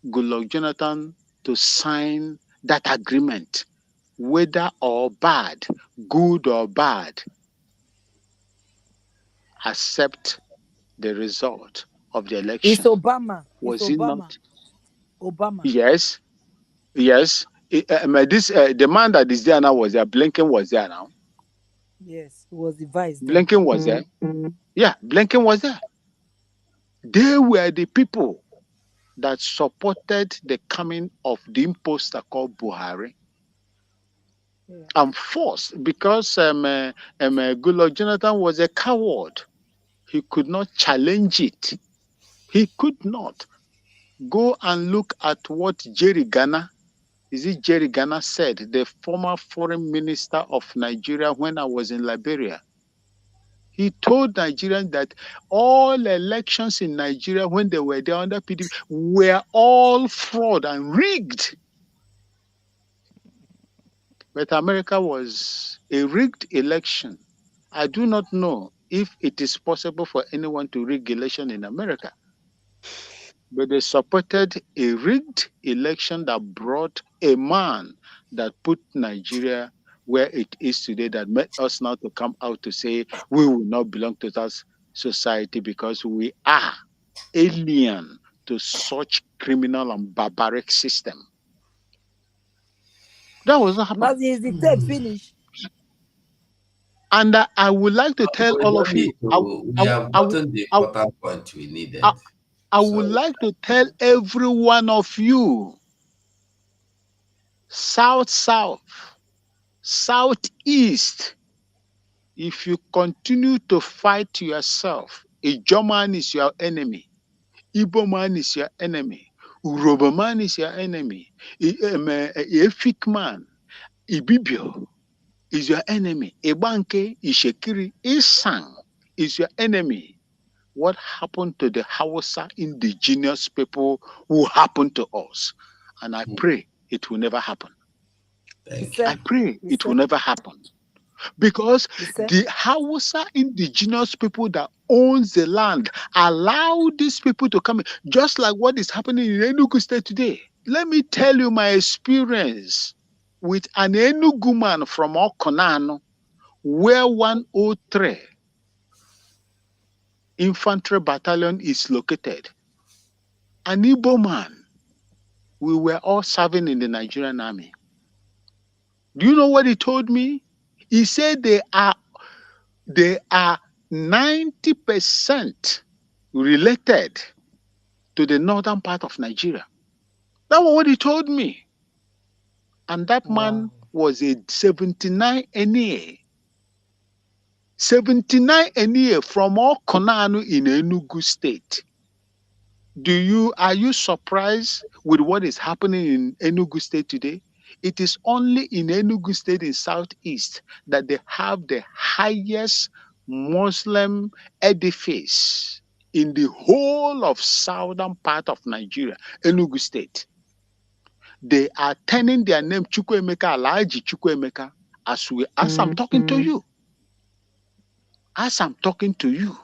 Goodluck Jonathan to sign that agreement, whether or bad, good or bad? Accept the result of the election. It's Obama. Was it's it Obama. not? Obama. Yes. The man that is there now was there. Blinken was there now. Yes, it was the vice. Blinken was there. Yeah, Blinken was there. They were the people that supported the coming of the imposter called Buhari. Yeah. And forced because Goodluck Jonathan was a coward. He could not challenge it. He could not. Go and look at what Jerry Ghana said, the former foreign minister of Nigeria when I was in Liberia. He told Nigerians that all elections in Nigeria when they were there under PDP were all fraud and rigged. But America was a rigged election. I do not know if it is possible for anyone to rig election in America. But they supported a rigged election that brought a man that put Nigeria where it is today, that made us now to come out to say we will not belong to that society because we are alien to such criminal and barbaric system. That was what happened. Is the tape finished? And I would like to tell all of you. We have gotten the important point we needed. I would like to tell every one of you, South, Southeast, if you continue to fight yourself, a German is your enemy, Igbo man is your enemy, Urobo man is your enemy, a Efik man, Ibibio is your enemy. Ibanke, Ishekiri, Isang is your enemy. What happened to the Hausa indigenous people who happened to us? And I pray it will never happen. I pray it will never happen. Because the Hausa indigenous people that owns the land allow these people to come in, just like what is happening in Enugu State today. Let me tell you my experience with an Enugu man from Okonano, where 103 Infantry Battalion is located. An Igbo man. We were all serving in the Nigerian army. Do you know what he told me? He said they are 90% related to the northern part of Nigeria. That was what he told me. And that man was a 79 NA. 79 NA from Okonanu in Enugu State. Are you surprised with what is happening in Enugu State today? It is only in Enugu State in Southeast that they have the highest Muslim edifice in the whole of southern part of Nigeria, Enugu State. They are turning their name Chukwuemeka, Alhaji Chukwuemeka, as I'm talking to you. As I'm talking to you.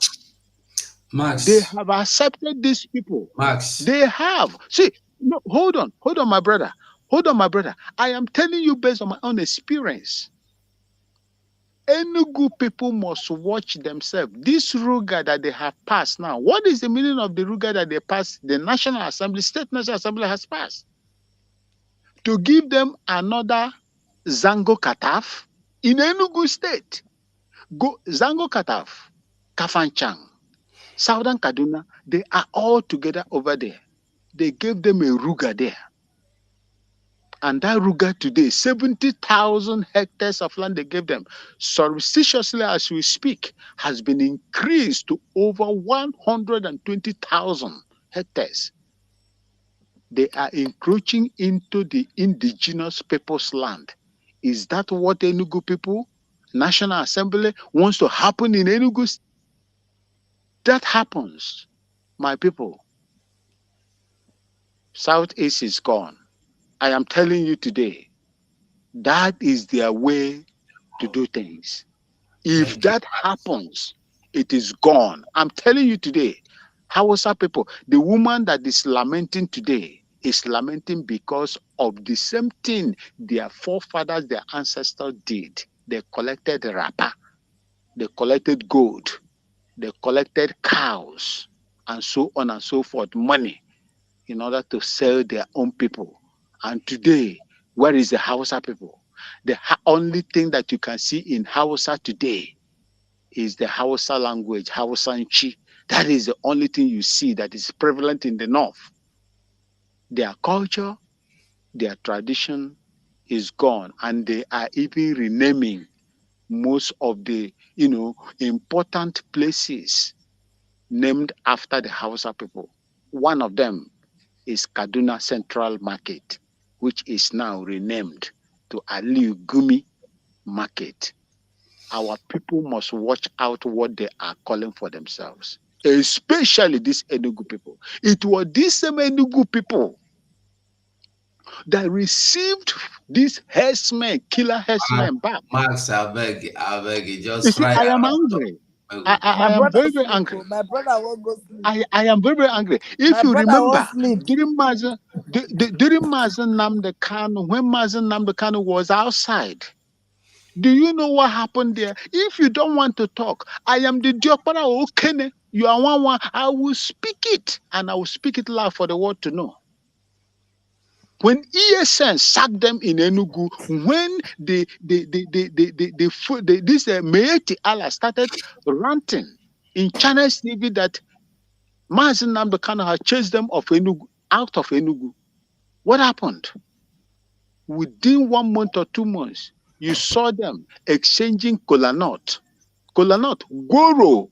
Max. They have accepted these people. Max. They have. See, no, hold on, my brother. Hold on, my brother. I am telling you based on my own experience. Enugu people must watch themselves. This Ruga that they have passed now, what is the meaning of the Ruga that they passed? The National Assembly, State National Assembly has passed. To give them another Zango Kataf in Enugu State. Go Zango Kataf, Kafanchang, Southern Kaduna, they are all together over there. They gave them a Ruga there. And that Ruga today, 70,000 hectares of land they gave them, surreptitiously as we speak, has been increased to over 120,000 hectares. They are encroaching into the indigenous people's land. Is that what Enugu people, National Assembly, wants to happen in Enugu? That happens, my people. Southeast is gone. I am telling you today, that is their way to do things. If that happens, it is gone. I'm telling you today, Hausa people, the woman that is lamenting today is lamenting because of the same thing their forefathers, their ancestors did. They collected rapa, they collected gold, they collected cows, and so on and so forth, money, in order to sell their own people. And today, where is the Hausa people? The only thing that you can see in Hausa today is the Hausa language, Hausa Nchi. That is the only thing you see that is prevalent in the north. Their culture, their tradition is gone, and they are even renaming most of the, important places named after the Hausa people. One of them is Kaduna Central Market, which is now renamed to Aliu Gumi Market. Our people must watch out what they are calling for themselves, especially these Enugu people. It was these same Enugu people that received these herdsmen, killer herdsmen back. Max, I beg, just You see, try. I am angry. I am very, very angry. My brother won't go sleep. I am very, very angry. If you remember, during Mazen Namde Kanu, when Mazen Namde Kanu was outside, do you know what happened there? If you don't want to talk, I am the Diokpara Okene. You are one. I will speak it, and I will speak it loud for the world to know. When ESN sacked them in Enugu, when this Meeti Allah started ranting in China's TV that Mazen Namde Kanu had chased them out of Enugu, what happened? Within 1 month or 2 months, you saw them exchanging kolanut, goro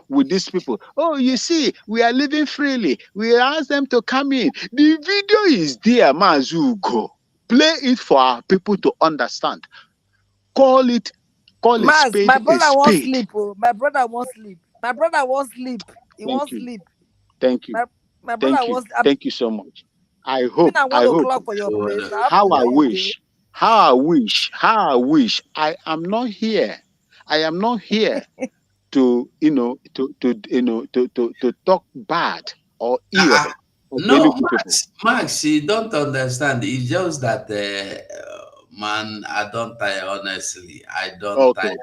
with these people. Oh, you see, we are living freely. We ask them to come in. The video is there, Mazugo. Play it for our people to understand. Call a Mas, spade my a brother won't spade. sleep. Oh, my brother won't sleep. My brother won't sleep. He Thank won't you. sleep. Thank you. My brother Thank you. won't. Thank you so much. I Been hope. at 1 o'clock for your place. I have How to I join you again. wish. How I wish. How I wish. I am not here. I am not here to to talk bad or ill Ah, of the no, Enugu people. Max, you don't understand. It's just that, man, I don't tire, honestly. I don't tire. Okay.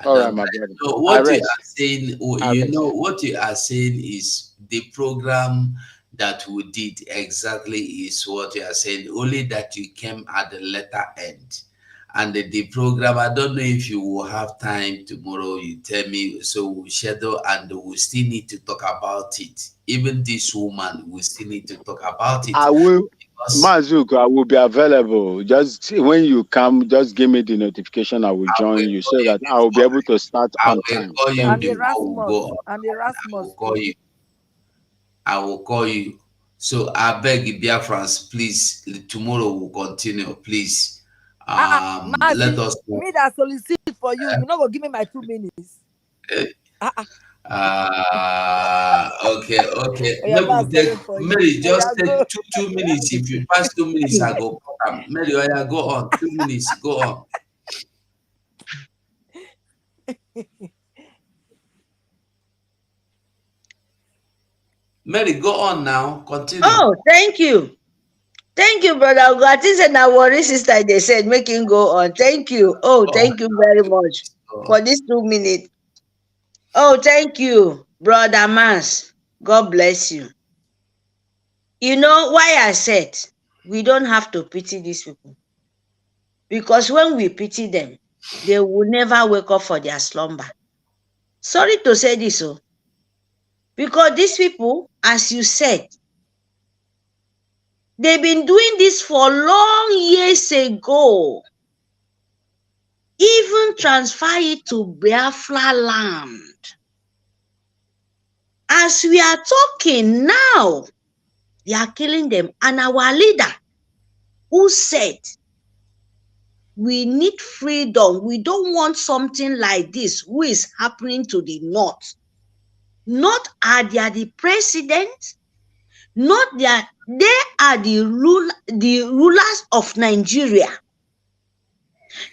I All right, don't my tire. brother. No, I what you rest. are saying, I rest. what you are saying is the program that we did exactly is what you are saying, only that you came at the latter end. And the program, I don't know if you will have time tomorrow, you tell me, so we'll schedule and we still need to talk about it. Even this woman, we still need to talk about it. I will, Because Mazuko, I will be available. Just when you come, just give me the notification. I will I join will you call so you that I this will be able morning. to start I on will time. call you Thank And you. before we Erasmus. go on. And I will Erasmus call too. you. I will call you. So I beg Biafrans, please, tomorrow we'll continue, please. Let Mazi, us know. me that solicit for you. You not gonna give me my 2 minutes. Ah, ah. Okay, okay. Oh, yeah, Maybe man, we take sorry for you. Mary, Oh, just yeah, take go. two minutes. If you pass 2 minutes, I go. Mary, oh yeah, go on. 2 minutes, go on. Mary, go on now. Continue. Oh, thank you. Thank you, brother. I think said now worry sister they said make him go on. Thank you. Oh, Go on thank you now, very much please. Go on. for these 2 minutes. Oh, thank you, brother Mans. God bless you. You know why I said we don't have to pity these people. Because when we pity them, they will never wake up for their slumber. Sorry to say this, oh, because these people, as you said, they've been doing this for long years ago. Even transfer it to Biafra land. As we are talking now, they are killing them. And our leader, who said, we need freedom. We don't want something like this, who is happening to the north. Not are they the president, not they are the rulers of Nigeria.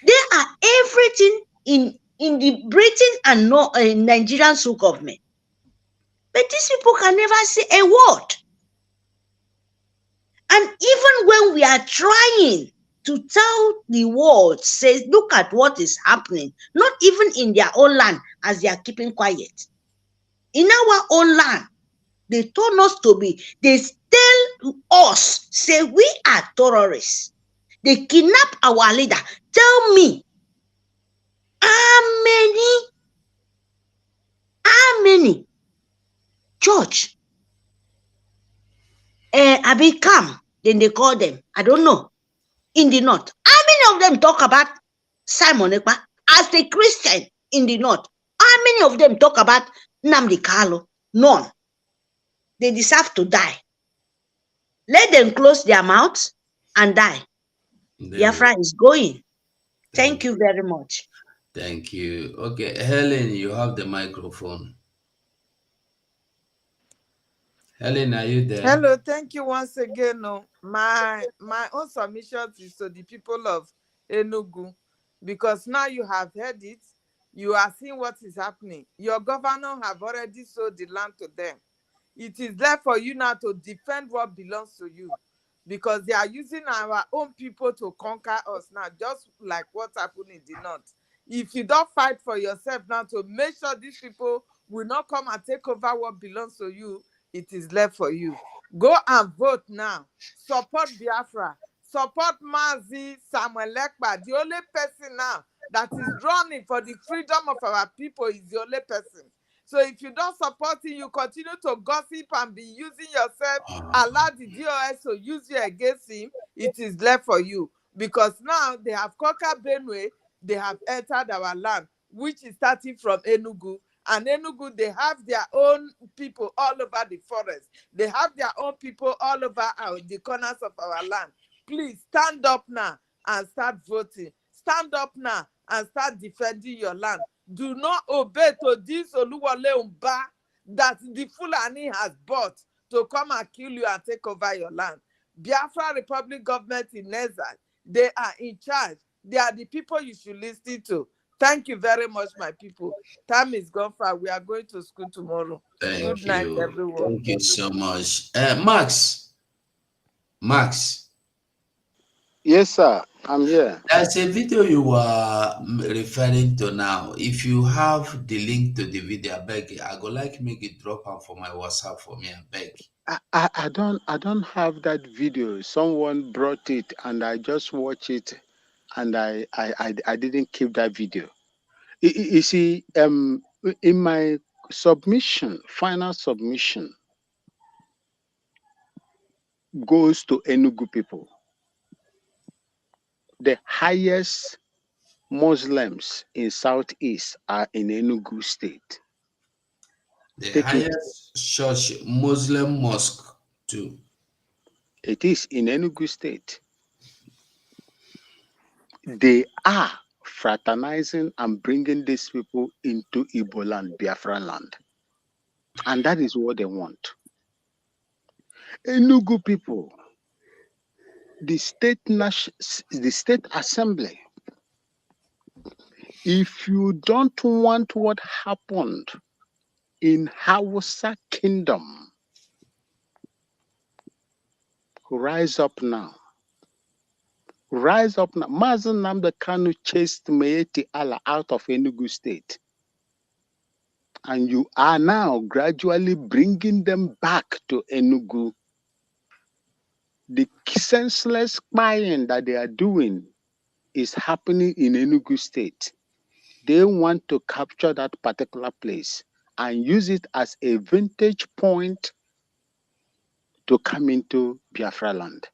They are everything in the Britain and Nigerian government. But these people can never say a word. And even when we are trying to tell the world, says, look at what is happening, not even in their own land, as they are keeping quiet. In our own land, they told us to be, they tell us, say we are terrorists. They kidnap our leader. Tell me, how many church Abi come, then they call them, I don't know, in the north. How many of them talk about Simon Ekpa as a Christian in the north? How many of them talk about Nnamdi Kanu? None. They deserve to die. Let them close their mouths and die. Biafra is going. Thank you very much. Thank you. Okay, Helen, you have the microphone. Helen, are you there? Hello, thank you once again. No, my own submission is to the people of Enugu, because now you have heard it, you are seeing what is happening. Your governor have already sold the land to them. It is left for you now to defend what belongs to you, because they are using our own people to conquer us now, just like what happened in the north. If you don't fight for yourself now to make sure these people will not come and take over what belongs to you, it is left for you. Go and vote now. Support Biafra. Support Mazi Samuel Lekpa. The only person now that is running for the freedom of our people is the only person. So if you don't support him, you continue to gossip and be using yourself, allow the DOS to use you against him, it is left for you. Because now they have conquered Benue, they have entered our land, which is starting from Enugu. And Enugu, they have their own people all over the forest. They have their own people all over the corners of our land. please stand up now and start voting. Stand up now and start defending your land. Do not obey to this Oluwole Umba that the Fulani has bought to come and kill you and take over your land. Biafra Republic government in exile, they are in charge. They are the people you should listen to. Thank you very much, my people. Time is gone far. We are going to school tomorrow. Good Thank night, you. everyone. Thank you so much. Max, Yes, sir. I'm here. there's a video you were referring to now. If you have the link to the video, I beg, I go like make it drop out for my WhatsApp for me, I beg. I don't have that video. Someone brought it and I just watched it and I didn't keep that video. You see, in my submission, final submission goes to Enugu people. The highest Muslims in Southeast are in Enugu State. The Take it. highest church Muslim mosque too. It is in Enugu State. They are fraternizing and bringing these people into Igbo land, Biafra land. And that is what they want. Enugu people, the state assembly, if you don't want what happened in Hausa kingdom, rise up now. Rise up now. Mazen Namde Kanu chased Meeti Allah out of Enugu State. And you are now gradually bringing them back to Enugu. The senseless spying that they are doing is happening in Enugu State. They want to capture that particular place and use it as a vantage point to come into Biafra land.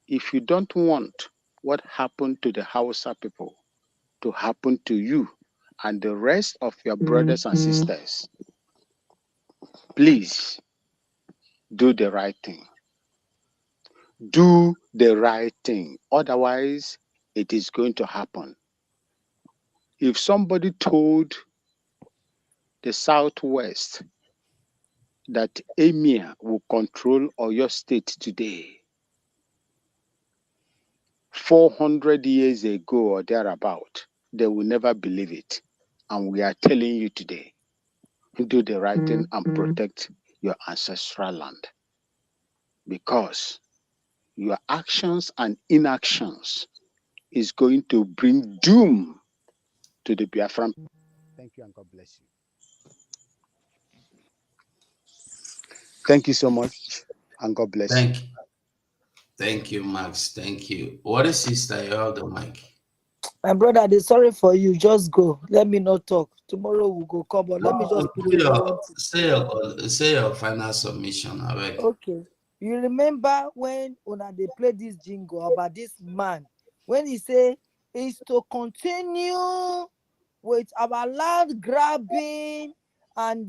If you don't want what happened to the Hausa people to happen to you and the rest of your brothers and sisters, please do the right thing. Do the right thing. Otherwise, it is going to happen. If somebody told the Southwest that Emir will control Oyo State today, 400 years ago or thereabout, they will never believe it. And we are telling you today, do the right thing and protect your ancestral land. Because your actions and inactions is going to bring doom to the Biafran. Thank you and God bless you. Thank you so much and God bless you. Thank you, Max. Thank you. What is sister? You have the mic. My brother, they sorry for you. Just go. Let me not talk. Tomorrow we'll go come on. Let me just put it. Say your final submission. Okay. You remember when they played this jingle about this man, when he said is to continue with our land grabbing and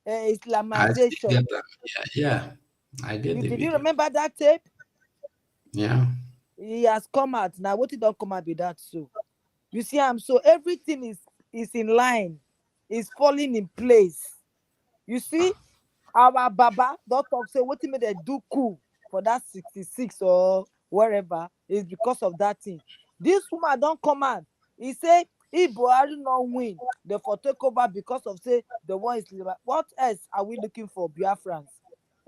Islamization. I get the Did video. you remember that tape? Yeah. He has come out. Now, what did not come out with that? So, you see, so everything is in line, is falling in place. You see, our Baba don't talk, say what made they do cool for that 66 or wherever is because of that thing. This woman don't come out. He say, if Buhari not win, they for take over because of say the one is. What else are we looking for, Biafrans?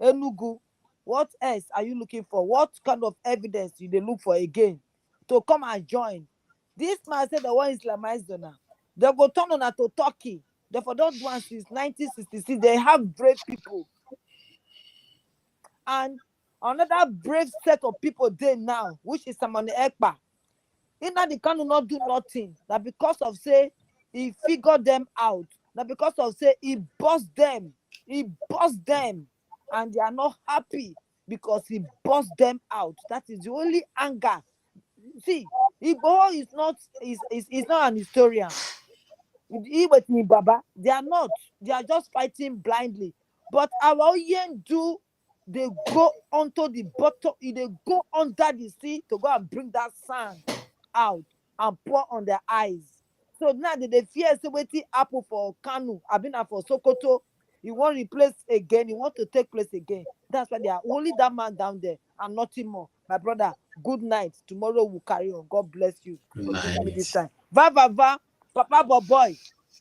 Enugu, what else are you looking for? What kind of evidence do they look for again to come and join? This man said the one Islamized now. They go turn on to Turkey. Therefore, don't do one since 1966. They have brave people. And another brave set of people there now, which is Samani Ekpa. Now they cannot do nothing. That because of say he figured them out. That because of say he bossed them. He bossed them. And they are not happy because he bossed them out. That is the only anger. See, Igbo is not an historian. He with me, Baba. They are not. They are just fighting blindly. But our Oyen do They go onto the bottom, they go under the sea to go and bring that sand out and pour on their eyes. So now they fear say wetin happen for Kano, abi na for Sokoto, he wan replace again, he want to take place again. That's why they are only that man down there and nothing more. My brother, good night. Tomorrow we'll carry on. God bless you Good for giving me night. this time. Va, Papa boy,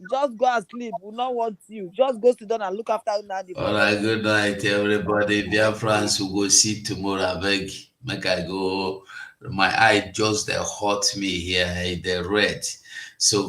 just go and sleep. We not want you. Just go sit down and look after you now. The All right, good night, everybody. Dear friends, we go see tomorrow. I beg, make I go. My eye just they hurt me here, they red. So